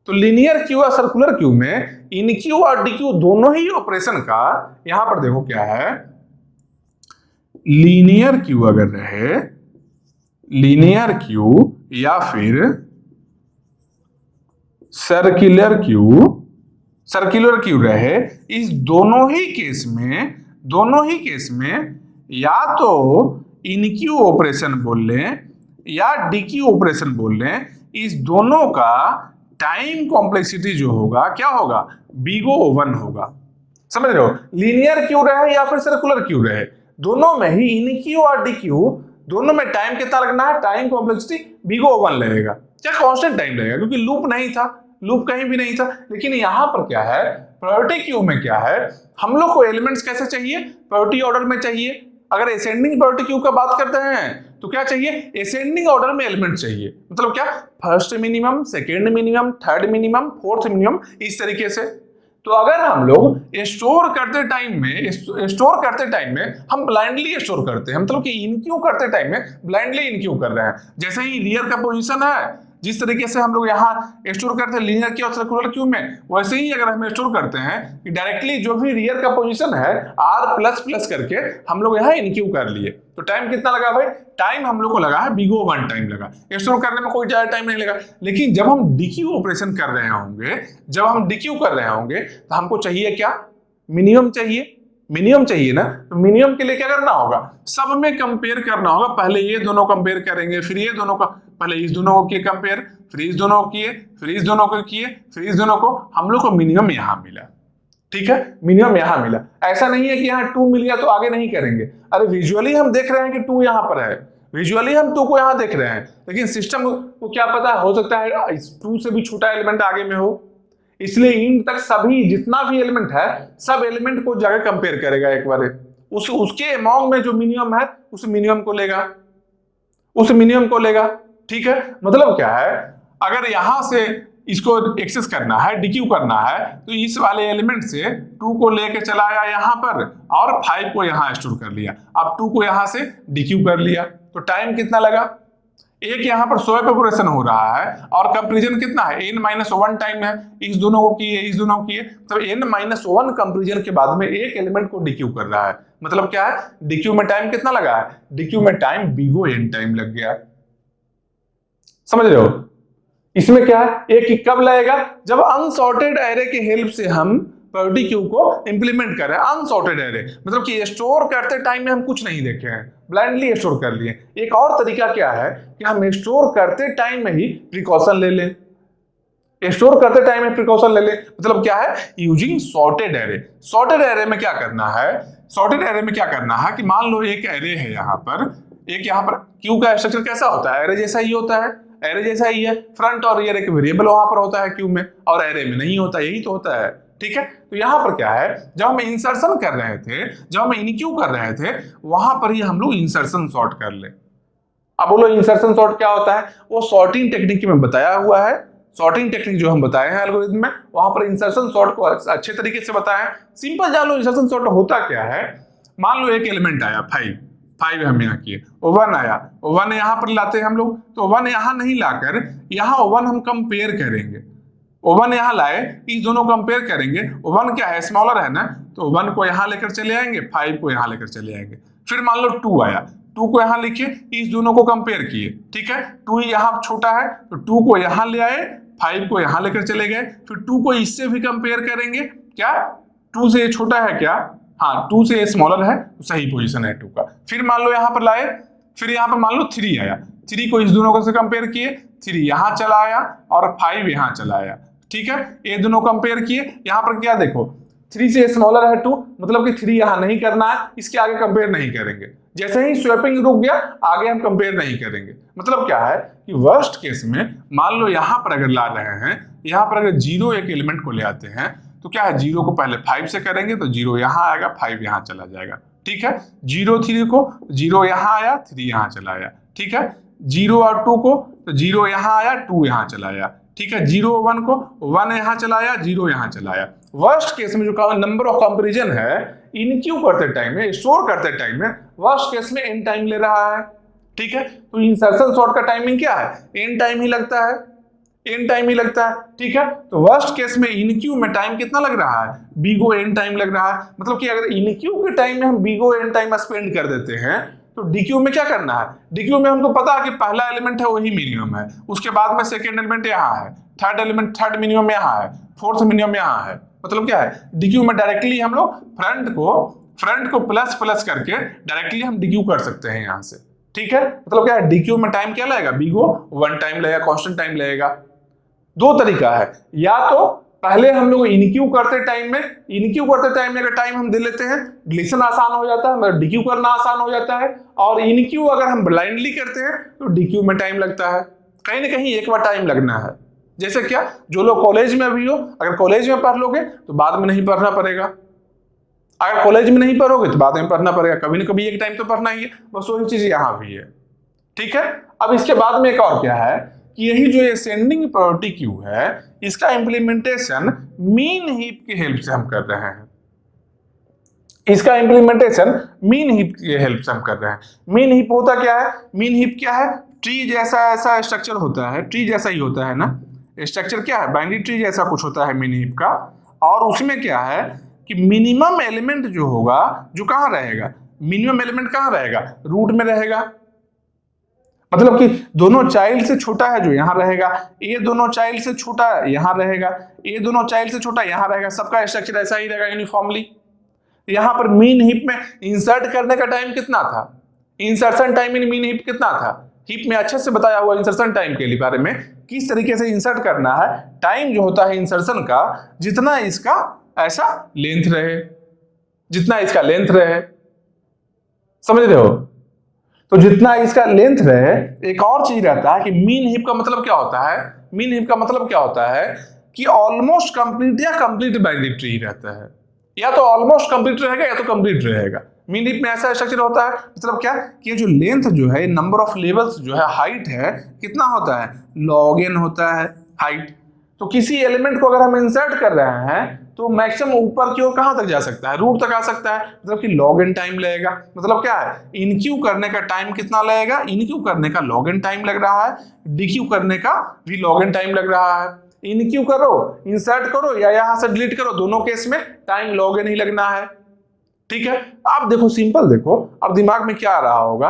तो लीनियर क्यू और सर्कुलर क्यू में इन क्यू और डी क्यू दोनों ही ऑपरेशन का, यहां पर देखो क्या है, लीनियर क्यू अगर रहे, लीनियर क्यू या फिर सर्कुलर क्यू रहे, इस दोनों ही केस में या तो इन क्यू ऑपरेशन बोल लें या डी क्यू ऑपरेशन बोल लें, इस दोनों का टाइम कॉम्प्लेक्सिटी जो होगा क्या होगा, बिग O 1 होगा। समझ रहे हो, लीनियर क्यू रहे या फिर सर्कुलर क्यू रहे, दोनों में ही इन क्यू और डी क्यू दोनों में टाइम कितना लगना है, टाइम कॉम्प्लेक्सिटी बिग O 1 लगेगा। क्या कांस्टेंट टाइम लगेगा, क्योंकि लूप नहीं था, लूप कहीं भी नहीं था। लेकिन यहां पर क्या है, प्रायोरिटी क्यू में क्या है, हम लोग को एलिमेंट्स कैसे चाहिए, प्रायोरिटी ऑर्डर में चाहिए। अगर असेंडिंग प्रायोरिटी क्यू का बात करते हैं तो क्या चाहिए, असेंडिंग ऑर्डर में एलिमेंट चाहिए। मतलब क्या, first minimum, second minimum, third minimum, fourth minimum, इस तरीके से। तो अगर हम लोग स्टोर करते टाइम में हम ब्लाइंडली स्टोर करते हैं, मतलब कि इनक्यू करते टाइम में ब्लाइंडली इनक्यू कर रहे हैं। जैसे ही रियर का पोजीशन है, जिस तरीके से हम लोग यहाँ स्टोर करते हैं लीनियर क्यू और सर्कुलर क्यू में, वैसे ही अगर हम स्टोर करते हैं कि डायरेक्टली जो भी रियर का पोजीशन है R प्लस प्लस करके हम लोग यहाँ इनक्यू कर लिए। तो टाइम कितना लगा भाई, टाइम हम लोग को लगा है बिग O 1 टाइम लगा, स्टोर करने में कोई ज्यादा टाइम नहीं लगा। लेकिन जब हम डीक्यू ऑपरेशन कर रहे होंगे, तो हमको चाहिए क्या, मिनिमम चाहिए ना। तो मिनिमम के लिए क्या करना होगा, सब में कंपेयर करना होगा। पहले ये दोनों कंपेयर करेंगे, फिर ये दोनों का, पहले इस दोनों को किए कंपेयर, फिर इस दोनों को किए, फिर इस दोनों को किए, फिर इस दोनों को, हम लोग को मिनिमम यहां मिला। ठीक है, मिनिमम यहां मिला। ऐसा नहीं है कि यहाँ 2 मिल गया तो आगे नहीं करेंगे। अरे विजुअली हम देख रहे हैं कि 2 यहां पर है, विजुअली हम 2 को यहां देख रहे हैं, लेकिन सिस्टम को क्या पता, हो सकता है 2 से भी छोटा एलिमेंट आगे में हो। इसलिए इन तक सभी जितना भी एलिमेंट है, सब एलिमेंट को जाकर कंपेयर करेगा एक बार, उसके अमॉन्ग में जो मिनिमम है उस मिनिमम को लेगा। ठीक है, मतलब क्या है, अगर यहां से इसको एक्सेस करना है, डिक्यू करना है, तो इस वाले एलिमेंट से 2 को लेके चला आया यहां पर और 5 को यहां स्टोर कर लिया। अब 2 को यहां से डिक्यू कर लिया, तो टाइम कितना लगा, एक यहां पर स्वैप ऑपरेशन हो रहा है और कंपैरिजन कितना है, n-1 टाइम है। इस दोनों को किए, तो n-1 कंपैरिजन के बाद में एक एलिमेंट को डिक्यू कर रहा है। मतलब क्या है, डिक्यू में टाइम कितना लगा है, डिक्यू में time big O n time लग गया। समझ रहे हो, इसमें क्या है, एक कब लगेगा, जब अनसॉर्टेड एरे के हेल्प से हम प्रायोरिटी क्यू को इंप्लीमेंट कर रहे हैं। अनसॉर्टेड एरे मतलब कि स्टोर करते टाइम में हम कुछ नहीं देखे हैं, ब्लाइंडली स्टोर कर लिए। एक और तरीका क्या है कि हम स्टोर करते टाइम में ही प्रिकॉशन ले लें, मतलब क्या है, using sorted array. Sorted array में क्या करना है कि मान लो एक एरे है यहाँ पर, क्यू का स्ट्रक्चर कैसा होता है, एरे जैसा ही है, फ्रंट और रियर एक वेरिएबल वहां पर होता है क्यू में, और एरे में नहीं होता, यही तो होता है। ठीक है, तो यहां पर क्या है, जब हम इंसर्शन कर रहे थे, जब हम इनक्यू कर रहे थे, वहां पर ही हम लोग इंसर्शन सॉर्ट कर ले। अब बोलो इंसर्शन सॉर्ट क्या होता है, वो सॉर्टिंग टेक्निक में बताया हुआ है। सॉर्टिंग टेक्निक जो हम बताए हैं एल्गोरिथम में, वहां पर इंसर्शन सॉर्ट को अच्छे तरीके से बताया है। सिंपल जान लो इंसर्शन सॉर्ट होता क्या है। मान लो एक एलिमेंट आया 5 हम यहाँ किए, 1 आया, 1 यहाँ पर लाते हैं हम लोग, तो 1 यहाँ नहीं लाकर यहाँ 1 हम कंपेयर करेंगे। O1 यहाँ लाए, इस दोनों को कंपेयर करेंगे, O1 क्या है, स्मॉलर है ना, तो 1 को यहाँ लेकर चले आएंगे, 5 को यहाँ लेकर चले आएंगे। फिर मान लो 2 आया, 2 को यहाँ लिखे, इस दोनों को कंपेयर किए, ठीक है, 2 यहाँ छोटा है तो 2 को यहाँ ले आए, 5 को यहाँ लेकर चले गए, फिर 2 को इससे भी कंपेयर करेंगे, क्या 2 से ये छोटा है क्या, हाँ 2 से ये स्मॉलर है, तो सही पोजीशन है 2 का। फिर मान लो यहाँ पर लाए, फिर यहाँ पर मान लो 3 आया, 3 को इस दोनों को से कंपेयर किए, 3 यहाँ चला आया और 5 यहाँ चला आया, ठीक है, ये दोनों कंपेयर किए, यहाँ पर क्या देखो 3 से स्मॉलर है 2, मतलब कि 3 यहाँ नहीं करना है, इसके आगे कंपेयर नहीं करेंगे, जैसे ही स्वैपिंग रुक गया आगे हम कंपेयर नहीं करेंगे। मतलब क्या है कि वर्स्ट केस में मान लो यहाँ पर अगर ला रहे हैं, यहाँ पर अगर 0 एक एलिमेंट को ले आते हैं तो क्या है, 0 को पहले 5 से करेंगे तो 0 यहाँ आएगा, 5 यहाँ चला जाएगा, ठीक है, 0 3 को 0 यहाँ आया, 3 यहाँ चला आया, ठीक है, 0 और 2 को तो 0 यहाँ आया, 2 यहाँ चला आया, ठीक है, 0 1 को 1 यहाँ चला आया, 0 यहाँ चला आया। वर्स्ट केस में जो नंबर ऑफ कंपैरिजन है इनक्यू करते टाइम में, स्टोर करते टाइम में, वर्स्ट केस में n टाइम ले रहा है, ठीक है, तो इंसर्शन सॉर्ट का टाइमिंग क्या है, n टाइम ही लगता है, n टाइम ही लगता है, ठीक है, तो वर्स्ट केस में इनक्यू में टाइम कितना लग रहा है, बीगो n टाइम लग रहा है। मतलब कि अगर इनक्यू के टाइम में हम बीगो n टाइम स्पेंड कर देते हैं तो डीक्यू में क्या करना है, डीक्यू में हमको पता है कि पहला एलिमेंट है वही मिनिमम है, उसके बाद में सेकेंड एलिमेंट यहाँ है, थर्ड एलिमेंट थर्ड मिनिमम यहाँ है, फोर्थ मिनिमम यहाँ है। मतलब क्या है, डीक्यू में डायरेक्टली हम लोग फ्रंट को प्लस प्लस करके डायरेक्टली हम डीक्यू कर सकते हैं यहाँ से, ठीक है। मतलब क्या है, डीक्यू में टाइम क्या लगेगा, बीगो 1 टाइम लगेगा, कांस्टेंट टाइम लगेगा। दो तरीका है, या तो पहले हम लोग इनक्यू करते टाइम में अगर टाइम हम दे लेते हैं, डिलीशन आसान हो जाता है, मतलब डीक्यू करना आसान हो जाता है, और इनक्यू अगर हम ब्लाइंडली करते हैं तो डीक्यू में टाइम लगता है, कहीं ना कहीं एक बार टाइम लगना है। जैसे क्या, जो लोग कॉलेज में अभी हो, अगर कॉलेज में पढ़ लोगे तो बाद में नहीं पढ़ना पड़ेगा, अगर कॉलेज में नहीं पढ़ोगे तो बाद में पढ़ना पड़ेगा, कभी ना कभी एक टाइम तो पढ़ना ही है, बस वही चीज यहाँ भी है, ठीक है। अब इसके बाद में एक और क्या है कि यही जो असेंडिंग प्रायोरिटी क्यू है, इसका इंप्लीमेंटेशन मीन हीप की हेल्प से हम कर रहे हैं, इसका इंप्लीमेंटेशन मीन हीप की हेल्प से हम कर रहे हैं। मीन हीप होता क्या है, मीन हीप क्या है, ट्री जैसा ऐसा स्ट्रक्चर होता है, ट्री जैसा ही होता है ना स्ट्रक्चर, क्या है बाइनरी ट्री जैसा कुछ होता है मीन हीप का, और उसमें क्या है कि मिनिमम एलिमेंट जो होगा, जो कहाँ रहेगा, मिनिमम एलिमेंट कहाँ रहेगा, रूट में रहेगा। मतलब कि दोनों चाइल्ड से छोटा है जो यहाँ रहेगा, ये दोनों चाइल्ड से छोटा यहाँ रहेगा, ये दोनों चाइल्ड से छोटा यहाँ रहेगा, सबका स्ट्रक्चर ऐसा ही रहेगा यूनिफॉर्मली। यहाँ पर मीन हीप में इंसर्ट करने का टाइम कितना था, insertion time in mean heap कितना था, हीप में अच्छे से बताया हुआ इंसर्शन टाइम के बारे में, किस तरीके से इंसर्ट करना है। टाइम जो होता है इंसर्शन का, जितना इसका ऐसा लेंथ रहे, जितना इसका लेंथ रहे, समझ रहे हो, तो जितना इसका लेंथ रहे। एक और चीज रहता है कि मीन हीप का मतलब क्या होता है, मीन हीप का मतलब क्या होता है कि ऑलमोस्ट कंप्लीट या कंप्लीट बाइनरी ट्री रहता है, या तो ऑलमोस्ट कंप्लीट रहेगा या तो कंप्लीट रहेगा। मीन हीप में ऐसा स्ट्रक्चर होता है, मतलब क्या कि जो लेंथ जो है, नंबर ऑफ लेवल्स जो है, हाइट है, कितना होता है, लॉग एन होता है हाइट। तो किसी एलिमेंट को अगर हम इंसर्ट कर रहे हैं तो मैक्सिमम ऊपर की ओर कहां तक जा सकता है, रूट तक आ सकता है, मतलब कि लॉग एन टाइम लगेगा। मतलब क्या है, इनक्यू करने का टाइम कितना लगेगा, इनक्यू करने का लॉग एन टाइम लग रहा है, डीक्यू करने का भी लॉग एन टाइम लग रहा है। इनक्यू करो, इंसर्ट करो या यहां से डिलीट करो, दोनों केस में टाइम लॉग एन ही लगना है, ठीक है। आप देखो, सिंपल देखो, अब दिमाग में क्या आ रहा होगा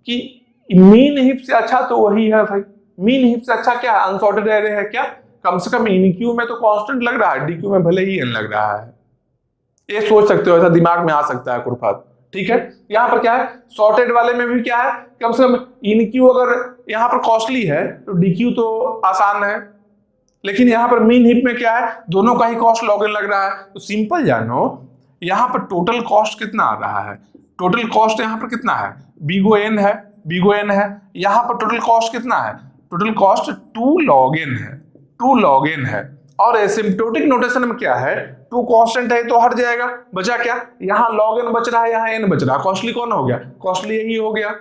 कि मीन हीप से अच्छा तो वही है भाई, मीन हीप से अच्छा क्या, अनसॉर्टेड एरे है क्या, कम से कम इनक्यू में तो कांस्टेंट लग रहा है, डीक्यू में भले ही एन लग रहा है। ये सोच सकते हो, ऐसा दिमाग में आ सकता है खुरफात, ठीक है। यहाँ पर क्या है, सॉर्टेड वाले में भी क्या है, कम से कम इनक्यू अगर यहाँ पर कॉस्टली है तो डीक्यू तो आसान है, लेकिन यहाँ पर मीन हीप में क्या है, दोनों का ही कॉस्ट लॉग एन लग रहा है। तो सिंपल जानो, यहाँ पर टोटल कॉस्ट कितना आ रहा है, टोटल कॉस्ट यहाँ पर कितना है, बीगो एन है, बीगो एन है, यहाँ पर टोटल कॉस्ट कितना है, टोटल कॉस्ट 2 log n है, 2 log n है। और एसिम्प्टोटिक नोटेशन में क्या है, 2 कांस्टेंट है तो हट जाएगा, बचा क्या, यहाँ log n बच रहा है, यहाँ n बच रहा है, कॉस्टली कौन हो गया, कॉस्टली यही हो गया।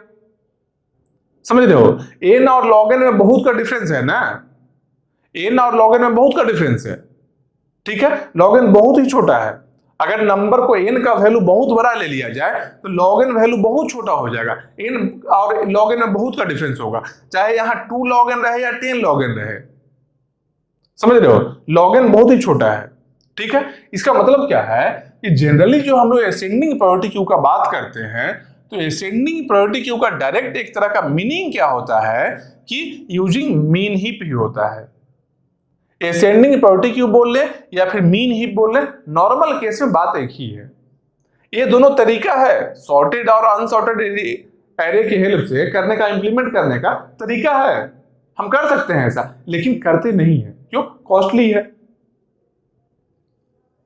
समझ रहे हो, n और log n में बहुत का डिफरेंस है ना, n और log n में बहुत का डिफरेंस है, ठीक है। log n बहुत ही छोटा है, अगर नंबर को n का वैल्यू बहुत बड़ा ले लिया जाए तो log n वैल्यू बहुत छोटा हो जाएगा, n और log n में बहुत का डिफरेंस होगा, चाहे यहाँ 2 log n रहे या 10 log n रहे, समझ रहे हो, log n बहुत ही छोटा है, ठीक है। इसका मतलब क्या है कि जनरली जो हम लोग असेंडिंग प्रायोरिटी क्यू का बात करते हैं, तो असेंडिंग प्रायोरिटी क्यू का डायरेक्ट एक तरह का मीनिंग क्या होता है कि यूजिंग मीन हीप ही होता है। असेंडिंग प्रायोरिटी क्यू बोल ले या फिर मीन हीप बोल ले, नॉर्मल केस में बात एक ही है। ये दोनों तरीका है, सॉर्टेड और अनसॉर्टेड एरे की हेल्प से करने का, इंप्लीमेंट करने का तरीका है। हम कर सकते हैं ऐसा, लेकिन करते नहीं है, क्यों? कॉस्टली है।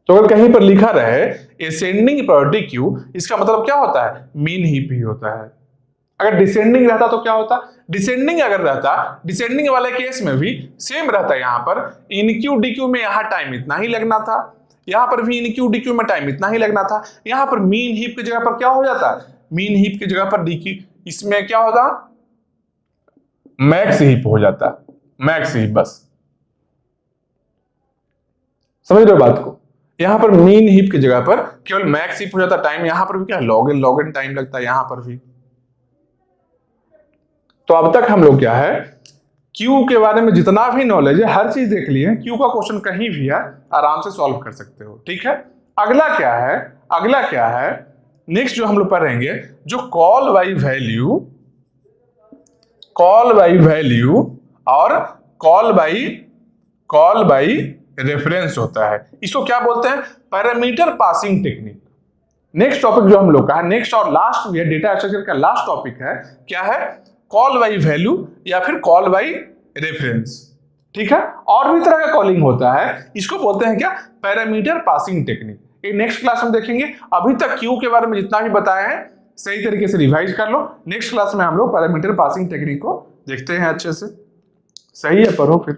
तो अगर कहीं पर लिखा रहे असेंडिंग प्रायोरिटी क्यू, इसका मतलब क्या होता है? मीन हीप ही होता है। अगर डिसेंडिंग रहता तो क्या होता? डिसेंडिंग अगर रहता, डिसेंडिंग वाले केस में भी सेम रहता, यहां पर इन क्यू डी क्यू में यहां टाइम इतना ही लगना था, यहां पर भी इन क्यू डी क्यू में टाइम इतना ही लगना था। यहां पर मीन हीप की जगह पर क्या हो जाता? मीन हीप की जगह पर डी क्यू, इसमें क्या होता? मैक्स हीप हो जाता, मैक्स हीप। बस समझ रहे हो बात को? यहां पर मीन हीप की जगह पर केवल मैक्स हीप हो जाता, टाइम यहां पर भी क्या लॉग एन टाइम लगता है यहां पर भी। तो अब तक हम लोग क्या है, क्यू के बारे में जितना भी नॉलेज है हर चीज देख लिए। क्यू का क्वेश्चन कहीं भी है आराम से सॉल्व कर सकते हो, ठीक है। अगला क्या है? अगला क्या है नेक्स्ट जो हम लोग पढ़ेंगे, जो call by value, call by value और कॉल बाई रेफरेंस होता है। इसको क्या बोलते हैं? Parameter passing technique. Next topic जो हम लोग का है, नेक्स्ट और लास्ट भी है, डेटा स्ट्रक्चर का लास्ट टॉपिक है, क्या है? कॉल बाई वैल्यू या फिर कॉल बाई रेफरेंस, ठीक है। और भी तरह का कॉलिंग होता है, इसको बोलते हैं क्या? Parameter passing technique. ये नेक्स्ट क्लास में देखेंगे। अभी तक क्यू के बारे में जितना भी बताया है सही तरीके से रिवाइज कर लो। नेक्स्ट क्लास में हम लोग पैरामीटर पासिंग टेक्निक को देखते हैं अच्छे से। सही है, पढ़ो फिर।